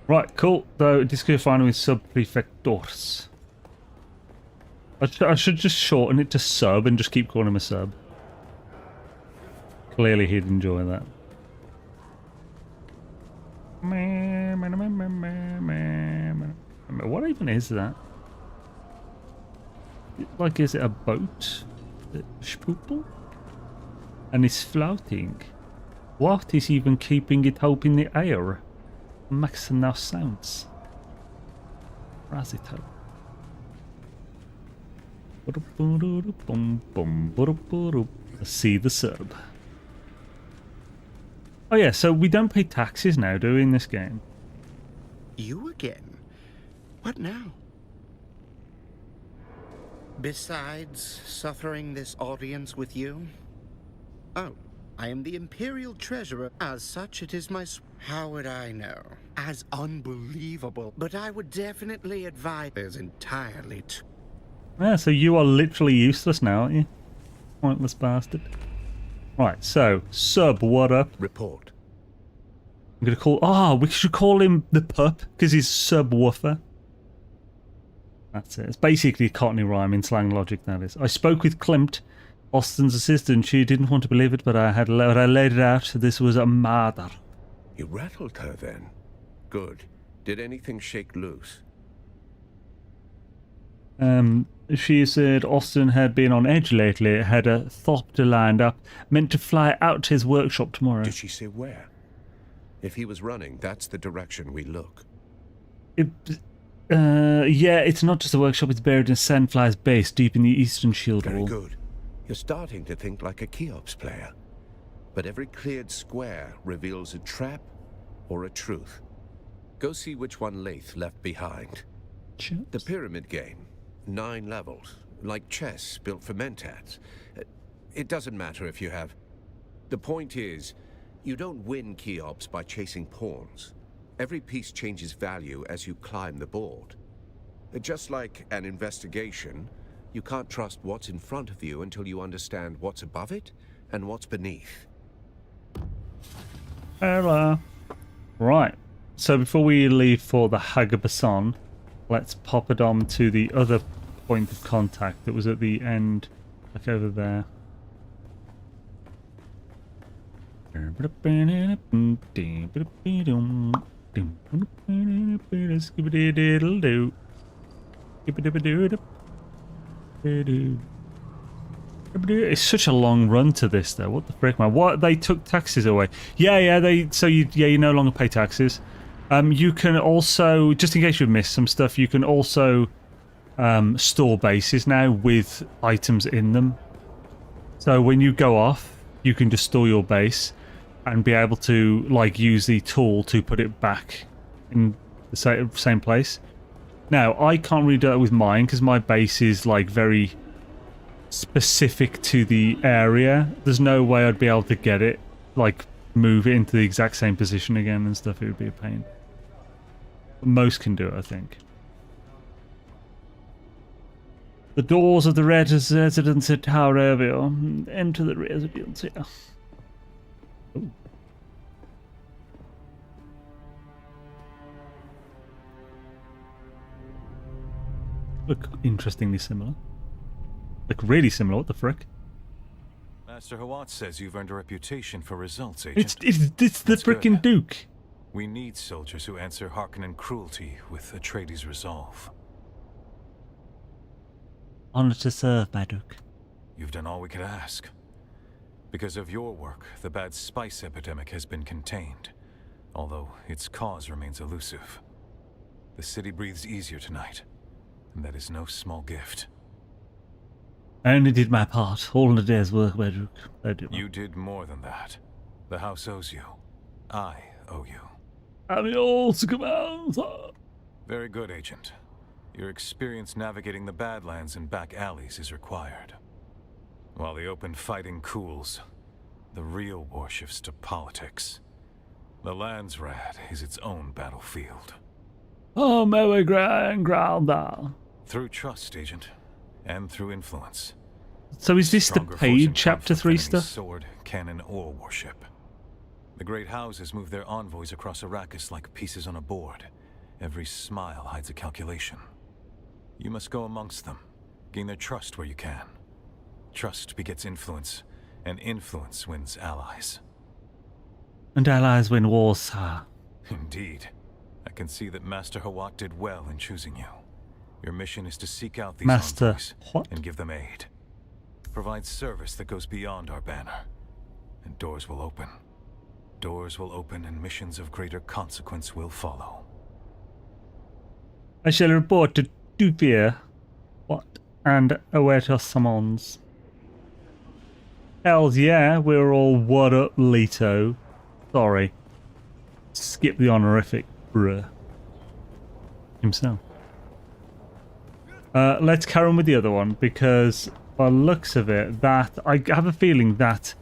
A: Right, cool. Though, disco final with sub-prefectors. I should just shorten it to sub and just keep calling him a sub. Clearly he'd enjoy that. What even is that? Like, is it a boat? Spoopel? And it's floating. What is even keeping it up in the air? Makes no sounds. Razito. See the sub. Oh yeah, so we don't pay taxes now, do we, in this game?
R: You again? What now? Besides suffering this audience with you? Oh, I am the Imperial Treasurer. As such, it is my... How would I know? As unbelievable. But I would definitely advise... Is entirely...
A: Yeah, so you are literally useless now, aren't you? Pointless bastard. Right, so, sub, what up?
Q: Report.
A: I'm gonna call... Oh, we should call him the pup, because he's subwoofer. That's it. It's basically a Cockney rhyme in slang logic, that is. I spoke with Klimt, Austin's assistant. She didn't want to believe it, but I laid it out. This was a murder.
Q: You rattled her then? Good. Did anything shake loose?
A: She said Austin had been on edge lately, had a thopter lined up, meant to fly out to his workshop tomorrow.
Q: Did she say where? If he was running, that's the direction we look.
A: Yeah, it's not just a workshop, it's buried in Sandfly's base, deep in the eastern shield
Q: Very
A: wall.
Q: good. You're starting to think like a Cheops player. But every cleared square reveals a trap or a truth. Go see which one Lathe left behind.
A: Sure.
Q: The pyramid game. 9 levels. Like chess, built for mentats. It doesn't matter if you have... The point is, you don't win Cheops by chasing pawns. Every piece changes value as you climb the board. Just like an investigation, you can't trust what's in front of you until you understand what's above it and what's beneath.
A: Hello. Right, so before we leave for the Hagabason, let's pop it on to the other point of contact that was at the end, like over there. It's such a long run to this, though. What the frick, man? What? They took taxes away? Yeah. You no longer pay taxes. You can also, just in case you've missed some stuff, you can also store bases now with items in them. So when you go off, you can just store your base and be able to like use the tool to put it back in the same place. Now, I can't really do that with mine because my base is like very specific to the area. There's no way I'd be able to get it, like move it into the exact same position again and stuff. It would be a pain. But most can do it, I think. The doors of the residence at Howdy. Enter the residence here. Ooh. Look interestingly similar. Look really similar, what the frick?
S: Master Hawat says you've earned a reputation for results, Agent.
A: It's the frickin' Duke.
S: We need soldiers who answer Harkonnen cruelty with Atreides' resolve.
A: Honor to serve, my Duke.
S: You've done all we could ask. Because of your work, the bad spice epidemic has been contained, although its cause remains elusive. The city breathes easier tonight, and that is no small gift.
A: I only did my part. All in a day's work, my Duke.
S: You did more than that. The house owes you. I owe you.
A: I'm yours to command.
S: Very good, Agent. Your experience navigating the Badlands and back alleys is required. While the open fighting cools, the real war shifts to politics. The Landsrat is its own battlefield.
A: Oh, my ground down.
S: Through trust, Agent, and through influence.
A: So is this
S: Stronger
A: the paid
S: forcing
A: Chapter
S: conflict
A: 3
S: than any
A: stuff?
S: Sword, cannon, or warship. The great houses move their envoys across Arrakis like pieces on a board. Every smile hides a calculation. You must go amongst them, gain their trust where you can. Trust begets influence, and influence wins allies.
A: And allies win wars, sir.
S: Indeed. I can see that Master Hawat did well in choosing you. Your mission is to seek out these
A: Master
S: envoys
A: what?
S: and give them aid. Provide service that goes beyond our banner, and doors will open. Doors will open and missions of greater consequence will follow.
A: I shall report to Dupia. What? And await your summons. Hells yeah, we're all what up, Leto. Sorry. Skip the honorific, bruh. Himself. Let's carry on with the other one, because by looks of it, that I have a feeling that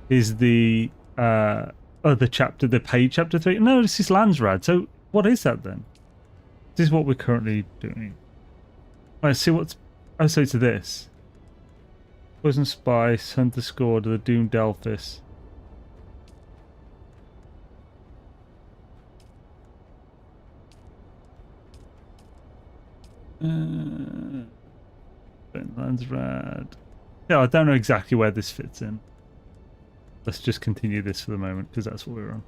A: is the other chapter, the paid chapter 3. No, this is Landsrad. So what is that then? This is what we're currently doing. Let's see what's... Oh, so it's this. Poison Spice, Hunter Scored, the Doom Delphis. Landsrad. Yeah, I don't know exactly where this fits in. Let's just continue this for the moment, because that's what we're on.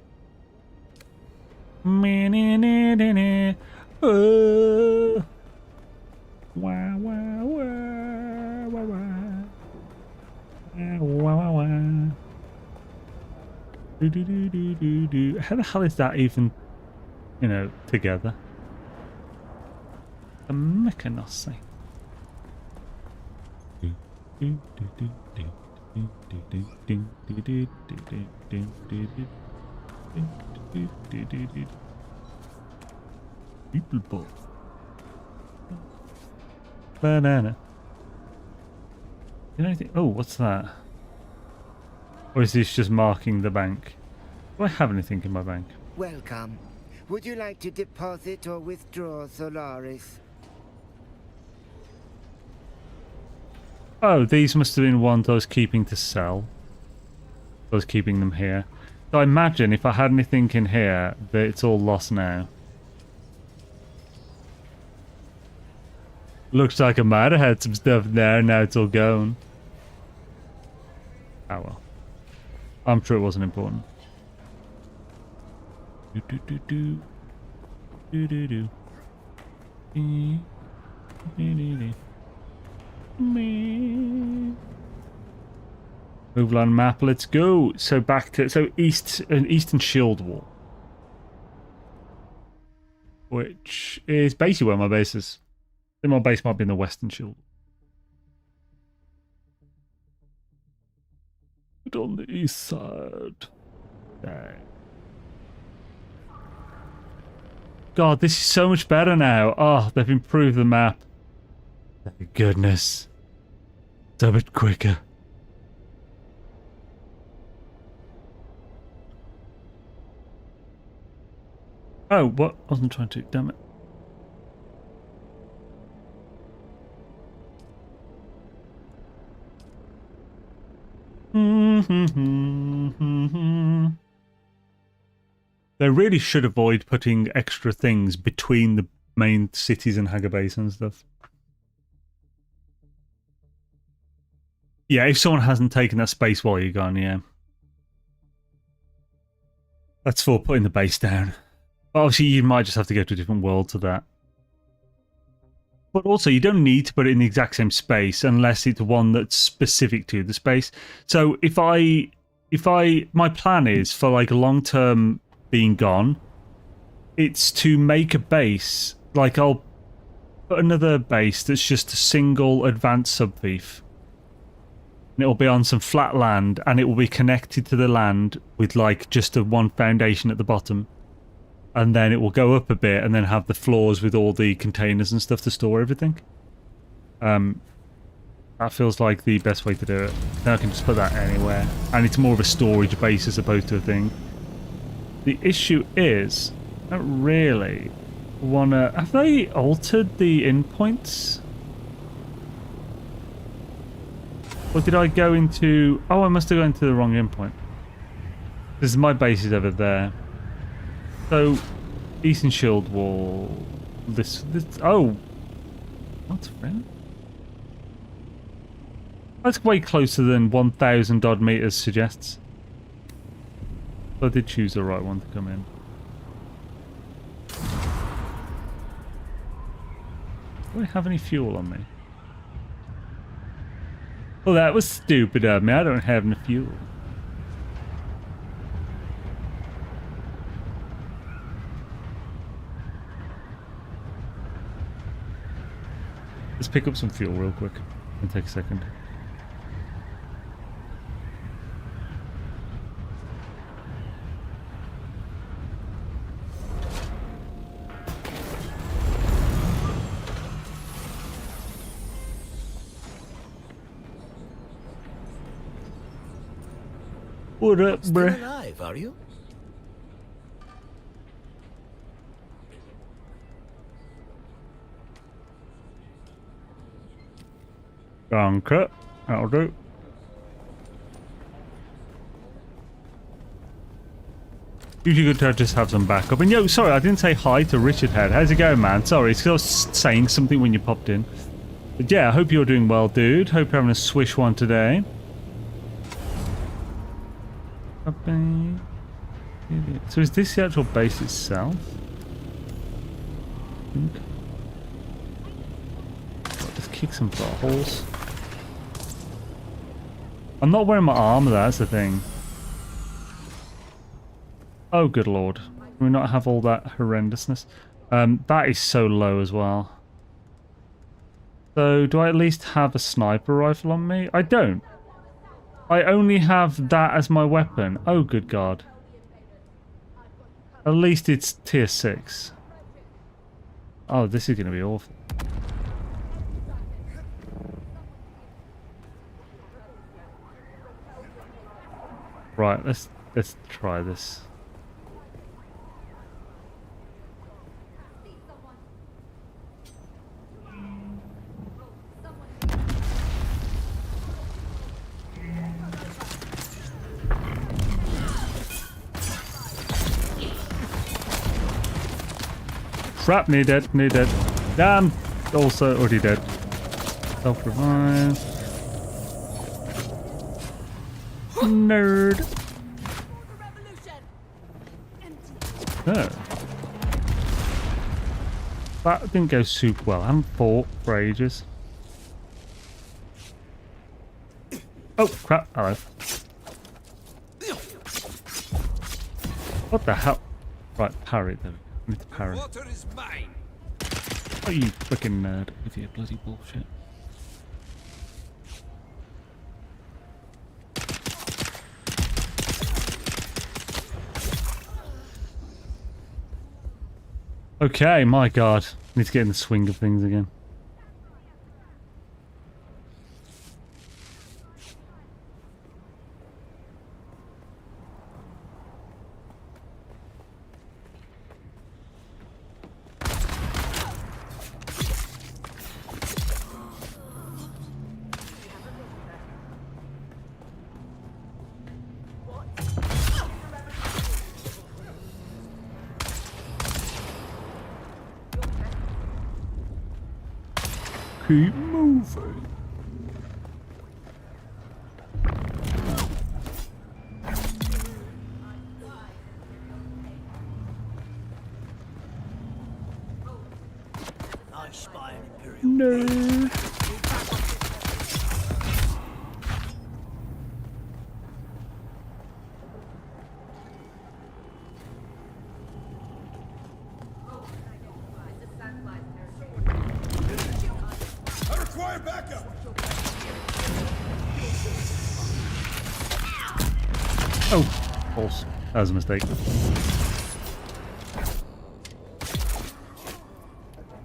A: Wah, wah, wah, wah, wah. Wah, wah, wah. Do, do, do, do, do, do. How the hell is that even, you know, together? A mechanosy. People ball. Banana. You know anything? Oh, what's that? Or is this just marking the bank? Do I have anything in my bank?
R: Welcome. Would you like to deposit or withdraw Solaris?
A: Oh, these must have been ones I was keeping to sell. I was keeping them here. So I imagine if I had anything in here, that it's all lost now. Looks like I might have had some stuff there, now it's all gone. Oh well. I'm sure it wasn't important. Do do do do. Do do do. Do do do. Overland map, let's go. So back to Eastern Shield Wall, which is basically where my base is. I think my base might be in the Western Shield. But on the east side. There. God, this is so much better now. Oh, they've improved the map. Thank goodness. It's a bit quicker. Oh, what? I wasn't trying to. Damn it. They really should avoid putting extra things between the main cities and Haga Base and stuff. Yeah, if someone hasn't taken that space while you're gone, yeah. That's for putting the base down. But obviously, you might just have to go to a different world to that. But also, you don't need to put it in the exact same space unless it's one that's specific to the space. So my plan is for like long-term being gone, it's to make a base, like I'll put another base that's just a single advanced subthief. And it'll be on some flat land, and it will be connected to the land with like just a one foundation at the bottom. And then it will go up a bit and then have the floors with all the containers and stuff to store everything. That feels like the best way to do it. Then I can just put that anywhere. And it's more of a storage base as opposed to a thing. The issue is, I don't really want to... Have they altered the endpoints? Or did I go into... Oh, I must have gone into the wrong endpoint. Because my base is over there. So, Eastern Shield Wall... This... Oh! What's friend? That's way closer than 1,000 odd meters suggests. I did choose the right one to come in. Do I have any fuel on me? Well, that was stupid of me. I don't have any fuel. Let's pick up some fuel real quick. It'll take a second. What up, bruh?
T: Still alive, are you?
A: Cut. That'll do. Usually good to just have some backup. And yo, sorry, I didn't say hi to Richard Head. How's it going, man? Sorry, it's 'cause I was saying something when you popped in. But yeah, I hope you're doing well, dude. Hope you're having a swish one today. So is this the actual base itself? Let's kick some buttholes. I'm not wearing my armor, that's the thing. Oh, good lord. Can we not have all that horrendousness? That is so low as well. So, do I at least have a sniper rifle on me? I don't. I only have that as my weapon. Oh, good god. At least it's tier 6. Oh, this is going to be awful. Right, let's try this. Crap, near dead. Damn! Also already dead. Self-revive. Nerd. Oh. That didn't go super well. I haven't fought for ages. Oh, crap. Hello. What the hell? Right, parry them. I need to parry. Oh, you freaking nerd with your bloody bullshit. Okay, my god. Need to get in the swing of things again. Keep moving. No.
T: I require backup.
A: Oh, false. That was a mistake.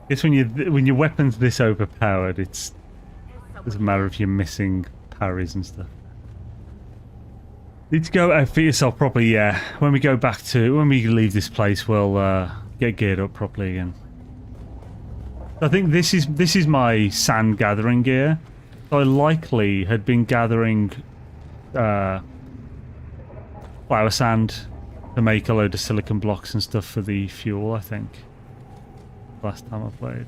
A: It's when your weapon's this overpowered, it doesn't matter if you're missing parries and stuff. Need to go outfit yourself properly, yeah. When we leave this place, we'll get geared up properly again. I think this is my sand gathering gear. So I likely had been gathering flower sand to make a load of silicon blocks and stuff for the fuel, I think. Last time I played.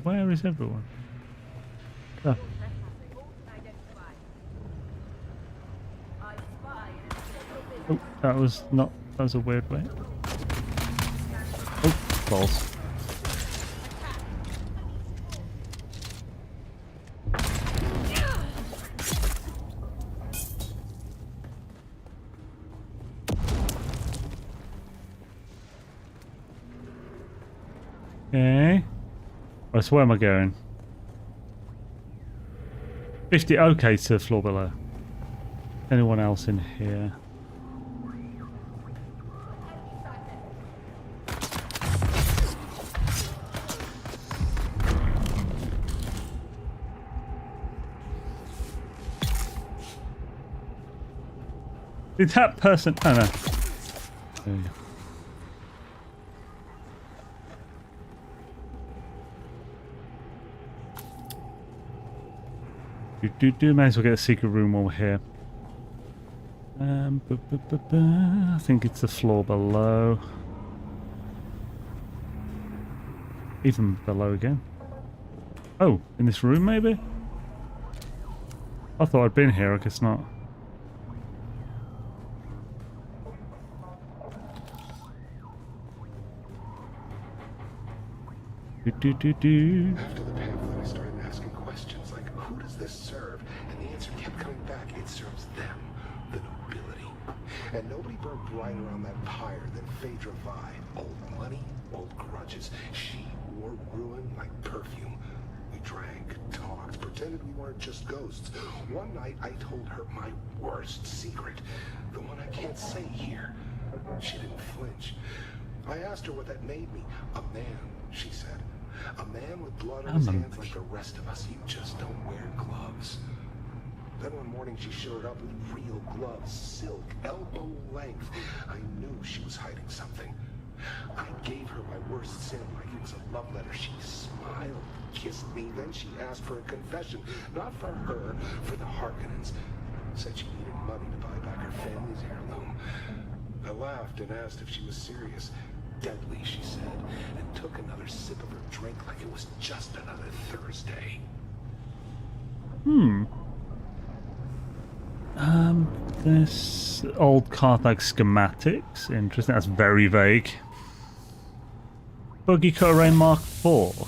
A: Where is everyone? Oh. Oh, that was a weird way. Oh, balls. Okay. Right, so where am I going? 50, okay, to the floor below. Anyone else in here? Did that person... Oh no. There you go. May as well get a secret room while we're here. I think it's the floor below. Even below again. Oh, in this room maybe? I thought I'd been here, I guess not.
K: After the pamphlet, I started asking questions like, who does this serve? And the answer kept coming back, it serves them, the nobility. And nobody burned brighter on that pyre than Phaedra Vi. Old money, old grudges. She wore ruin like perfume. We drank, talked, pretended we weren't just ghosts. One night, I told her my worst secret, the one I can't say here. She didn't flinch. I asked her what that made me. A man, she said. A man with blood on his hands like the rest of us. You just don't wear gloves. Then one morning she showed up with real gloves, silk, elbow length. I knew she was hiding something. I gave her my worst sin like it was a love letter. She smiled, kissed me, then she asked for a confession. Not for her, for the Harkonnens. Said she needed money to buy back her family's heirloom. I laughed and asked if she was serious. Deadly, she said, and took another sip of her drink like it was just another Thursday.
A: This old Carthage schematics. Interesting. That's very vague. Buggy cutter ray Mark 4. I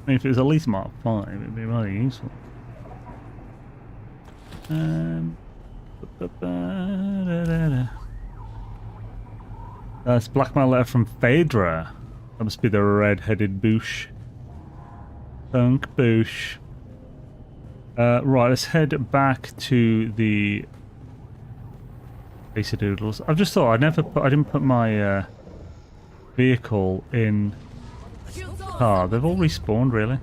A: mean, if it was at least Mark 5, it'd be really useful. That's blackmail letter from Phaedra. That must be the red-headed boosh. Punk boosh. Right, let's head back to the base of doodles. I've just thought I didn't put my vehicle in car. They've all respawned, really.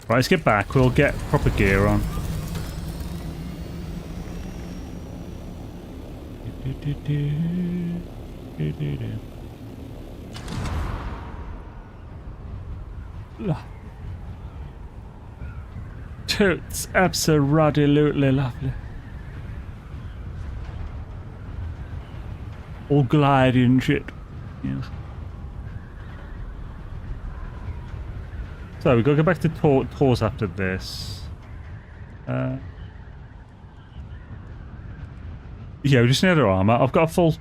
A: Right, let's get back. We'll get proper gear on. Toots, absolutely lovely. All glidey and shit. Yes. So we've got to go back to Tors after this. Yeah, we just need other armor. I've got a full...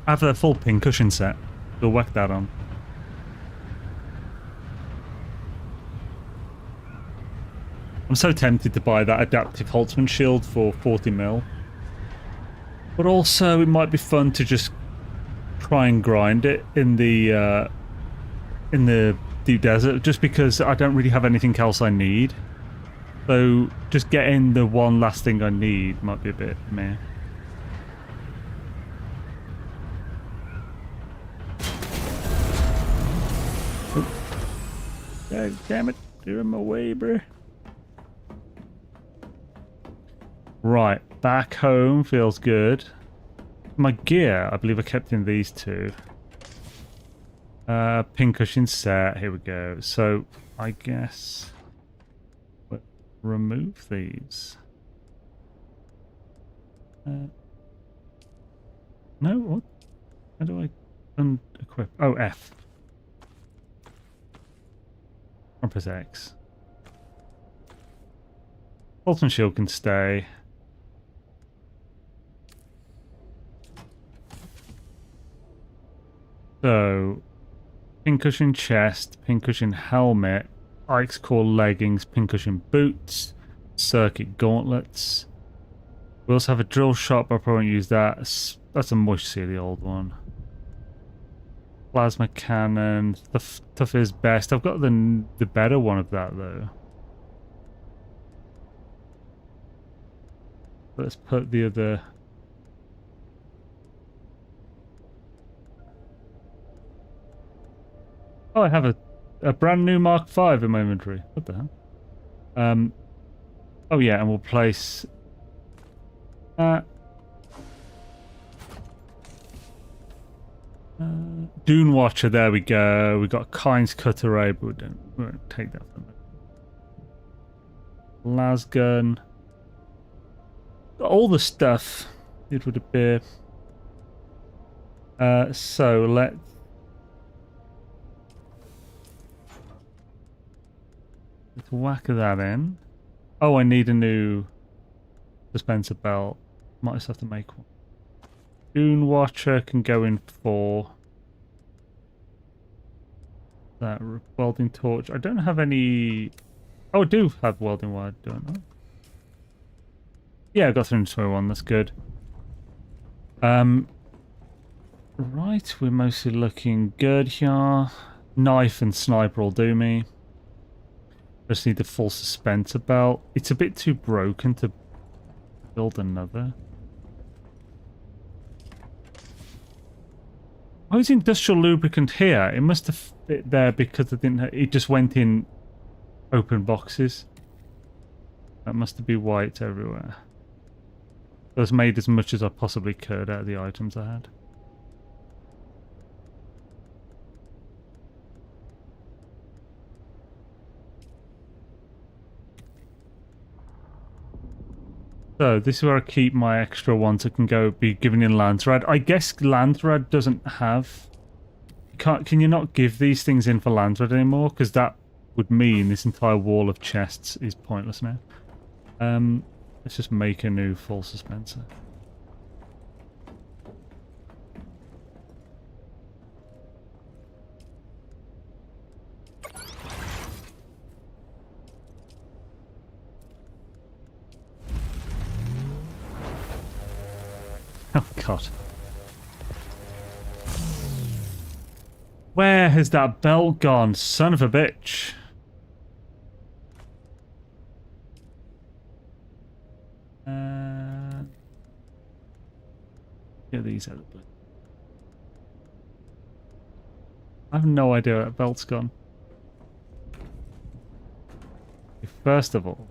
A: I have a full pincushion set. We'll whack that on. I'm so tempted to buy that adaptive Holtzman shield for 40 mil. But also, it might be fun to just try and grind it in the deep desert, just because I don't really have anything else I need. So just getting the one last thing I need might be a bit meh. God damn it! Get him away, bro. Right, back home feels good. My gear, I believe I kept in these two. Pincushion set, here we go. So, I guess... we'll remove these. No, what? How do I unequip? Oh, F. Or press X. Ultimate shield can stay. So, pincushion chest, pincushion helmet, Ike's core leggings, pincushion boots, circuit gauntlets. We also have a drill shot, but I probably won't use that. That's a mush see, the old one. Plasma cannon, tough is best. I've got the better one of that though. Let's put the other. Oh, I have a brand new Mark V in my inventory. What the hell? Oh yeah, and we'll place that. Dune Watcher, there we go. We got Kynes Cutter Ray, but we won't take that from it. Lasgun. All the stuff, it would appear. So let's whack that in. Oh, I need a new dispenser belt. Might just have to make one. Dune Watcher can go in 4. That welding torch. I don't have any. Oh, I do have welding wire, don't I? Yeah, I got 321. That's good. Right, we're mostly looking good here. Knife and sniper will do me. Just need the full dispenser belt. It's a bit too broken to build another. Why is industrial lubricant here? It must have fit there because it just went in open boxes. That must be why it's everywhere. I was made as much as I possibly could out of the items I had. So this is where I keep my extra ones that can be given in Landsrad. I guess Landsrad doesn't have... Can you not give these things in for Landsrad anymore? Because that would mean this entire wall of chests is pointless now. Let's just make a new full dispenser. Oh god. Where has that belt gone? Son of a bitch. Get these out of the blue. I have no idea where that belt's gone. First of all,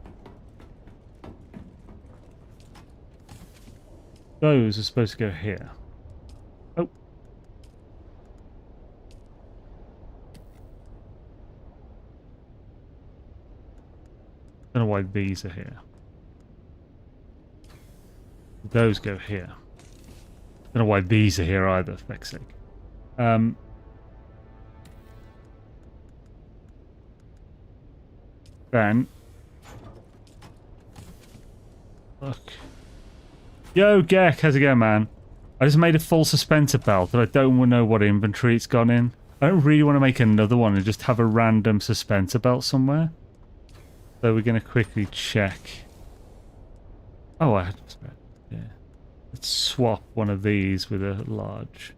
A: Those are supposed to go here. Oh. Don't know why these are here. Those go here. Don't know why these are here either, for fuck's sake. Then. Look. Yo, Gek, how's it going, man? I just made a full suspensor belt, but I don't know what inventory it's gone in. I don't really want to make another one and just have a random suspensor belt somewhere. So we're going to quickly check. Oh, I had to... Yeah. Let's swap one of these with a large.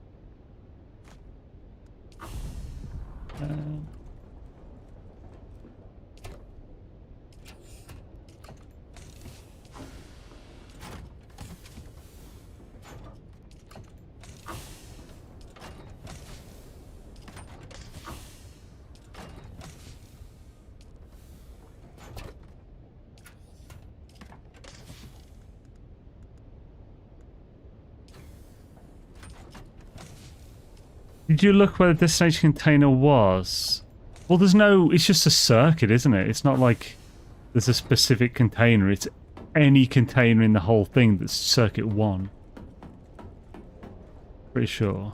A: Did you look where the destination container was? Well, there's no... It's just a circuit, isn't it? It's not like there's a specific container. It's any container in the whole thing that's circuit 1. Pretty sure.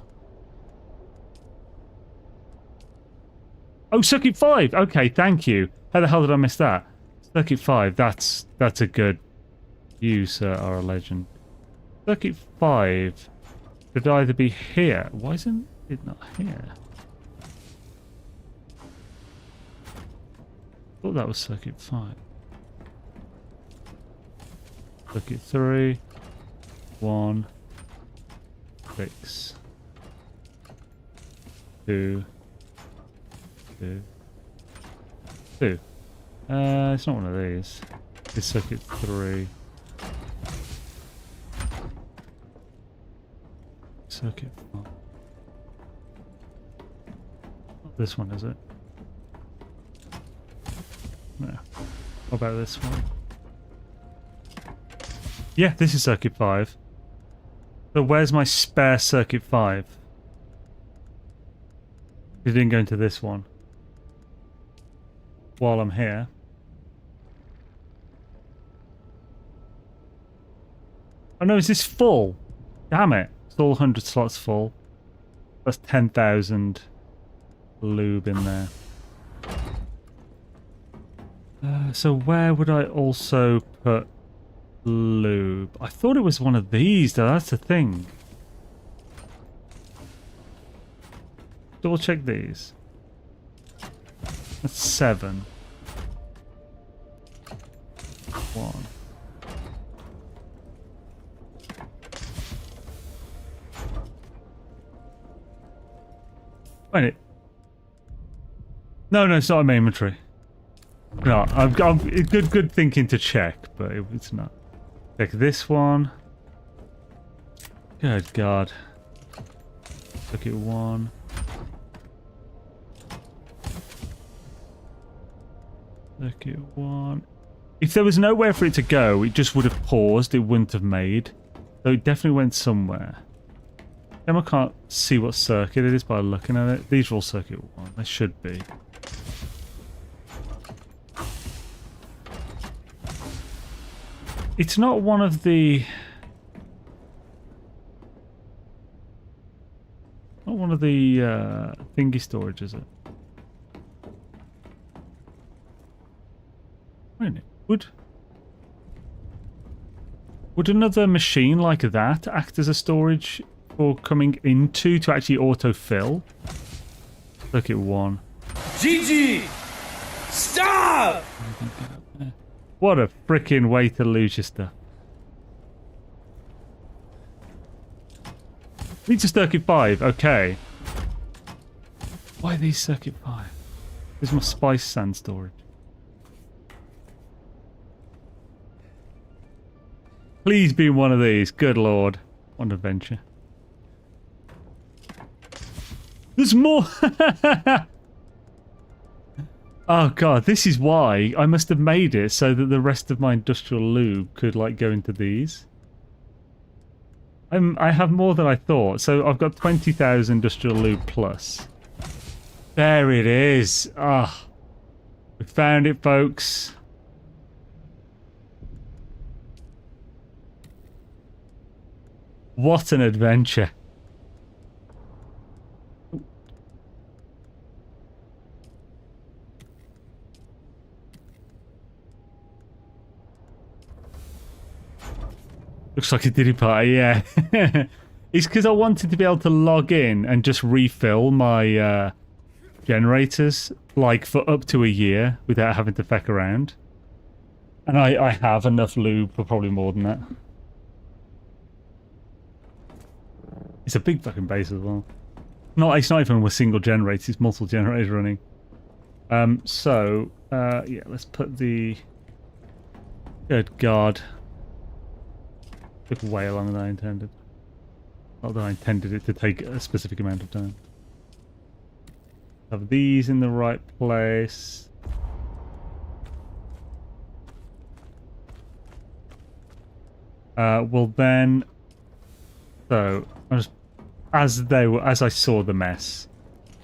A: Oh, circuit 5! Okay, thank you. How the hell did I miss that? Circuit 5, that's a good... You, sir, are a legend. Circuit 5 could either be here. Why isn't it not here? I thought that was circuit 5. Circuit 3. 1. 6. 2. 2. 2. It's not one of these. It's circuit 3. Circuit 4. Not this one, is it? No. What about this one? Yeah, this is circuit 5. So where's my spare circuit 5? It didn't go into this one. While I'm here. Oh no, is this full? Damn it. It's all 100 slots full. That's 10,000 lube in there. So where would I also put lube? I thought it was one of these though, that's the thing. Double check these. That's 7. 1. Wait. No, it's not in my inventory. No, I've got good thinking to check, but it's not. Check this one. Good God. Look at 1. Look at 1. If there was nowhere for it to go, it just would have paused. It wouldn't have made. So it definitely went somewhere. I can't see what circuit it is by looking at it. These are all circuit 1. They should be. It's not one of the... Not one of the thingy storage, is it? Wait a minute. Would another machine like that act as a storage for coming into to actually autofill? Look at 1.
T: GG! Stop!
A: What a freaking way to lose your stuff. Needs a circuit 5, okay. Why are these circuit 5? This is my spice sand storage. Please be one of these, good lord. What an adventure. There's more! Oh god, this is why I must have made it so that the rest of my industrial lube could like go into these. I have more than I thought. So I've got 20,000 industrial loot plus. There it is. Ah, we found it, folks. What an adventure. Looks like a Diddy party, yeah. It's because I wanted to be able to log in and just refill my generators, like, for up to a year without having to feck around. And I have enough lube for probably more than that. It's a big fucking base as well. No, it's not even with single generators, it's multiple generators running. Yeah, let's put the... Good God. Took way longer than I intended. Not that I intended it to take a specific amount of time. Have these in the right place. Well then... So, as I saw the mess,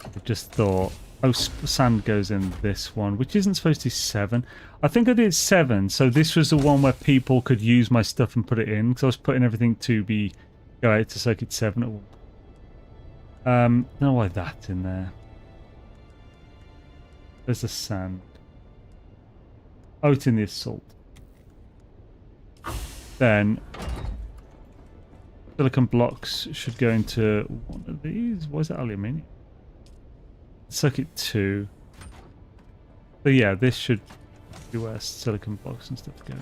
A: I just thought, oh, sand goes in this one, which isn't supposed to be 7. I think I did 7, so this was the one where people could use my stuff and put it in, because I was putting everything to go out to circuit 7. Don't know why that's in there. There's the sand. Oh, it's in the assault. Then silicon blocks should go into one of these. Why is that aluminium? Circuit 2. So yeah, this should be where silicon blocks and stuff go.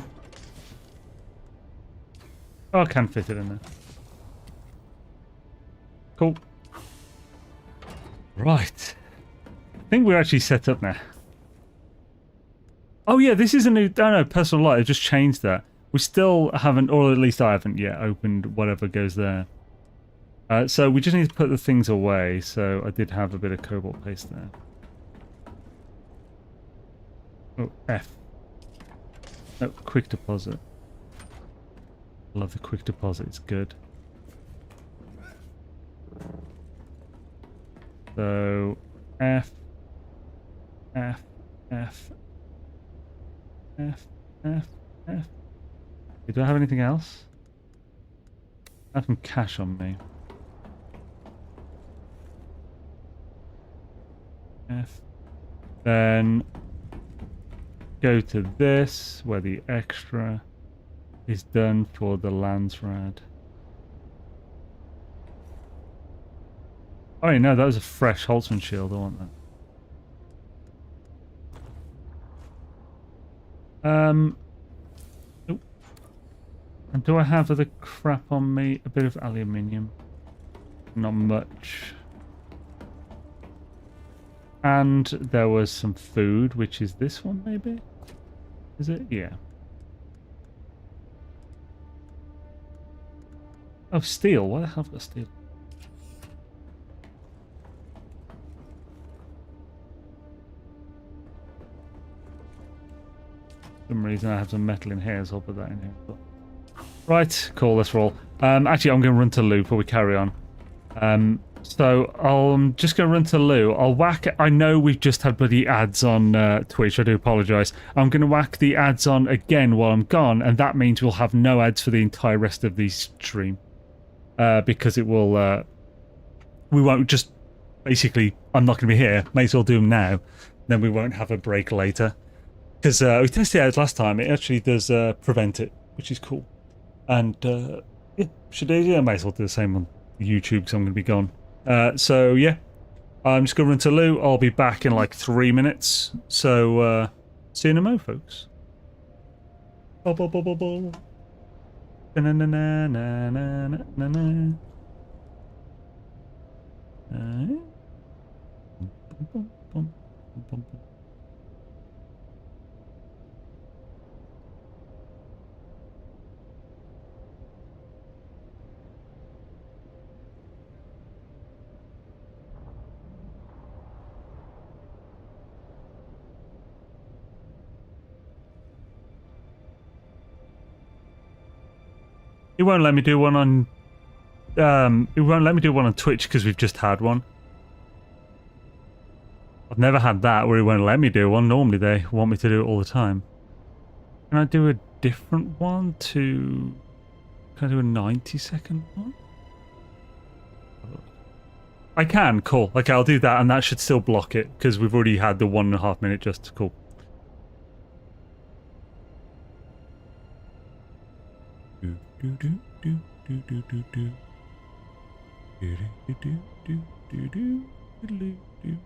A: Oh, I can fit it in there. Cool. Right. I think we're actually set up now. Oh yeah, this is a new... Oh no, personal light. I just changed that. We still haven't, or at least I haven't yet, opened whatever goes there. So we just need to put the things away. So I did have a bit of cobalt paste there. Oh, F. No, quick deposit. Love the quick deposit, it's good. So, F, F, F, F, F, F. Do I have anything else? I have some cash on me. F. Then go to this, where the extra is done for the Landsrad. Oh no, that was a fresh Holtzman shield, I want that. And do I have other crap on me? A bit of aluminium. Not much. And there was some food, which is this one maybe? Is it? Yeah. Oh, steel. Why the hell have I got steel? For some reason I have some metal in here, so I'll put that in here. But... Right, cool, let's roll. Actually, I'm going to run to Lou before we carry on. So I'm just going to run to Lou. I'll whack... I know we've just had bloody ads on Twitch. I do apologise. I'm going to whack the ads on again while I'm gone, and that means we'll have no ads for the entire rest of the stream. Because it will... we won't just... Basically, I'm not going to be here. May as well do them now. Then we won't have a break later. Because we tested it out last time. It actually does prevent it, which is cool. And yeah, I might as well do the same on YouTube because I'm going to be gone. So yeah, I'm just going to run to Lou. I'll be back in like 3 minutes. So see you in a mo, folks. He won't let me do one on it won't let me do one on Twitch because we've just had one. I've never had that where it won't let me do one. Normally they want me to do it all the time. Can I do a different one to... Can I do a 90-second one? I can, cool. Okay, I'll do that, and that should still block it, because we've already had the 1.5 minute just. Cool. Do do do do do do do do do do do do do do do do.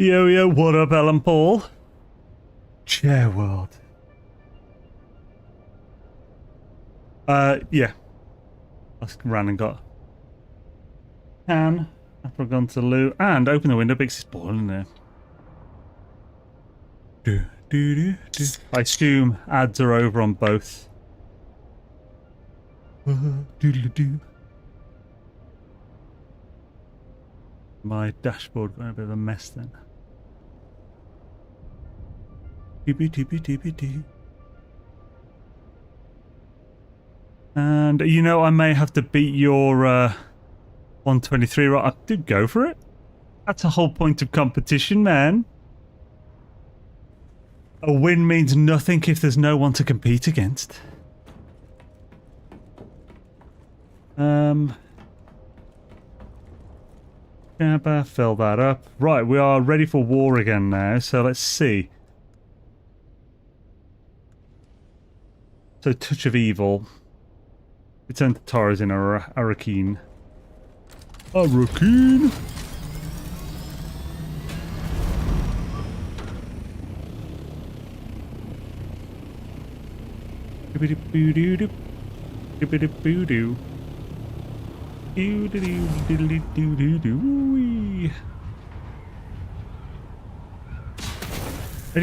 A: Yo, what up, Alan Paul? Chair World. Yeah. I ran and got can after I've gone to the loo and open the window because it's boiling there. I assume ads are over on both. Doodle-doo. My dashboard got a bit of a mess then. TP. And you know, I may have to beat your 123, right? I did go for it. That's the whole point of competition, man. A win means nothing if there's no one to compete against. Jabba, fill that up. Right, we are ready for war again now, so let's see. So, Touch of Evil. Return to Taras in Arrakeen. Arrakeen! How do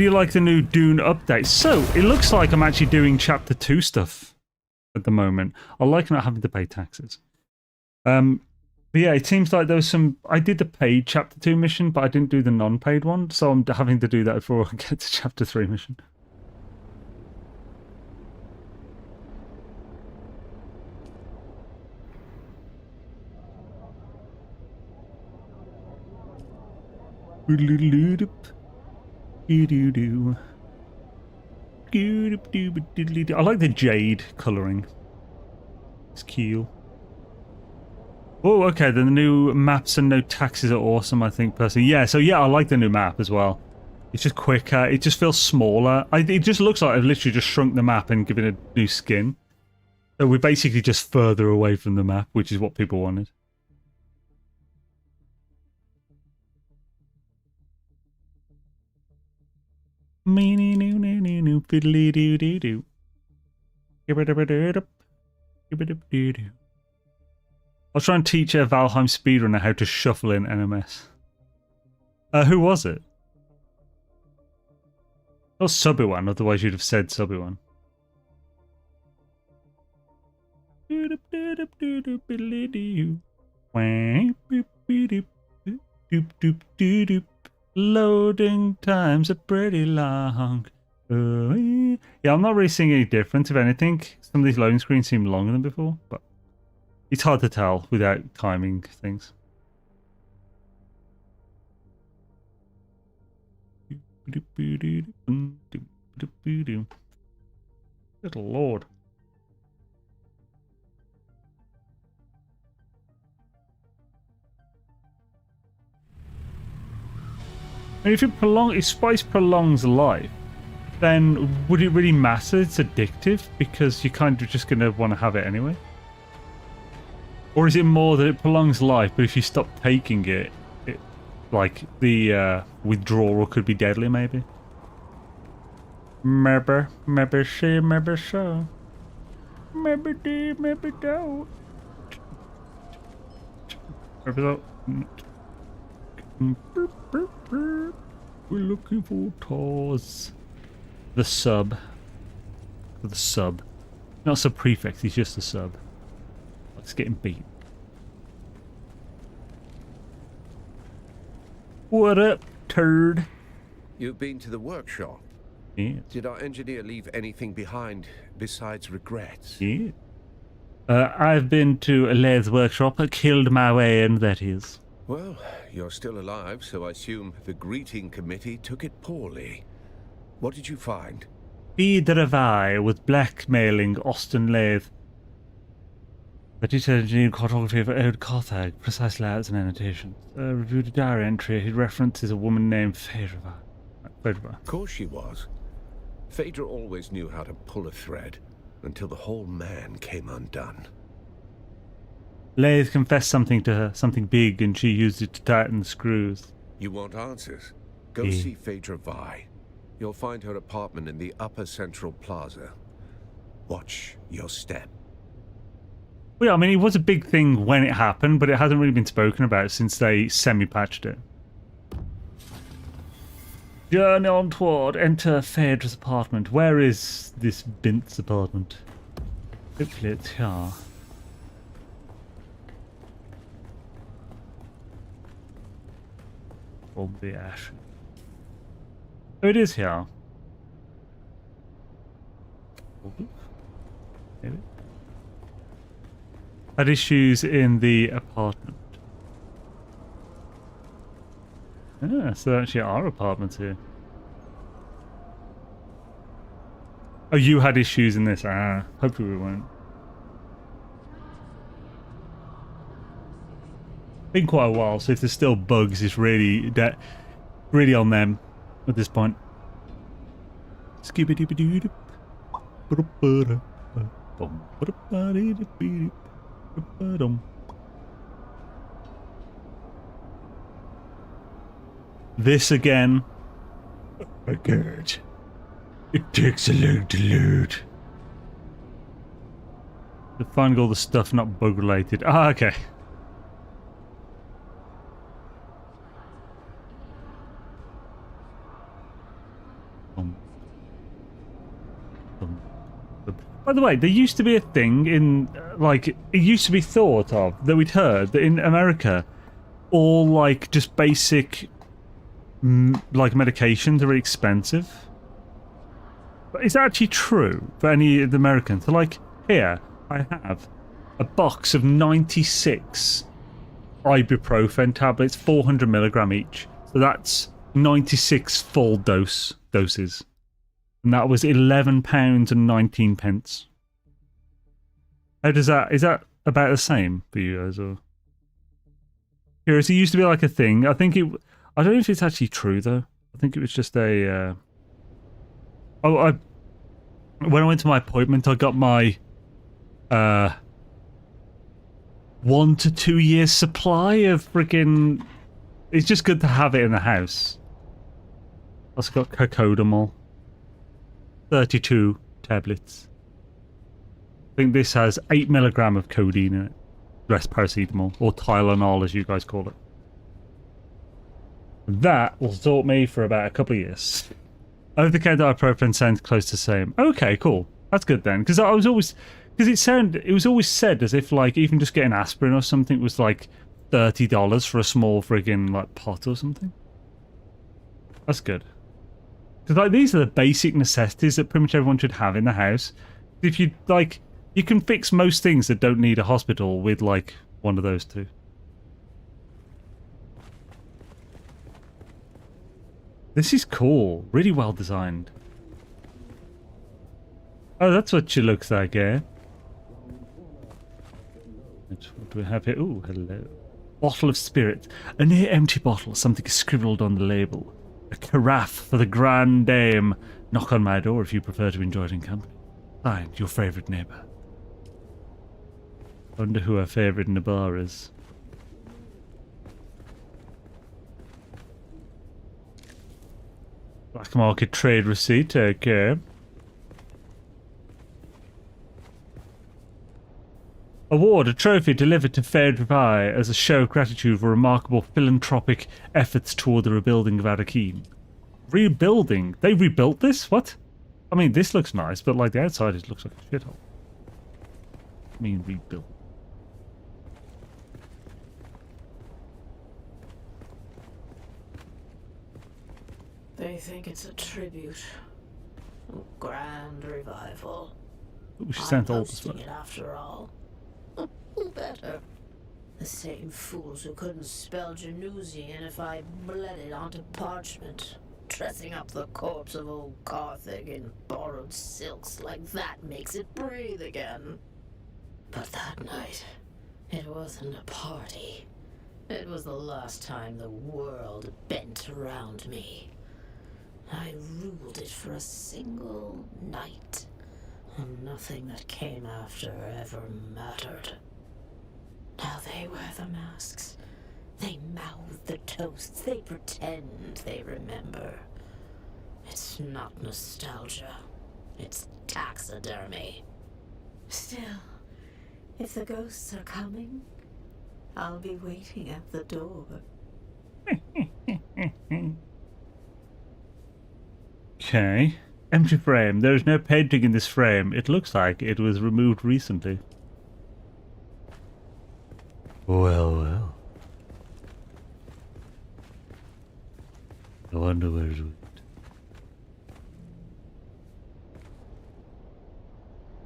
A: you like the new Dune update? So, it looks like I'm actually doing Chapter 2 stuff at the moment. I like not having to pay taxes. But yeah, it seems like there was some... I did the paid Chapter 2 mission, but I didn't do the non-paid one, so I'm having to do that before I get to Chapter 3 mission. I like the jade colouring. It's cute. Oh, okay, the new maps and no taxes are awesome, I think, personally. Yeah, so yeah, I like the new map as well. It's just quicker, it just feels smaller. It just looks like I've literally just shrunk the map and given it a new skin. So we're basically just further away from the map, which is what people wanted. Fiddly doo doo doo. I'll try and teach a Valheim speedrunner how to shuffle in NMS. Who was it? Not Subiwan, otherwise you'd have said Subiwan. Loading times are pretty long. Yeah, I'm not really seeing any difference, if anything. Some of these loading screens seem longer than before, but it's hard to tell without timing things. Good lord. And if spice prolongs life, then would it really matter? It's addictive because you're kind of just going to want to have it anyway. Or is it more that it prolongs life, but if you stop taking it, like the withdrawal could be deadly, maybe? Maybe she, maybe so. Maybe do, maybe don't. Maybe so. We're looking for Tars. The sub. The sub. Not sub prefect, he's just a sub. Let's get him beat. What up, turd?
G: You've been to the workshop?
A: Yeah.
G: Did our engineer leave anything behind besides regrets?
A: Yeah. I've been to a lathe workshop, killed my way in, that is.
G: Well, you're still alive, so I assume the greeting committee took it poorly. What did you find?
A: Feed the Revi with blackmailing Austin Lathe. The detailed engineering cartography of Old Carthage, precise layouts and annotations. Reviewed a diary entry. He references a woman named Phaedra.
G: Of course she was. Phaedra always knew how to pull a thread, until the whole man came undone.
A: Lathe confessed something to her, something big, and she used it to tighten the screws.
G: You want answers? Go see Phaedra Vi. You'll find her apartment in the upper central plaza. Watch your step.
A: Well, yeah, I mean, it was a big thing when it happened, but it hasn't really been spoken about since they semi-patched it. Journey on toward, enter Phaedra's apartment. Where is this Bint's apartment? Hopefully it's here. From the ash. Oh, it is here. Maybe. Had issues in the apartment. Ah, so there actually are apartments here. Oh, you had issues in this. Ah, hopefully we won't. Been quite a while, so if there's still bugs, it's really on them at this point. Skibidi-bidi-doo. This again. Oh god. It takes a load to load. To find all the stuff not bug related. Ah, okay. By the way, there used to be a thing in, like, it used to be thought of, that we'd heard, that in America, all, like, just basic, like, medications are really expensive. But is that actually true for any of the Americans? So, like, here, I have a box of 96 ibuprofen tablets, 400 milligram each. So that's 96 full doses. And that was £11 and 19 pence. How does that, is that about the same for you guys? Or curious, it used to be like a thing. I don't know if it's actually true though. I think it was just a, when I went to my appointment, I got my, 1 to 2 years supply of freaking, it's just good to have it in the house. Also got cocodamol. 32 tablets. I think this has 8 milligram of codeine in it. The rest paracetamol, or Tylenol as you guys call it. That will sort me for about a couple of years. Over-the-counter ibuprofen sounds close to the same. Okay, cool. That's good then, because it was always said as if like even just getting aspirin or something was like $30 for a small friggin' like pot or something. That's good. Because like these are the basic necessities that pretty much everyone should have in the house. If you like, you can fix most things that don't need a hospital with like one of those two. This is cool. Really well designed. Oh, that's what she looks like, eh? What do we have here? Ooh, hello. Bottle of spirit. A near empty bottle. Something scribbled on the label. A carafe for the grand dame. Knock on my door if you prefer to enjoy it in company. Signed, your favourite neighbour. Wonder who her favourite in the bar is. Black market trade receipt, okay. Award, a trophy delivered to Fared Rai as a show of gratitude for remarkable philanthropic efforts toward the rebuilding of Arrakeen. Rebuilding? They rebuilt this? What? I mean, this looks nice, but like the outside, it looks like a shithole. I mean, rebuilt.
U: They think it's a tribute. A grand revival.
A: Ooh, she sounds old as
U: well. After all. Who better? The same fools who couldn't spell Janusian if I bled it onto parchment. Dressing up the corpse of old Carthage in borrowed silks like that makes it breathe again. But that night, it wasn't a party. It was the last time the world bent around me. I ruled it for a single night, and nothing that came after ever mattered. Now they wear the masks. They mouth the toasts. They pretend they remember. It's not nostalgia. It's taxidermy. Still, if the ghosts are coming, I'll be waiting at the door.
A: Okay. Empty frame. There is no painting in this frame. It looks like it was removed recently. Well, well. I wonder where it went.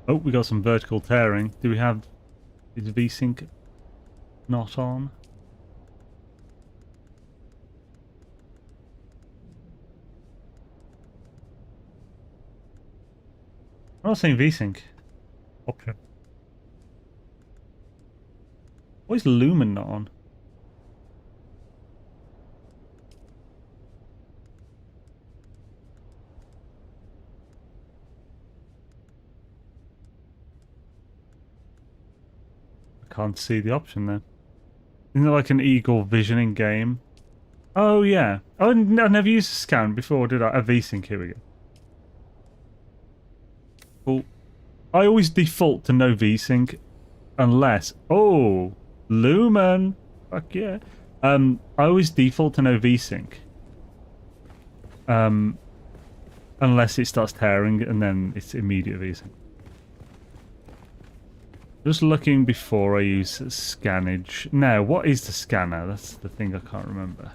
A: Oh, we got some vertical tearing. Do we have... Is VSync not on? I'm not saying VSync. Option. Why is Lumen not on? I can't see the option there. Isn't it like an eagle visioning game? Oh yeah. Oh, I never used a scan before, did I? A VSync, here we go. Cool. I always default to no VSync unless... Oh! Lumen! Fuck yeah. I always default to no VSync. Unless it starts tearing, and then it's immediate VSync. Just looking before I use scannage. Now, what is the scanner? That's the thing I can't remember.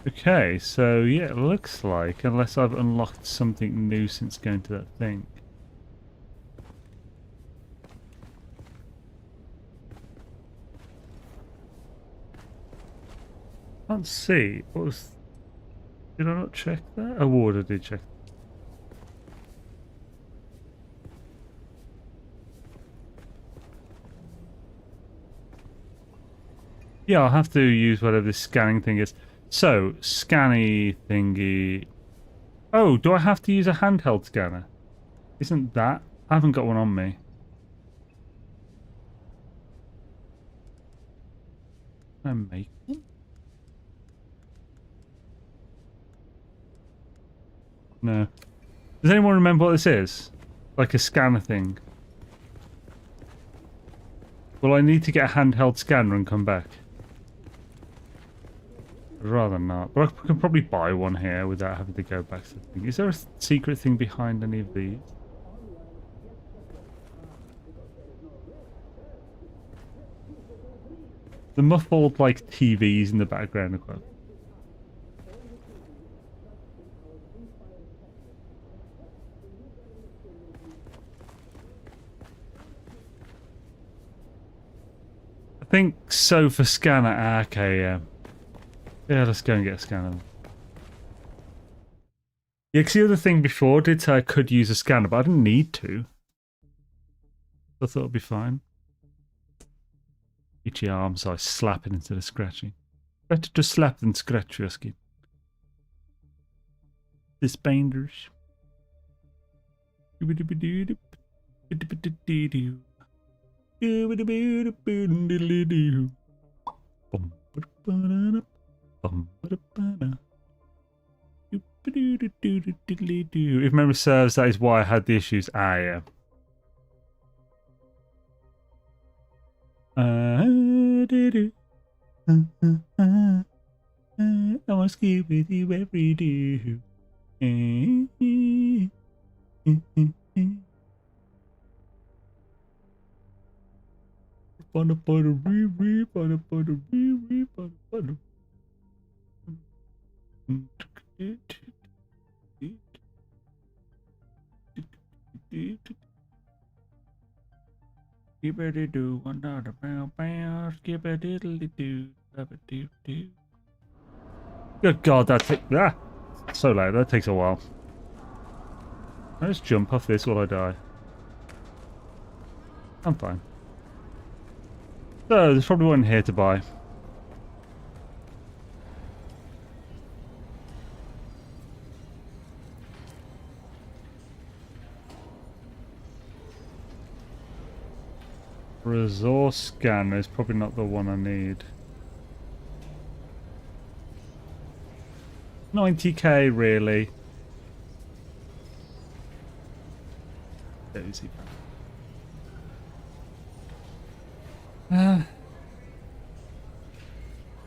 A: Okay, so yeah, it looks like, unless I've unlocked something new since going to that thing. Can't see. What was... Did I not check that? Oh, I did check. Yeah, I'll have to use whatever this scanning thing is. So, scanny thingy... Oh, do I have to use a handheld scanner? Isn't that... I haven't got one on me. Can I make one? No. Does anyone remember what this is? Like a scanner thing. Well, I need to get a handheld scanner and come back. I'd rather not. But I can probably buy one here without having to go back to the thing. Is there a secret thing behind any of these? The muffled, like, TVs in the background are quite... I think so for scanner. Okay, yeah. Yeah, let's go and get a scanner. Yeah, because the other thing before did say I could use a scanner, but I didn't need to. I thought it'd be fine. Itchy arms, I slap it instead of scratching. Better to slap than scratch your skin. This binders. If memory serves, that is why I had the issues. Ah, yeah. I want to ski with you every day. Skibbity doo, another bow bow, skibbity doo, do do. Good God, that takes so loud. That takes a while. I just jump off this while I die. I'm fine. So there's probably one here to buy. Resource scanner is probably not the one I need. 90k really. Easy. I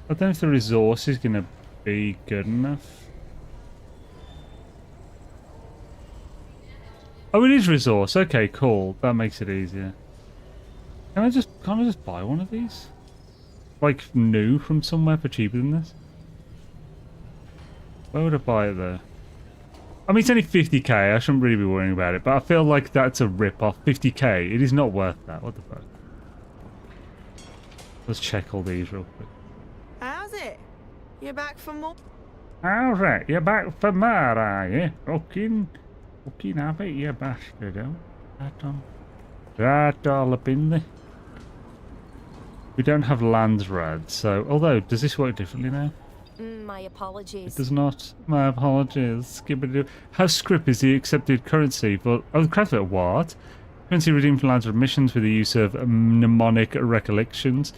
A: don't know if the resource is gonna be good enough. Oh, it is resource. Okay, cool. That makes it easier. Can't I just buy one of these? Like new from somewhere for cheaper than this? Where would I buy it though? I mean, it's only 50k. I shouldn't really be worrying about it, but I feel like that's a rip-off. 50k. It is not worth that. What the fuck? Let's check all these real quick.
B: How's it? You back for more?
A: How's it? You're back for more, are you? Fucking happy, you bastard. Right all up in there. We don't have Landsrad, so... Although, does this work differently now?
V: My apologies.
A: It does not. My apologies. Skibidoo. How script is the accepted currency for... Oh, craft it what? Currency redeemed for Landsrad missions with the use of mnemonic recollections.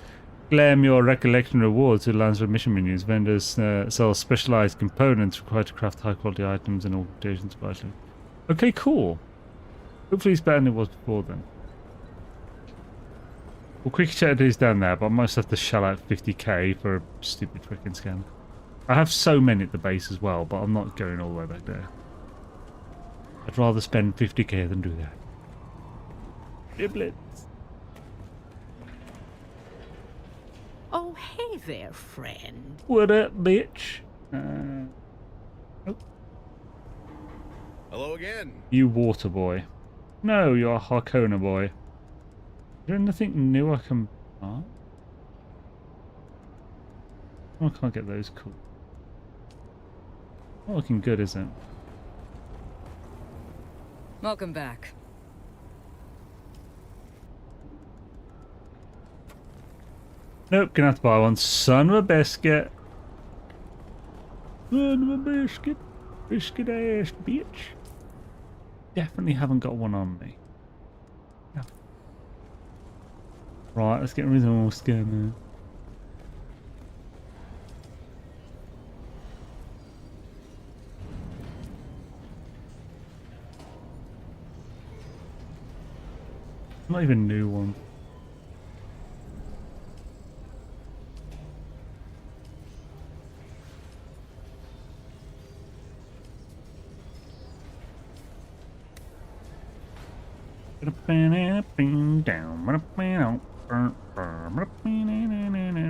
A: Claim your recollection rewards with Landsrad mission menus. Vendors sell specialized components required to craft high-quality items and augmentations. Okay, cool. Hopefully it's better than it was before then. Well, quick chat is down there, but I must have to shell out 50k for a stupid freaking scan. I have so many at the base as well, but I'm not going all the way back there. I'd rather spend 50k than do that. Giblets.
C: Oh, hey there, friend.
A: What up, bitch? Oh.
D: Hello again.
A: You water boy. No, you're a Harkona boy. Is there anything new I can... Oh, I can't get those cool. Not looking good, is it?
F: Welcome back.
A: Nope, gonna have to buy one. Son of a biscuit. Son of a biscuit. Biscuit ass bitch. Definitely haven't got one on me. No. Right, let's get rid of more skin now. Not even new one.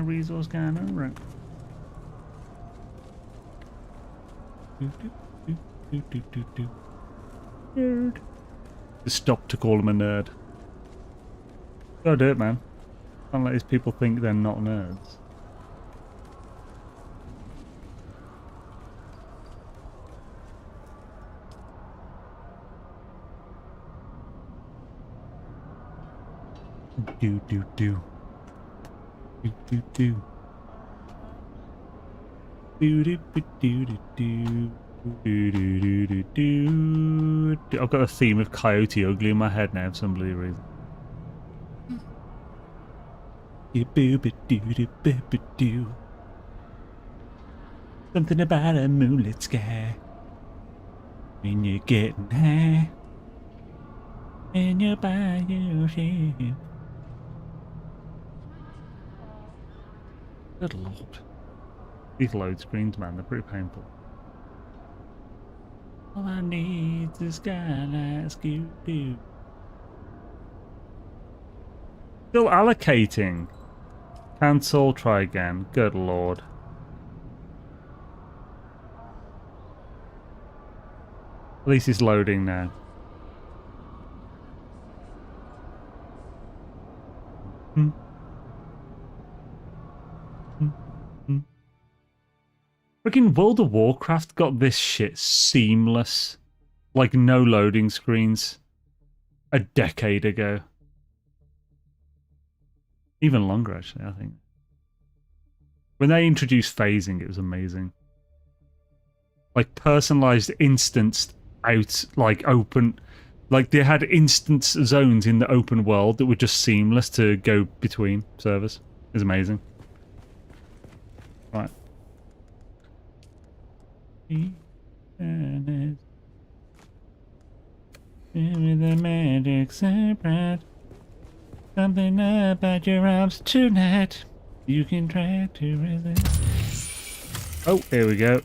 A: Resource kind of right. Nerd. Just stop to call him a nerd. Go do it, man. Can't let these people think they're not nerds. Do do do. Do do do. Do do do do do do. Do, do, do, do, do. I've got a theme of Coyote Ugly in my head now for some bloody reason. Something about a moonlit sky when you're getting high and you're by yourself. Good lord. These load screens, man, they're pretty painful. All I need is a skylight Scooby-Doo. Still allocating. Cancel, try again. Good lord. At least it's loading now. Freaking World of Warcraft got this shit seamless. Like no loading screens. A decade ago. Even longer, actually, I think. When they introduced phasing, it was amazing. Like personalized instanced out, like open. Like they had instance zones in the open world that were just seamless to go between servers. It was amazing. Right. Give me the magic secret. Something about your arms tonight. You can try to resist. Oh, here we go.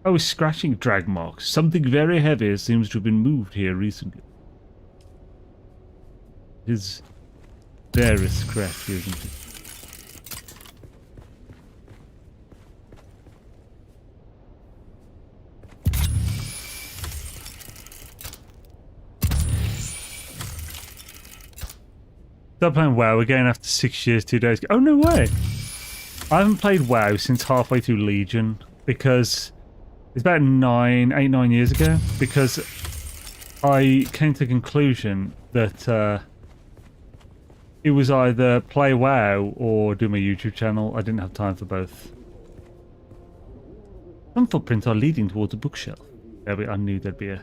A: Oh, scratching drag marks. Something very heavy seems to have been moved here recently. It is very scratchy, isn't it? Stop playing WoW again after 6 years, 2 days ago. Oh, no way! I haven't played WoW since halfway through Legion because it's about 8-9 years ago, because I came to the conclusion that it was either play WoW or do my YouTube channel. I didn't have time for both. Some footprints are leading towards a bookshelf. I knew there'd be a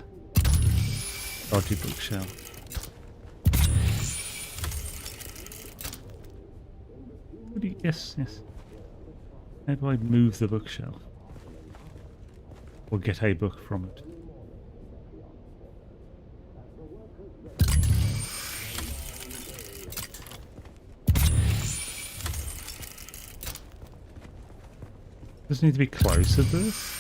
A: dodgy bookshelf. Yes, yes. How do I move the bookshelf? Or get a book from it? Just need to be closer to this.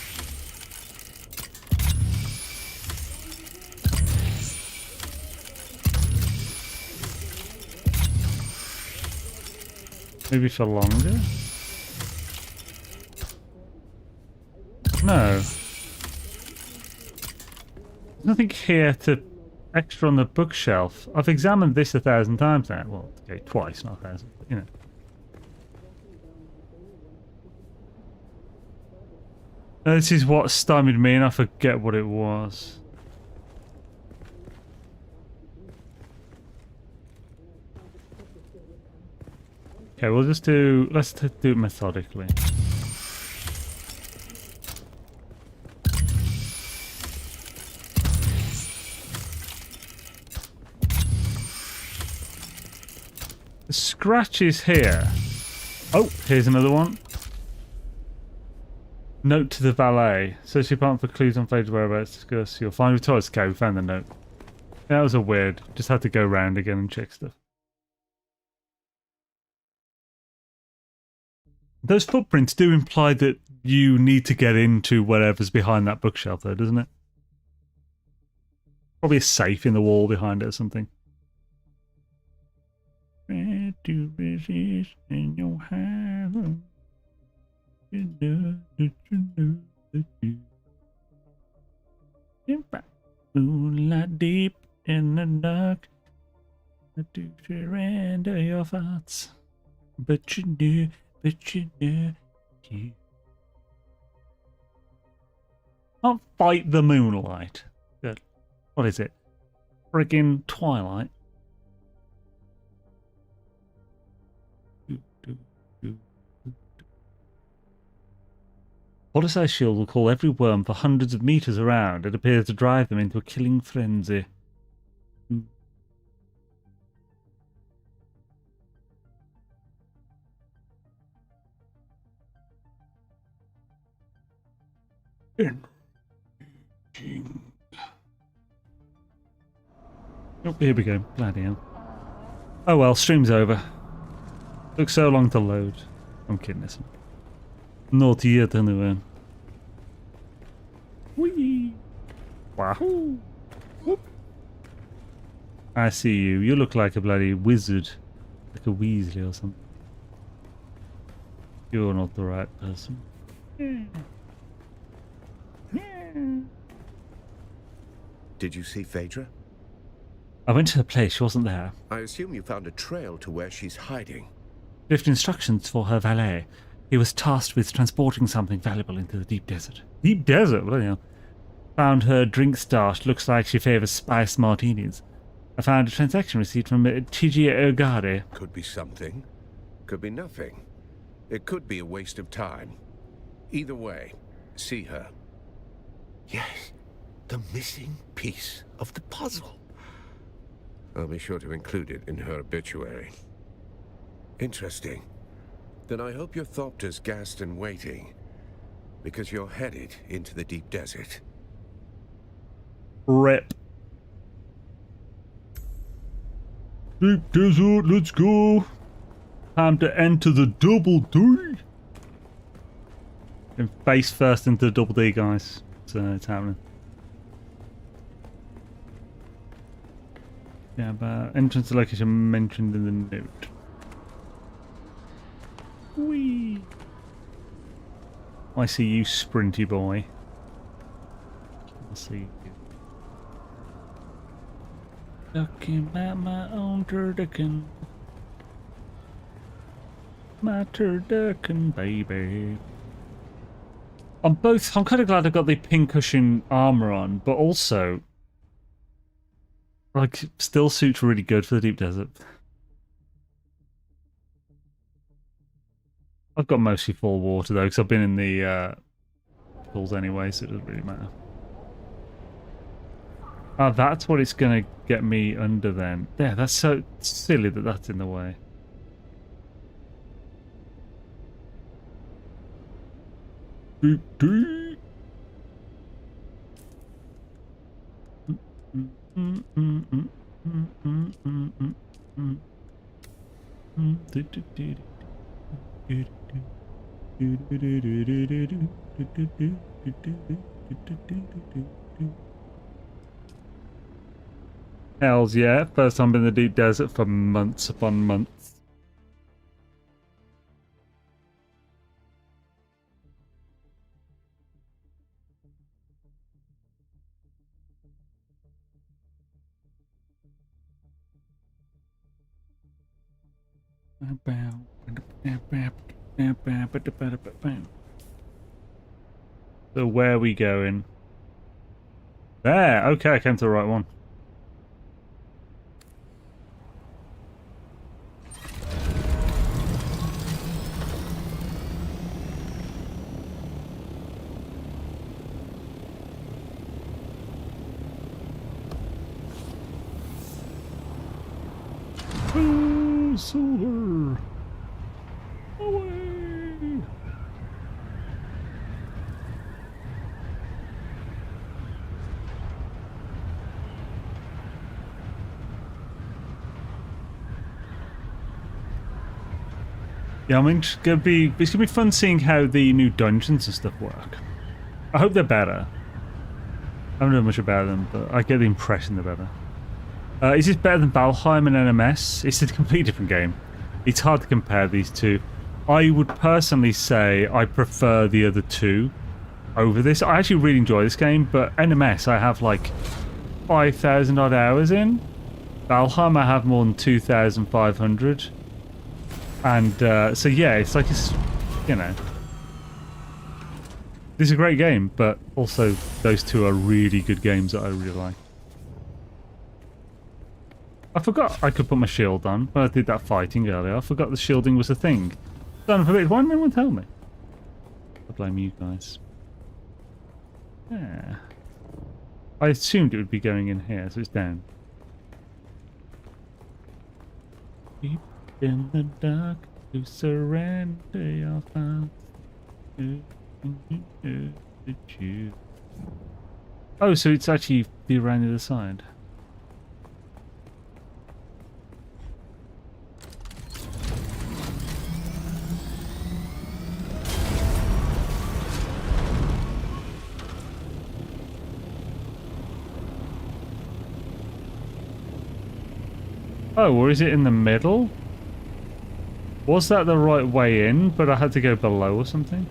A: Maybe for longer? No. There's nothing here to extra on the bookshelf. I've examined this 1,000 times now. Well, okay, twice, not 1,000, but you know. This is what stymied me, and I forget what it was. Okay, we'll just do... let's do it methodically. The scratch is here. Oh, here's another one. Note to the valet. Search the apartment for clues on Fade's whereabouts. Discuss. You'll find with toilets. Okay, we found the note. That was a weird. Just had to go round again and check stuff. Those footprints do imply that you need to get into whatever's behind that bookshelf, though, doesn't it? Probably a safe in the wall behind it or something. Try to resist in your heaven. You know that you know that you. In fact, moonlight deep in the dark. I do surrender your thoughts. But you know you. I'll fight the moonlight. Good. What is it? Friggin' Twilight. Polisai shield will call every worm for hundreds of meters around. It appears to drive them into a killing frenzy. Oh, here we go. Bloody hell. Oh well, stream's over. Took so long to load. I'm kidding this one. Not yet anyway. Whee! Wahoo! Whoop! I see you. You look like a bloody wizard. Like a Weasley or something. You're not the right person.
G: Did you see Phaedra?
A: I went to her place. She wasn't there.
G: I assume you found a trail to where she's hiding.
A: Left instructions for her valet. He was tasked with transporting something valuable into the deep desert. Deep desert? Bloody hell. Found her drink stash. Looks like she favors spiced martinis. I found a transaction receipt from Tiji Ergade.
G: Could be something. Could be nothing. It could be a waste of time. Either way, see her. Yes, the missing piece of the puzzle. I'll be sure to include it in her obituary. Interesting. Then I hope your Thopter's gassed and waiting, because you're headed into the deep desert.
A: Rip. Deep desert, let's go. Time to enter the double D. And face first into the double D, guys. So it's happening. Yeah, but entrance to location mentioned in the note. Whee! I see you, sprinty boy. I see you. Looking at my own turducken. My turducken, baby. I'm kind of glad I got the pincushion armor on, but also, like, still suits really good for the deep desert. I've got mostly full water though, because I've been in the pools anyway, so it doesn't really matter. Ah, that's what it's going to get me under then. Yeah, that's so silly that that's in the way. Deep, deep. Hells yeah, first time in the deep desert for months upon months. So where are we going? There, okay, I came to the right one. Oh, silver! Away! Yeah, I mean, it's gonna be fun seeing how the new dungeons and stuff work. I hope they're better. I don't know much about them, but I get the impression they're better. Is this better than Valheim and NMS? It's a completely different game. It's hard to compare these two. I would personally say I prefer the other two over this. I actually really enjoy this game, but NMS I have like 5,000 odd hours in. Valheim I have more than 2,500. And so yeah, it's like it's, you know, this is a great game, but also those two are really good games that I really like. I forgot I could put my shield on when I did that fighting earlier. I forgot the shielding was a thing. Son of a bitch, why didn't anyone tell me? I blame you guys. Yeah. I assumed it would be going in here, so it's down. Deep in the dark, to surrender your thoughts. Oh, so it's actually be around the other side. Oh, or is it in the middle? Was that the right way in, but I had to go below or something?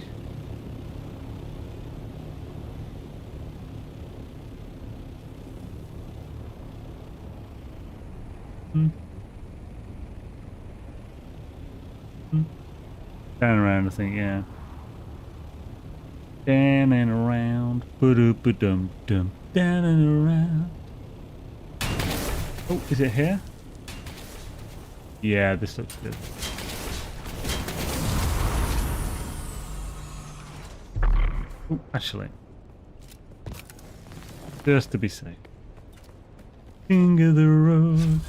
A: Down around, I think, yeah. Down and around. Ba-dum-ba-dum-dum. Down and around. Oh, is it here? Yeah, this looks good. Oh, actually. Just to be safe. King of the road.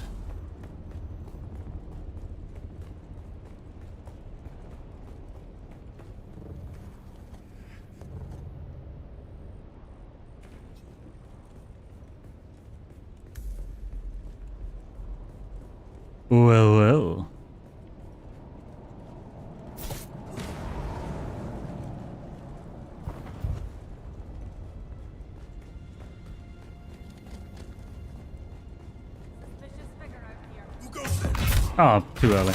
A: Well, well. Oh, too early.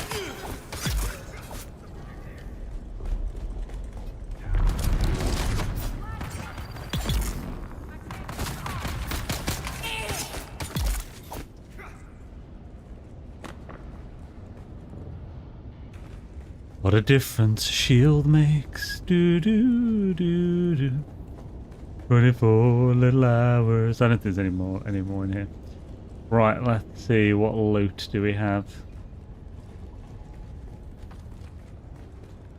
A: What a difference a shield makes. Do do do do. 24 little hours. I don't think there's any more in here. Right, let's see, what loot do we have?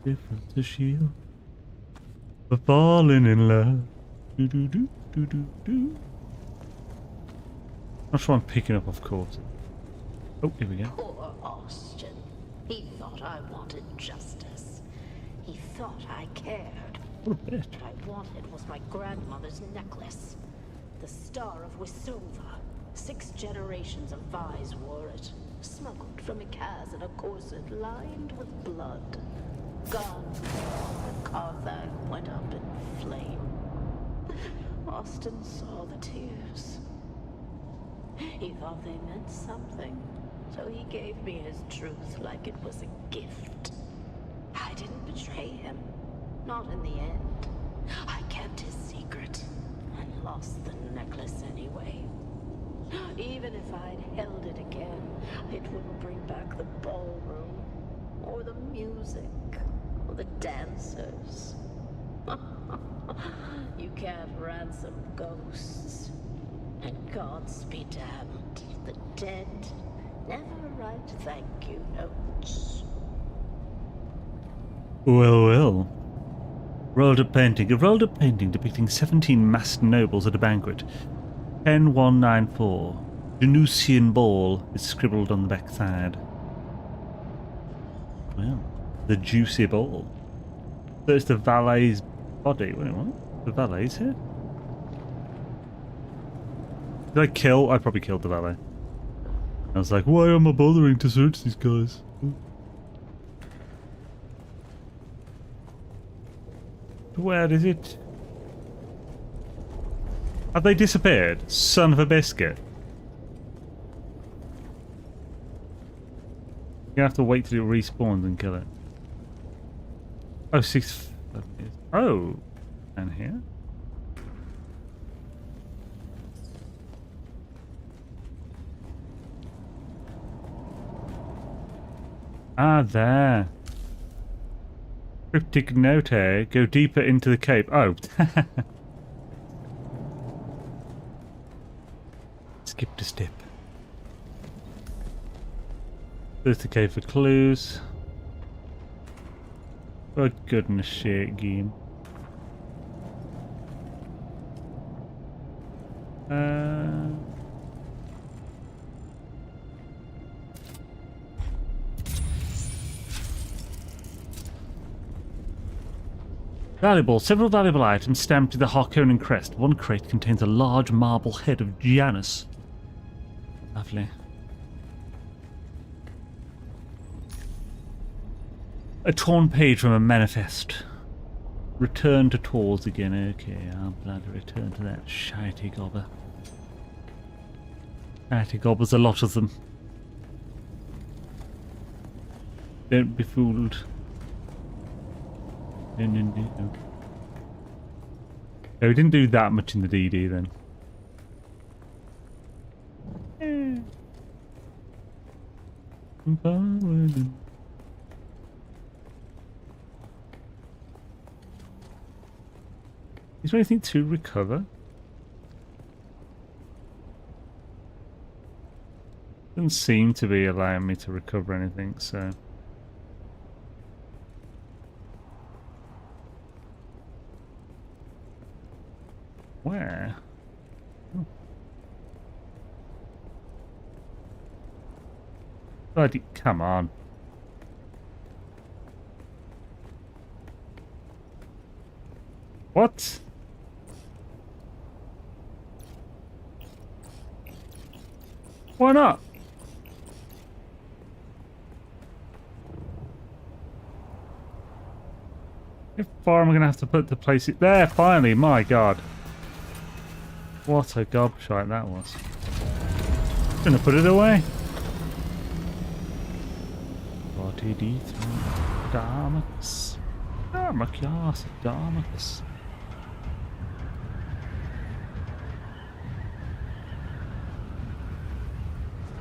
A: Difference a shield for falling in love. Do do do do do do. Not sure I'm picking up, of course. Oh, here we go.
U: Poor Austin. He thought I wanted justice. He thought I cared.
A: What a bitch.
U: What I wanted was my grandmother's necklace. The Star of Wisova. 6 generations of Vise wore it. Smuggled from Ikaz in a corset lined with blood. gone before the Carthag went up in flame. Austin saw the tears. He thought they meant something, so he gave me his truth like it was a gift. I didn't betray him, not in the end. I kept his secret and lost the necklace anyway. Even if I'd held it again, it wouldn't bring back the ballroom, or the music, or the dancers. You can't ransom ghosts. And gods be damned, the dead never write thank you notes.
A: Well, well. Rolled up painting. A rolled up painting depicting 17 masked nobles at a banquet. 10194. Deducing ball is scribbled on the back side. Well, the juicy ball. So it's the valet's body. Wait, what? The valet's here? Did I kill? I probably killed the valet. I was like, why am I bothering to search these guys? Where is it? Have they disappeared? Son of a biscuit. You're gonna have to wait till it respawns and kill it. Oh, 6. Oh, and here? Ah, there. Cryptic note, go deeper into the cave. Oh. Skipped a step. There's the cave for clues. For goodness sake, game. Valuable. Several valuable items stamped with the Harkonnen crest. One crate contains a large marble head of Janus. Lovely. A torn page from a manifest. Return to Tours again. Okay, I'll bloody return to that shitey gobber. Shitey gobbers, a lot of them. Don't be fooled. No. Oh, we didn't do that much in the DD then. Is there anything to recover? Doesn't seem to be allowing me to recover anything, so... Where? Oh. Bloody, come on. What? Why not? How far am I going to have to put to place it? There, finally, my god. What a gobshite that was. Gonna put it away. Body dethroned. Darmax. Darmax, Darmax.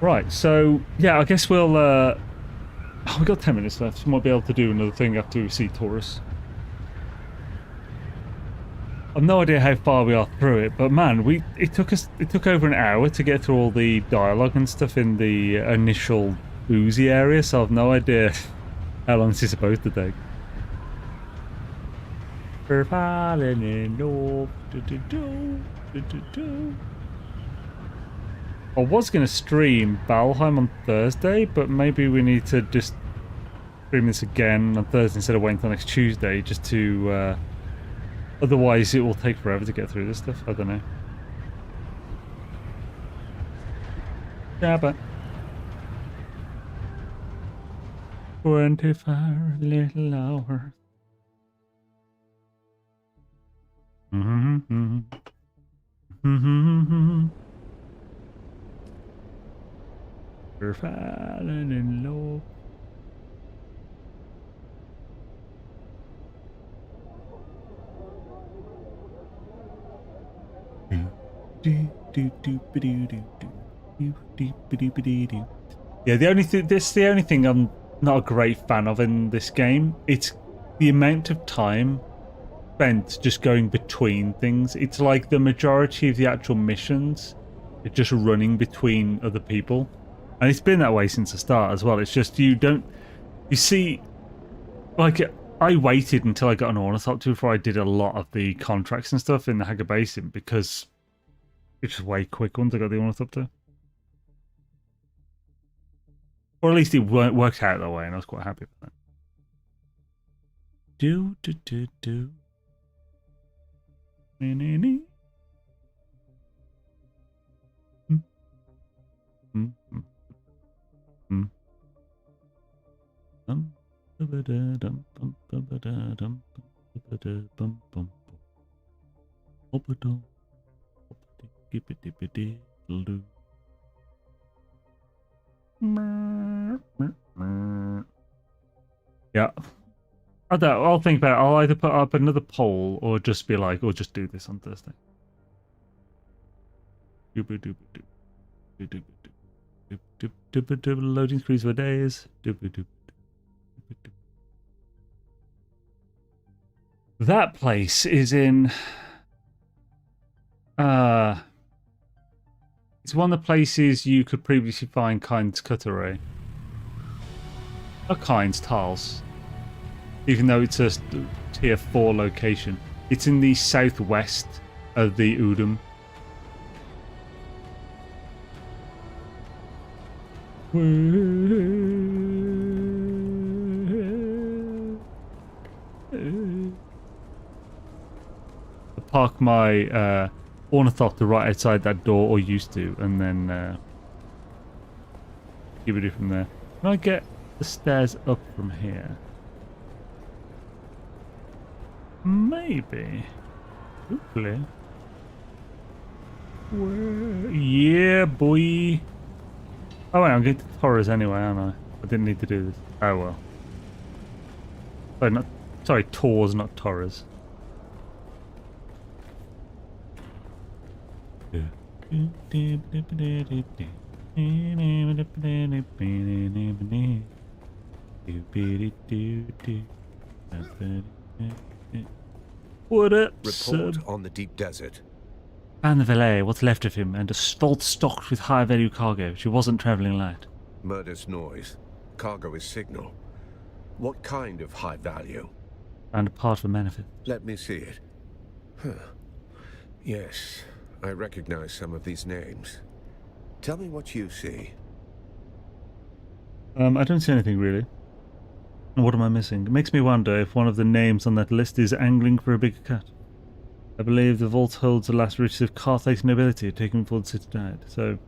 A: Right, so yeah, I guess we'll we've got 10 minutes left. We might be able to do another thing after we see Taurus. I've no idea how far we are through it, but man, it took over an hour to get through all the dialogue and stuff in the initial oozy area, so I've no idea how long this is supposed to take. We're falling in love. I was going to stream Valheim on Thursday, but maybe we need to just stream this again on Thursday instead of waiting until next Tuesday, just to... otherwise it will take forever to get through this stuff. I don't know. Yeah, but... 24 little hours. Mm-hmm. Mm-hmm. We're falling in love. Yeah, this is the only thing I'm not a great fan of in this game. It's the amount of time spent just going between things. It's like the majority of the actual missions are just running between other people. And it's been that way since the start as well. It's just you see, like, I waited until I got an ornithopter before I did a lot of the contracts and stuff in the Haga Basin because it's just way quick once I got the ornithopter. Or at least it worked out that way, and I was quite happy with that. Do. Nee. Yeah. I'll think about it. I'll either put up another poll or just be like, or just do this on Thursday. Loading screens for days. That place is in it's one of the places you could previously find Kynes Cuttery. Not Kynes, Tals. Even though it's a tier 4 location. It's in the southwest of the Udum. I park my ornithopter right outside that door, or used to, and then give it from there. Can I get the stairs up from here? Maybe. Hopefully. Yeah, boy. Oh, wait, I'm getting to Torres anyway, aren't I? I didn't need to do this. Oh, well. Sorry, Tors, not Torres. What up,
G: Report
A: sub?
G: on the deep desert.
A: And the valet, what's left of him, and a vault stocked with high-value cargo. She wasn't travelling light.
G: Murder's noise. Cargo is signal. What kind of high value?
A: And a part of a manifest.
G: Let me see it. Huh. Yes, I recognize some of these names. Tell me what you see.
A: I don't see anything really. What am I missing? It makes me wonder if one of the names on that list is angling for a bigger cut. I believe the vault holds the last riches of Carthage nobility taken before the city died, so...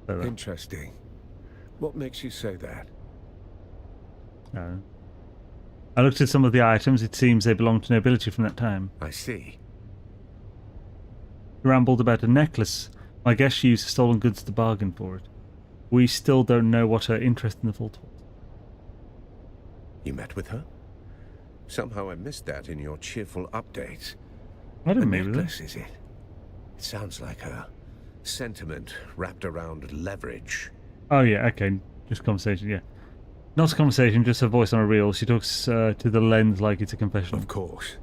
G: Interesting. What makes you say that?
A: I looked at some of the items. It seems they belong to nobility from that time.
G: I see.
A: He rambled about a necklace. I guess she used stolen goods to bargain for it. We still don't know what her interest in the vault was.
G: You met with her? Somehow I missed that in your cheerful updates.
A: I didn't meet with her.
G: Is it? It sounds like a sentiment wrapped around leverage.
A: Oh yeah, okay. Just conversation, yeah. Not a conversation, just her voice on a reel. She talks to the lens like it's a confession.
G: Of course.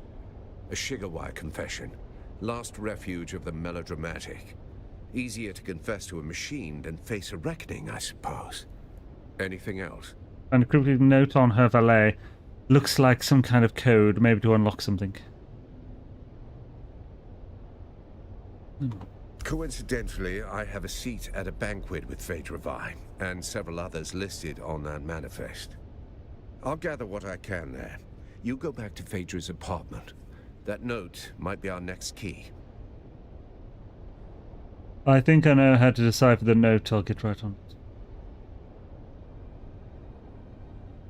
G: A Shigawai confession. Last refuge of the melodramatic. Easier to confess to a machine than face a reckoning, I suppose. Anything else?
A: And a cryptic note on her valet. Looks like some kind of code, maybe to unlock something.
G: Coincidentally, I have a seat at a banquet with Phaedra Vine, and several others listed on that manifest. I'll gather what I can there. You go back to Phaedra's apartment. That note might be our next key.
A: I think I know how to decipher the note. I'll get right on it.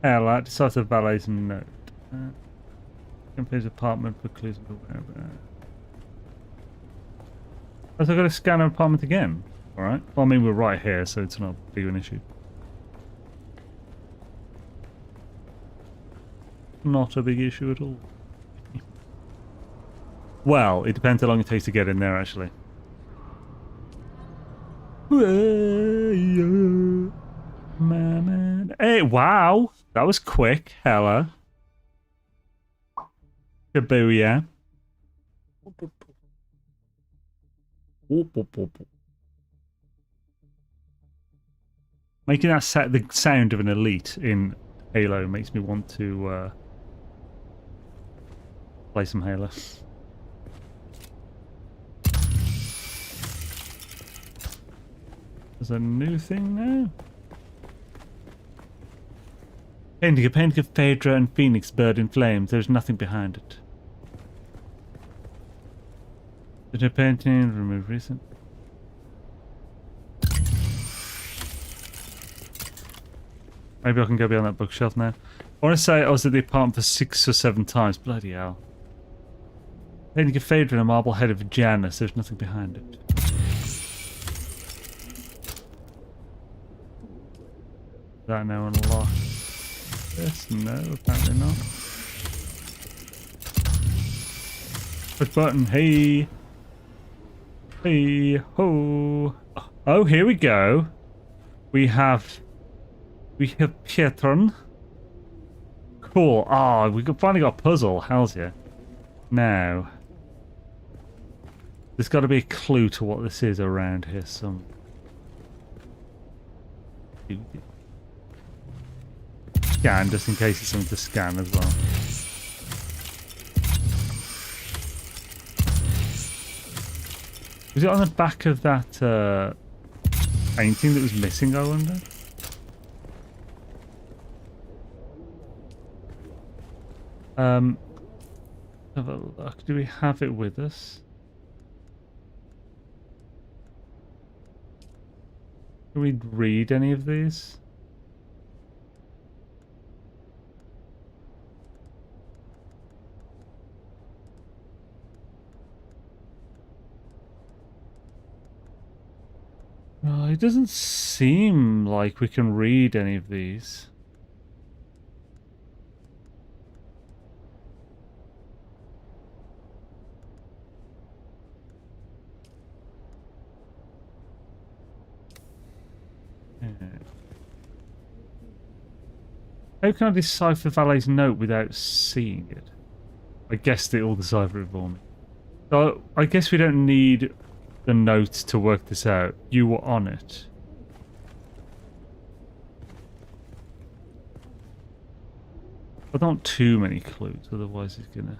A: Ella, decisive valet's note. Company's apartment for clues. Oh, so I've got to scan our apartment again. Alright. Well, I mean, we're right here, so it's not big of an issue. Not a big issue at all. Well, it depends how long it takes to get in there, actually. Hey, wow! That was quick, hella. Kabooyah. Making that the sound of an elite in Halo makes me want to play some Halo. There's a new thing now. Painting of Phaedra and Phoenix bird in flames. There's nothing behind it. Did a painting remove recent? Maybe I can go beyond that bookshelf now. I want to say I was at the apartment for 6 or 7 times. Bloody hell. Painting of Phaedra and a marble head of Janus. There's nothing behind it. That now unlocked. Yes, no, apparently not. Push button, hey! Hey, ho! Oh, here we go! We have Pietron. Cool. Ah, we finally got a puzzle. How's ya? Now, there's got to be a clue to what this is around here. Some. Scan, just in case it's something to scan as well. Was it on the back of that painting that was missing, I wonder? Have a look. Do we have it with us? Can we read any of these? It doesn't seem like we can read any of these. How can I decipher Valet's note without seeing it? I guess they all decipher it for me. So I guess we don't need the note to work this out. You were on it. I don't want too many clues, otherwise it's gonna...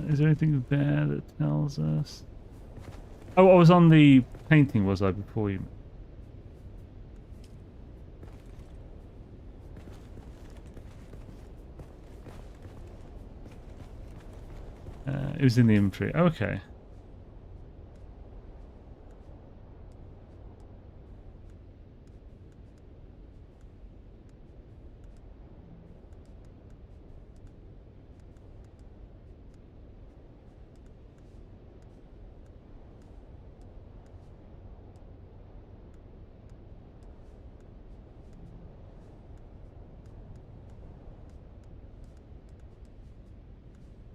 A: Is there anything there that tells us? Oh, I was on the painting, was I, before you? It was in the inventory. Okay.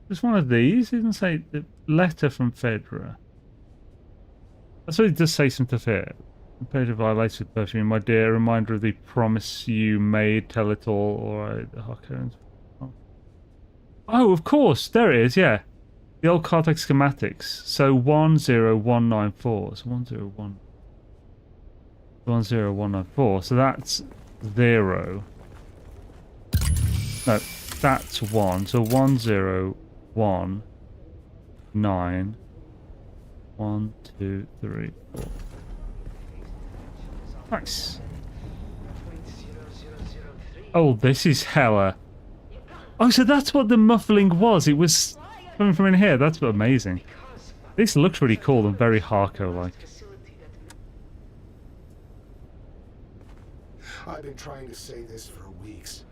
A: Just one of these? It didn't say the letter from Phaedra. That's what it does say something to Phaedra. Phaedra violates with perfume, my dear. A reminder of the promise you made. Tell it all. Alright. Oh, of course. There it is, yeah. The old Cartec schematics. So 10194. So 10194. So that's 0. No, that's 1. So 101. 9 1 2 3 4. Nice. Oh, this is hella. Oh, so that's what the muffling was. It was coming from in here. That's amazing. This looks really cool and very Harco-like.
K: I've been trying to say this for weeks.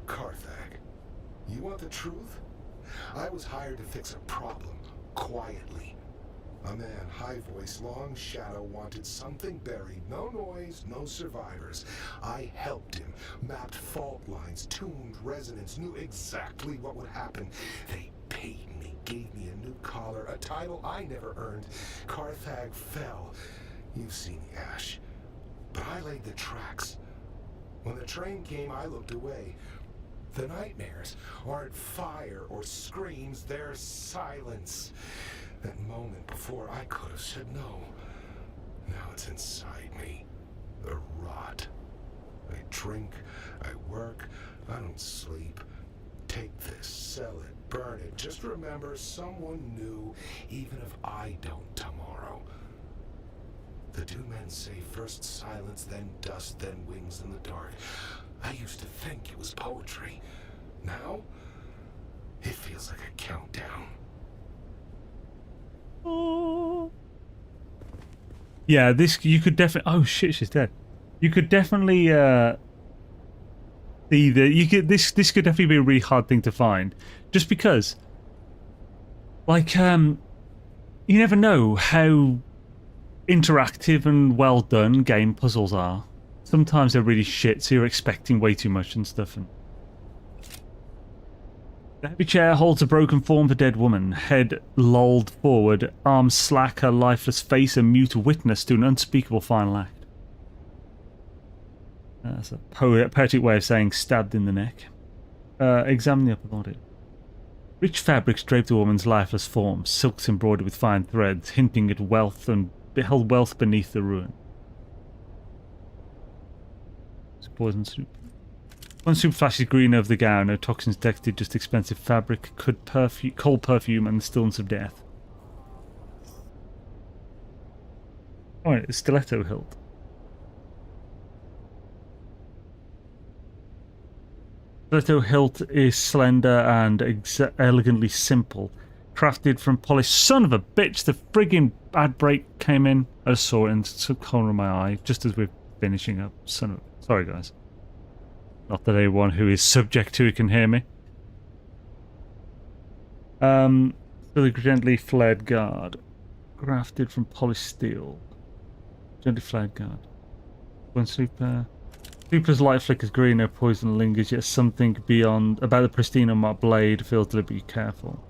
K: Carthag, you want the truth? I was hired to fix a problem, quietly. A man, high voice, long shadow, wanted something buried. No noise, no survivors. I helped him, mapped fault lines, tuned resonance, knew exactly what would happen. They paid me, gave me a new collar, a title I never earned. Carthag fell. You've seen the ash. But I laid the tracks. When the train came, I looked away. The nightmares aren't fire or screams, they're silence. That moment before I could have said no. Now it's inside me. The rot. I drink, I work, I don't sleep. Take this, sell it, burn it. Just remember, someone knew, even if I don't tomorrow. The two men say first silence, then dust, then wings in the dark. I used to think it was poetry. Now, it feels like a countdown.
A: Yeah, this you could definitely. Oh shit, she's dead. You could definitely see that you could. This could definitely be a really hard thing to find, just because, like, you never know how interactive and well done game puzzles are. Sometimes they're really shit, so you're expecting way too much and stuff. And the heavy chair holds a broken form of a dead woman, head lolled forward, arms slack, her lifeless face a mute witness to an unspeakable final act. That's a poetic way of saying stabbed in the neck. Examine the upper body. Rich fabrics draped the woman's lifeless form, silks embroidered with fine threads, hinting at wealth and held wealth beneath the ruin. It's poison soup. One soup flashes green over the gown, no toxins detected, just expensive fabric, cold perfume, and the stillness of death. Oh, it's stiletto hilt. Stiletto hilt is slender and elegantly simple, crafted from polished. Son of a bitch! The friggin' ad break came in. I just saw it in the corner of my eye, just as we're finishing up. Son of. Sorry, guys. Not that anyone who is subject to it can hear me. The gently flared guard. Crafted from polished steel. Gently flared guard. One super. Super's light flickers green, no poison lingers, yet something beyond about the pristine unmarked blade feels deliberately careful.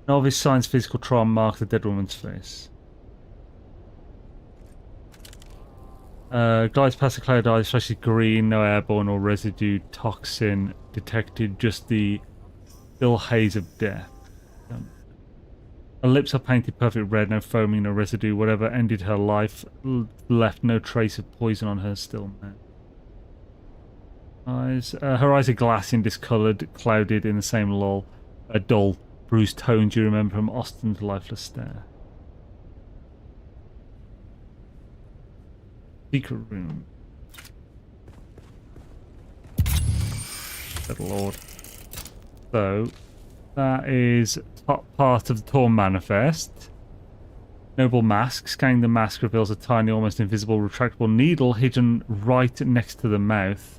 A: Novice signs physical trauma mark the dead woman's face. Glides past the cloud eyes, flashes green, no airborne or residue toxin detected, just the still haze of death. Her lips are painted perfect red, no foaming, no residue, whatever ended her life, left no trace of poison on her still mouth. Eyes, her eyes are glassy and discoloured, clouded in the same lull, a dull, bruised tones you remember from Austin's lifeless stare. Secret room. Good lord. So, that is top part of the Torn Manifest. Noble mask. Scanning the mask reveals a tiny, almost invisible, retractable needle hidden right next to the mouth.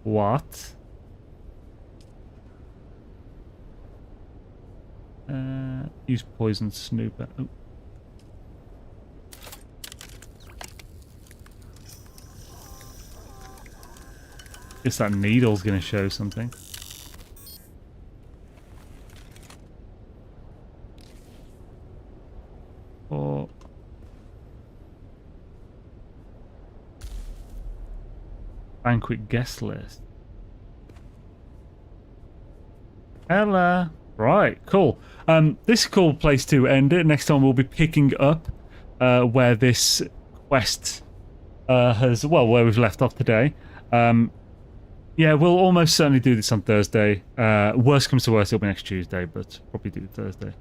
A: What? Use poison snooper. Oh. Guess that needle's going to show something. Or banquet guest list. Hello. Right, cool. This is a cool place to end it. Next time we'll be picking up where this quest has, well, where we've left off today. Yeah, we'll almost certainly do this on Thursday. Worst comes to worst, it'll be next Tuesday, but probably do it Thursday.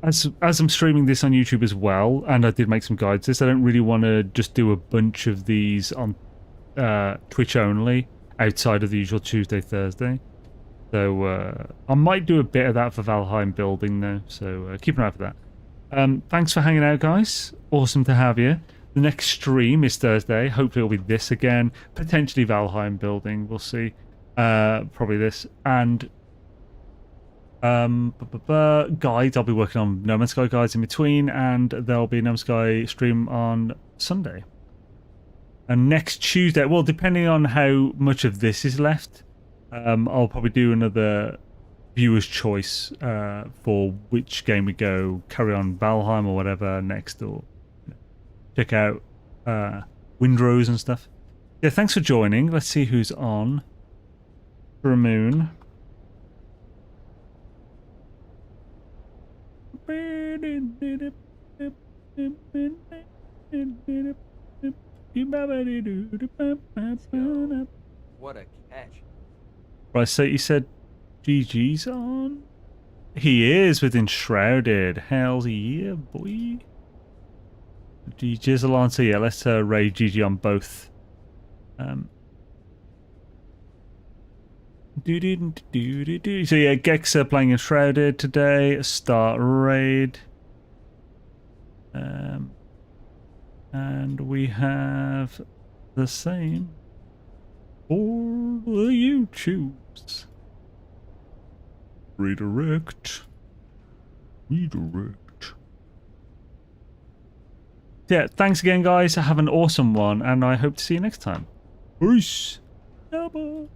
A: As I'm streaming this on YouTube as well, and I did make some guides to this, I don't really want to just do a bunch of these on Twitch only, outside of the usual Tuesday, Thursday. So I might do a bit of that for Valheim building though, so keep an eye out for that. Thanks for hanging out, guys. Awesome to have you. The next stream is Thursday. Hopefully it'll be this again. Potentially Valheim building. We'll see. Probably this. And guides. I'll be working on No Man's Sky guides in between, and there'll be No Man's Sky stream on Sunday. And next Tuesday, well, depending on how much of this is left, I'll probably do another viewer's choice for which game we go. Carry on Valheim or whatever next, or check out Windrose and stuff. Yeah, thanks for joining. Let's see who's on. Ramoon.
L: What a catch.
A: Right, so you said GG's on? He is with Enshrouded. Hell yeah, boy. GG's along, so yeah, let's raid GG on both. So yeah, Gex playing Enshrouded today. Start raid. And we have the same for the YouTubes. Redirect. Yeah, thanks again, guys. Have an awesome one, and I hope to see you next time. Peace. Bye-bye.